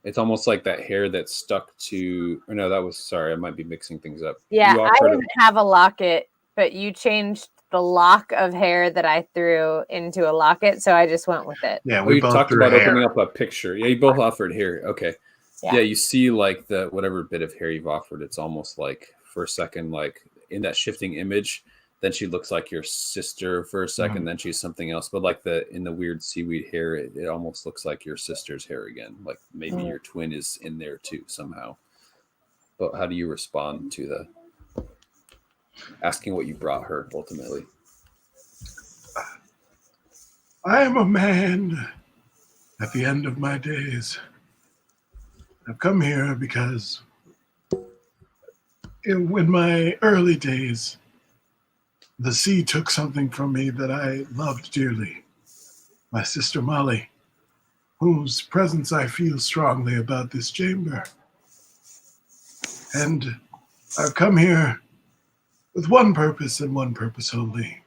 it's almost like that hair that's stuck to. Or no, that was sorry. I might be mixing things up. Yeah, I didn't have a locket, but you changed the lock of hair that I threw into a locket, so I just went with it. Yeah, we both talked about hair. opening up a picture. Yeah, you both offered hair. Okay. Yeah, you see like the whatever bit of hair you've offered. It's almost like for a second, like in that shifting image. Then she looks like your sister for a second. Then she's something else. But like in the weird seaweed hair, it almost looks like your sister's hair again. Like maybe your twin is in there too somehow. But how do you respond to the asking what you brought her ultimately? I am a man at the end of my days. I've come here because in my early days, the sea took something from me that I loved dearly. My sister Molly, whose presence I feel strongly about this chamber. And I've come here with one purpose and one purpose only.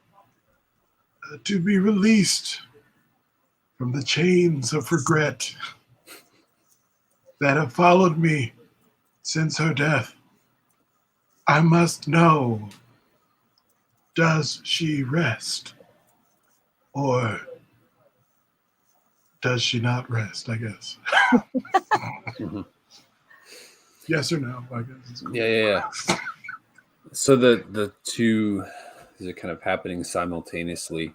To be released from the chains of regret that have followed me since her death. I must know, does she rest? Or does she not rest, I guess? Yes or no, I guess. Yeah. So the two are kind of happening simultaneously.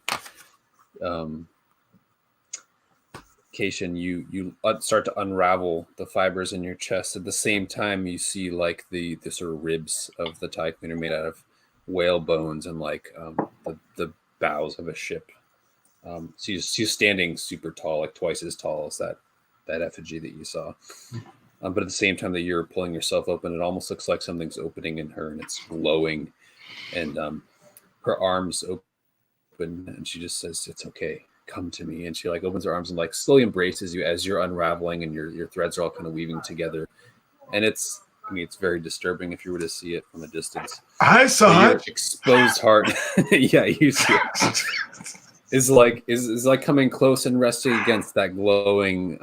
Cation, you start to unravel the fibers in your chest. At the same time, you see like the sort of ribs of the Tycoon are made out of whale bones and like the bows of a ship. So she's standing super tall, like twice as tall as that effigy that you saw. But at the same time that you're pulling yourself open, it almost looks like something's opening in her, and it's glowing. And her arms open, and she just says, "It's okay. Come to me." And she like opens her arms and like slowly embraces you as you're unraveling, and your threads are all kind of weaving together. And it's very disturbing if you were to see it from a distance. I saw it. Exposed heart. Yeah, you see it. Is like coming close and resting against that glowing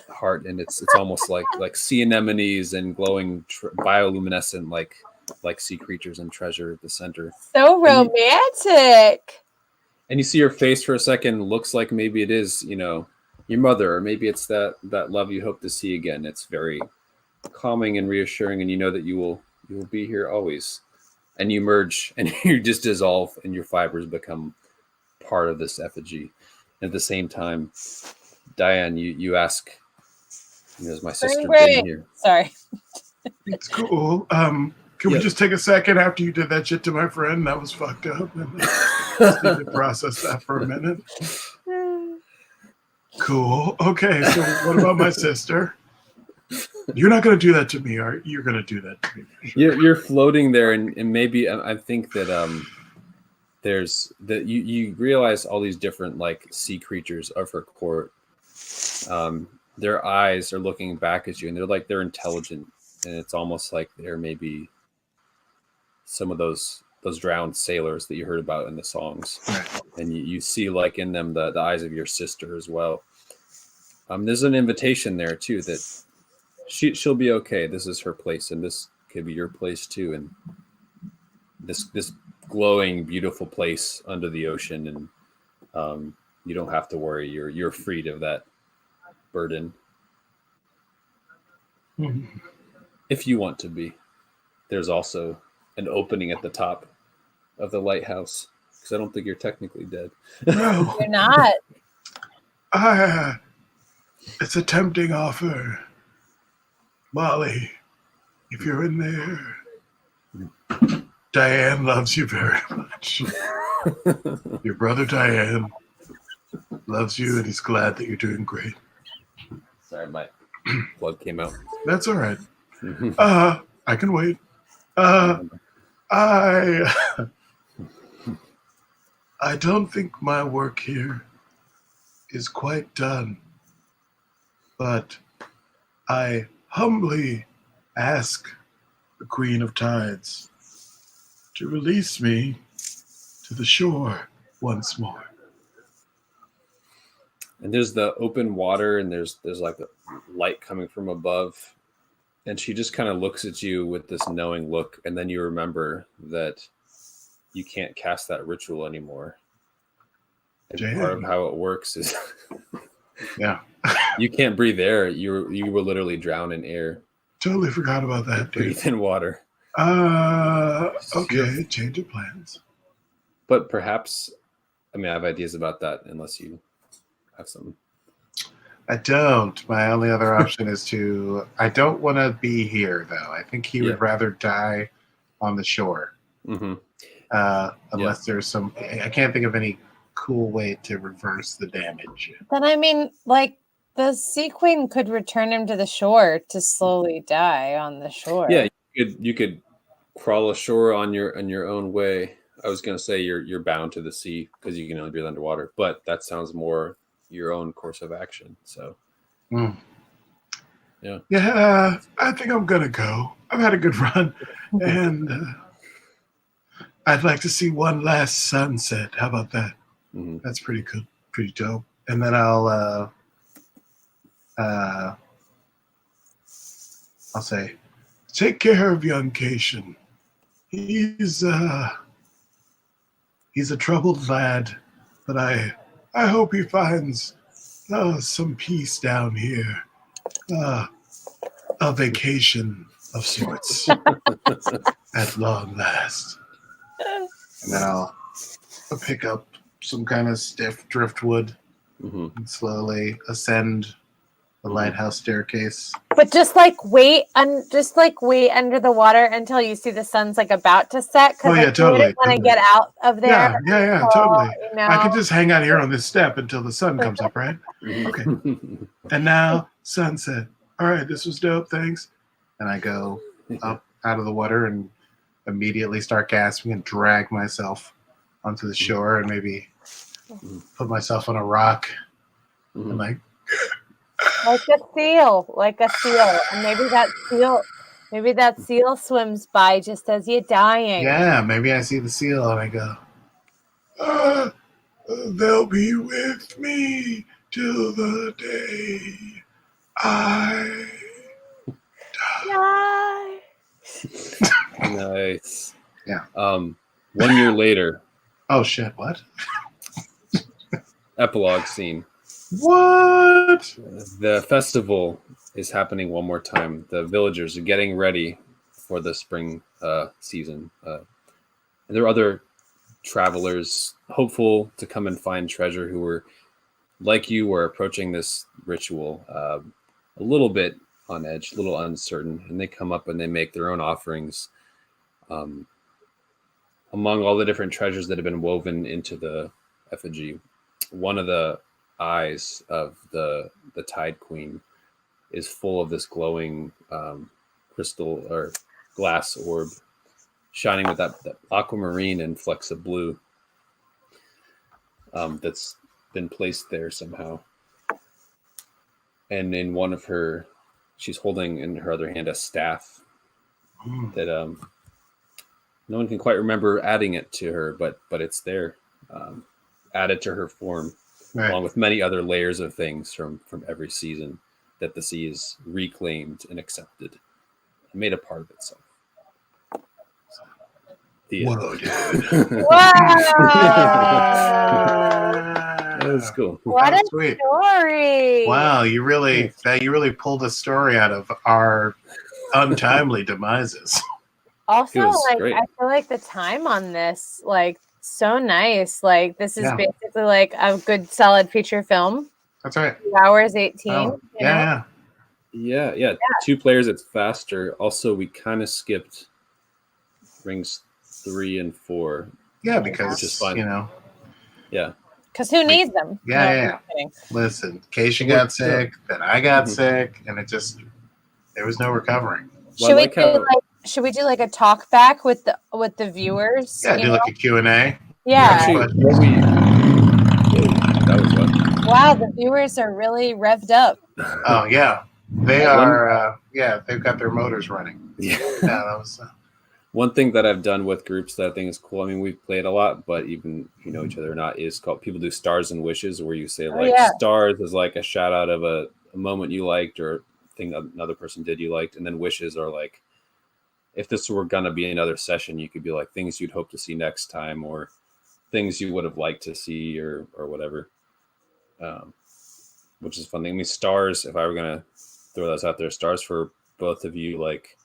heart, and it's almost like sea anemones and glowing bioluminescent like sea creatures and treasure at the center. So romantic. And you see her face for a second, looks like maybe it is, your mother, or maybe it's that love you hope to see again. It's very calming and reassuring, and you know that you will be here always. And you merge, and you just dissolve, and your fibers become part of this effigy. And at the same time, Diane, you ask, has my sister been here? Sorry. It's cool. Can we just take a second after you did that shit to my friend? That was fucked up. And just need to process that for a minute. Cool. Okay, so what about my sister? You're not going to do that to me, are you? You're going to do that to me. You're floating there, and maybe I think that there's that you realize all these different like sea creatures of her court. Their eyes are looking back at you, and they're intelligent, and it's almost like they're maybe some of those drowned sailors that you heard about in the songs. Right. And you see like in them the eyes of your sister as well. There's an invitation there too that she'll be okay. This is her place, and this could be your place too. And this glowing, beautiful place under the ocean, and you don't have to worry. You're freed of that burden. Mhm. If you want to be. There's also an opening at the top of the lighthouse, because I don't think you're technically dead. No, You're not. it's a tempting offer. Molly, if you're in there, Diane loves you very much. Your brother Diane loves you, and he's glad that you're doing great. Sorry, my plug came out. That's all right. I can wait. I don't think my work here is quite done, but I humbly ask the Queen of Tides to release me to the shore once more. And there's the open water, and there's like a light coming from above. And she just kind of looks at you with this knowing look, and then you remember that you can't cast that ritual anymore. And Damn. part of how it works is Yeah, you can't breathe air. You will literally drown in air. totally forgot about that, dude. Breathe in water. Okay, change of plans. But perhaps, I have ideas about that, unless you have some. I don't. My only other option is I don't want to be here, though. I think he would rather die on the shore. Mm-hmm. Unless there's I can't think of any cool way to reverse the damage. Then like the Sea Queen could return him to the shore to slowly die on the shore. Yeah, you could crawl ashore on your own way. I was gonna say you're bound to the sea because you can only breathe underwater, but that sounds more your own course of action. So Yeah, I think I'm gonna go. I've had a good run, and I'd like to see one last sunset. How about that? Mm-hmm. That's pretty good, pretty dope. And then I'll say, take care of young Cation. He's a troubled lad, but I hope he finds some peace down here. A vacation of sorts at long last. And then I'll pick up some kind of stiff driftwood and slowly ascend the lighthouse staircase. But just wait under the water until you see the sun's about to set. Oh, yeah, totally. Want to get out of there. Yeah, totally. You know? I can just hang out here on this step until the sun comes up, right? Okay. And now, sunset. All right, this was dope. Thanks. And I go up out of the water and immediately start gasping and drag myself onto the shore and maybe put myself on a rock and like a seal, and maybe that seal swims by just as you're dying. Yeah, maybe I see the seal and I go, they'll be with me till the day I die. Nice. Yeah. 1 year later. Oh shit! What? Epilogue scene. What? The festival is happening one more time. The villagers are getting ready for the spring season. And there are other travelers hopeful to come and find treasure who were like you were approaching this ritual a little bit on edge, a little uncertain, and they come up and they make their own offerings among all the different treasures that have been woven into the effigy. One of the eyes of the Tide Queen is full of this glowing crystal or glass orb, shining with that aquamarine and flecks of blue that's been placed there somehow. And in one of her, she's holding in her other hand a staff that no one can quite remember adding it to her, but it's there, added to her form, Right. along with many other layers of things from every season that the sea is reclaimed and accepted and made a part of itself. The end. Whoa, dude. Wow! That's cool. What That a was sweet. story! Wow, you really pulled a story out of our untimely demises. Also, It was like great. I feel like the time on this, like, so nice. Like this is Yeah. basically like a good solid feature film. That's right. 2 hours 18. Oh, you know? yeah. Yeah. 2 players, it's faster. Also, we kind of skipped rings 3 and 4. Yeah, because Which is fun. you know, Yeah. Because who needs them? Yeah, No, yeah. I'm kidding. listen, Keisha got sick, then I got Mhm. sick, and it just there was no recovering. Well, Should I like how- should we do like a talk back with the viewers? Yeah, you do know? like a Q&A. Yeah. Actually, what we that was what. Wow, the viewers are really revved up. Oh yeah, they One- are. They've got their motors running. Yeah. Yeah, that was. One thing that I've done with groups that I think is cool. I mean, we've played a lot, but even if you know each other or not, is called people do stars and wishes, where you say like yeah. stars is like a shout out of a moment you liked or thing another person did you liked, and then wishes are like if this were gonna be another session, you could be like things you'd hope to see next time or things you would have liked to see or whatever. Which is a fun thing. I mean, stars. If I were gonna throw those out there, stars for both of you, like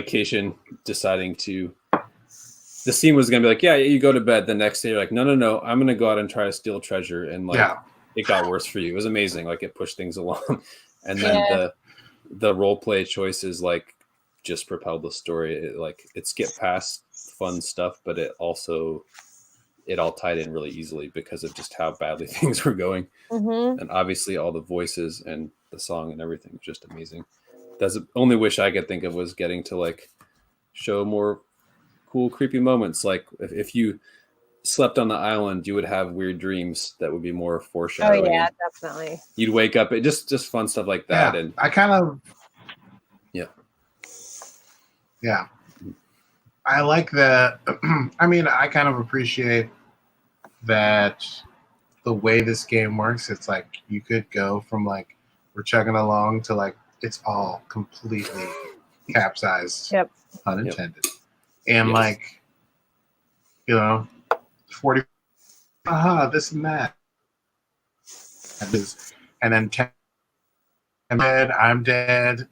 Cation deciding to. The scene was gonna be like, yeah, you go to bed. The next day, you're like, no, I'm gonna go out and try to steal treasure, and like Yeah. it got worse for you. It was amazing. Like it pushed things along, and then the role play choices like just propelled the story. It skipped past fun stuff, but it all tied in really easily because of just how badly things were going. Mm-hmm. And obviously all the voices and the song and everything was just amazing. That's the only wish I could think of was getting to like show more cool, creepy moments. Like if you slept on the island, you would have weird dreams that would be more Oh foreshadowing. yeah, definitely. You'd wake up, it just fun stuff like that. Yeah, And I kind of. Yeah. I like that. I mean, I kind of appreciate that the way this game works. It's like you could go from like we're chugging along to like it's all completely capsized, Yep. pun intended, and Yes. like 40, this and that, and then 10, I'm dead, I'm dead,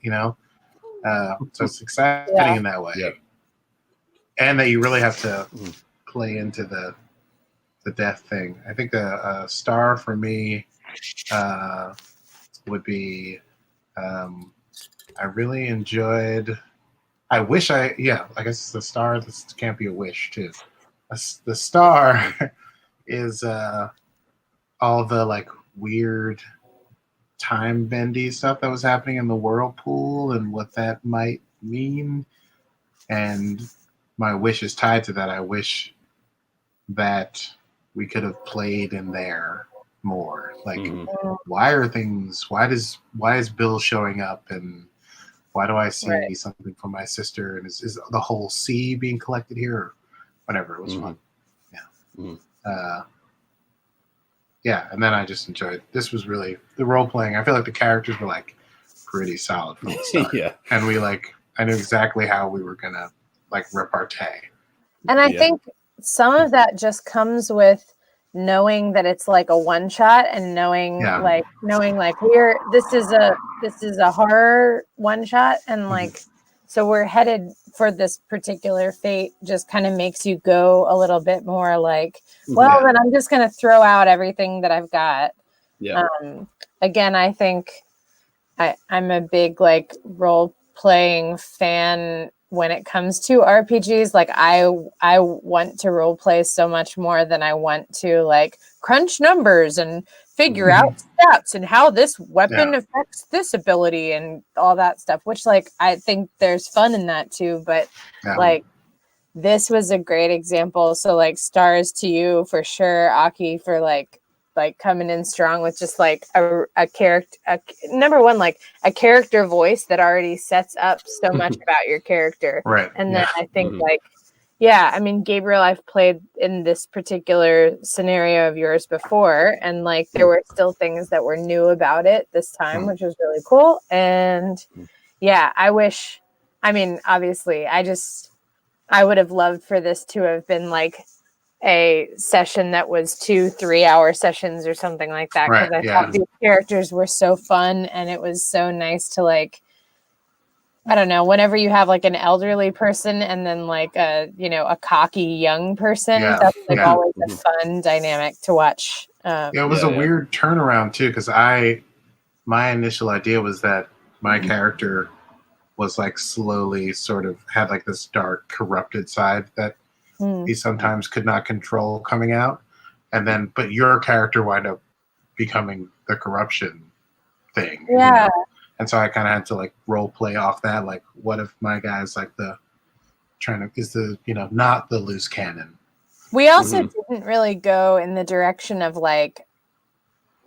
so it's exciting Yeah. in that way. Yep. And that you really have to Mhm. play into the death thing. I think a star for me would be I really enjoyed. I guess the star. This can't be a wish too. The star is all the like weird time bendy stuff that was happening in the whirlpool and what that might mean. And my wish is tied to that. I wish that we could have played in there more. Like, Mhm. why is Bill showing up, and why do I see Right. something from my sister, and is the whole sea being collected here, or whatever? It was fun. Yeah. Mhm. And then I just enjoyed. This was really the role playing. I feel like the characters were like pretty solid from the start, Yeah. and I knew exactly how we were gonna like repartee. And I Yeah. think some of that just comes with knowing that it's like a one shot and knowing like this is a horror one shot and like so we're headed for this particular fate just kind of makes you go a little bit more like, well, then I'm just going to throw out everything that I've got. Yeah. Again, I think I'm a big like role playing fan when it comes to RPGs. Like I want to role play so much more than I want to like crunch numbers and figure out stats and how this weapon affects this ability and all that stuff, which like I think there's fun in that too, but like this was a great example. So like stars to you for sure, Aki, for like coming in strong with just like a character, number one, like a character voice that already sets up so much about your character. Right. And then I think like, yeah, I mean, Gabriel, I've played in this particular scenario of yours before, and like there were still things that were new about it this time, which was really cool. And yeah, obviously, I would have loved for this to have been like a session that was 2-3 hour sessions or something like that, because I thought these characters were so fun, and it was so nice to like, I don't know, whenever you have like an elderly person and then like a cocky young person, that's like always a fun dynamic to watch. It was a weird turnaround too, because my initial idea was that my character was like slowly sort of had like this dark, corrupted side that he sometimes could not control coming out, and then but your character wound up becoming the corruption thing. Yeah. You know? And so I kind of had to like role play off that. Like, what if my guy's like not the loose cannon? We also didn't really go in the direction of like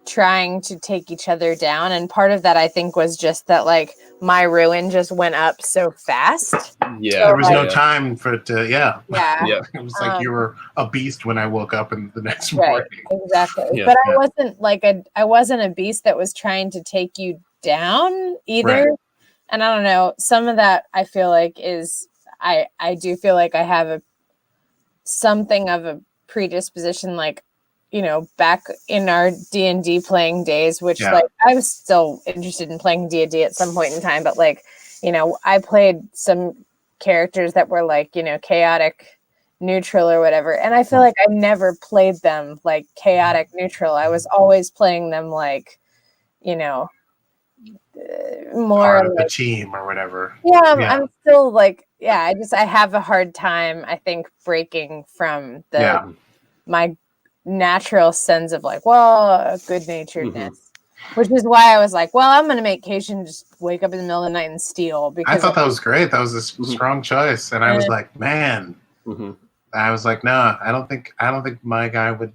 trying to take each other down. And part of that, I think, was just that like my ruin just went up so fast. Yeah. So, there was no time for it to, Yeah. It was like you were a beast when I woke up in the next morning. Exactly. Yeah. But I wasn't a beast that was trying to take you down either. Right. And I don't know, some of that I feel like is I do feel like I have something of a predisposition, like, you know, back in our D&D playing days, which like I was still interested in playing D&D at some point in time, but like, you know, I played some characters that were like, you know, chaotic neutral or whatever, and I feel like I never played them like chaotic neutral. I was always playing them like, you know, more Part of like, the team or whatever. I'm still like, I have a hard time, I think, breaking from my natural sense of like, well, good naturedness, which is why I was like, well, I'm gonna make Cation just wake up in the middle of the night and steal, because I thought that was great. That was a strong choice, and I was like, man, I was like, no, I don't think my guy would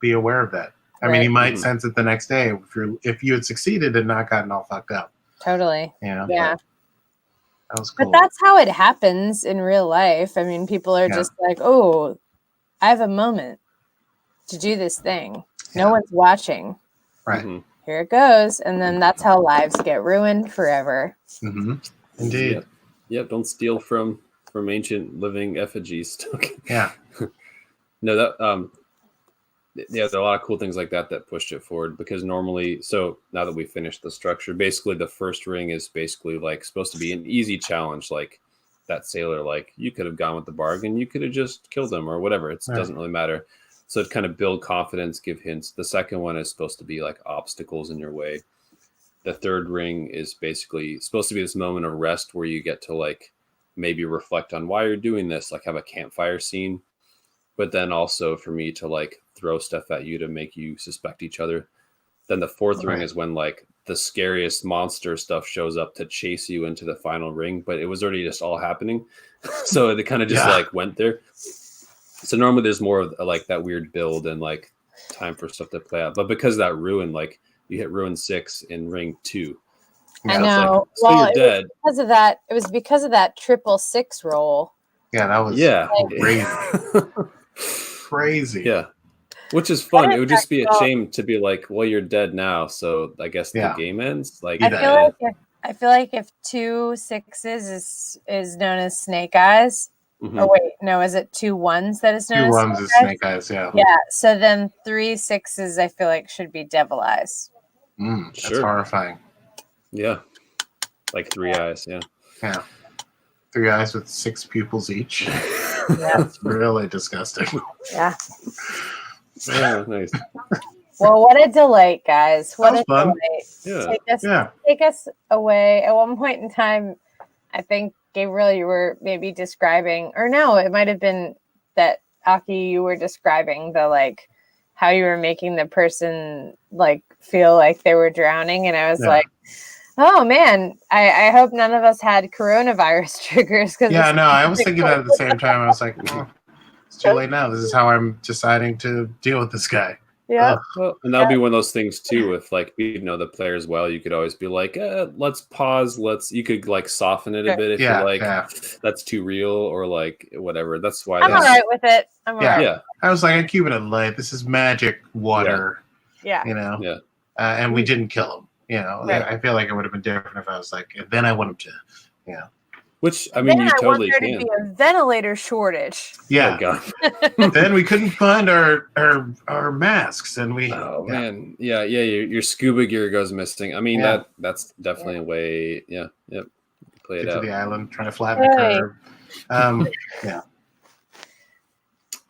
be aware of that. I mean, he might sense it the next day if you had succeeded and not gotten all fucked up. Totally. You know? Yeah. That was cool. But that's how it happens in real life. I mean, people are just like, oh, I have a moment to do this thing. No one's watching. Right. Here it goes. And then that's how lives get ruined forever. Indeed. Yep. Don't steal from ancient living effigies. Yeah. No, that there are a lot of cool things like that pushed it forward, because normally, so now that we finished the structure, basically the first ring is basically like supposed to be an easy challenge, like that sailor, like you could have gone with the bargain, you could have just killed him or whatever. It doesn't really matter. So to kind of build confidence, give hints. The second one is supposed to be like obstacles in your way. The third ring is basically supposed to be this moment of rest where you get to like maybe reflect on why you're doing this, like have a campfire scene. But then also for me to like throw stuff at you to make you suspect each other. Then the fourth ring is when like the scariest monster stuff shows up to chase you into the final ring, but it was already just all happening. So it kind of just like went there. So normally there's more of like that weird build and like time for stuff to play out. But because of that ruin, like you hit ruin 6 in ring 2. I know. Like, so you're dead. It was because of that 666 roll. Yeah, that was crazy. Crazy. Yeah. Which is fun. It would just be a shame to be like, well, you're dead now, so I guess the game ends. Like I feel like if 2 6s is known as snake eyes, Mhm. Or wait, no, is it 2 1s that is known 2 as ones is Snake snake eyes. Yeah. Yeah, so then 3 6s I feel like should be devil eyes. That's Sure. horrifying. Yeah. Like 3 eyes. Yeah. Yeah. 3 eyes with 6 pupils each. Yeah. That's really disgusting. Yeah. Yeah, nice. Well, what a delight, guys. What That a was fun. delight. Yeah. Take us away. At one point in time, I think, Gabriel, you were maybe describing, or no, it might have been that, Aki, you were describing the, like, how you were making the person, like, feel like they were drowning. And I was like, oh, man, I hope none of us had coronavirus triggers. Yeah, no, I was thinking that at the same time. I was like, it's too late now. This is how I'm deciding to deal with this guy. Yeah. Ugh. Well, and that'll be one of those things too. If like you know the players well, you could always be like, let's pause. You could like soften it a bit if you're like that's too real or like whatever. That's why I'm all right with it. I'm all right. Yeah. I was like, I'm keeping it light. This is magic water. Yeah. You know. Yeah. And we didn't kill him. You know. Right. I feel like it would have been different if I was like, and then I want him to. Yeah. Which I mean, then you totally want there can. to be a ventilator shortage. Yeah. Oh, God. Then we couldn't find our masks, and we. Oh man, yeah. Your scuba gear goes missing. I mean that's definitely a way. Yeah, yep. Play it Get to out. the island, trying to flatten the curve. Yeah.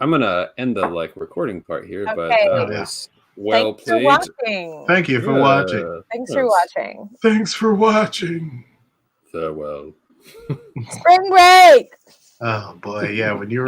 I'm gonna end the like recording part here, but Okay. that was well Thanks for played. watching. Thank you for watching. Thanks for watching. Thanks for watching. Farewell. Spring break. Oh boy, yeah. When you were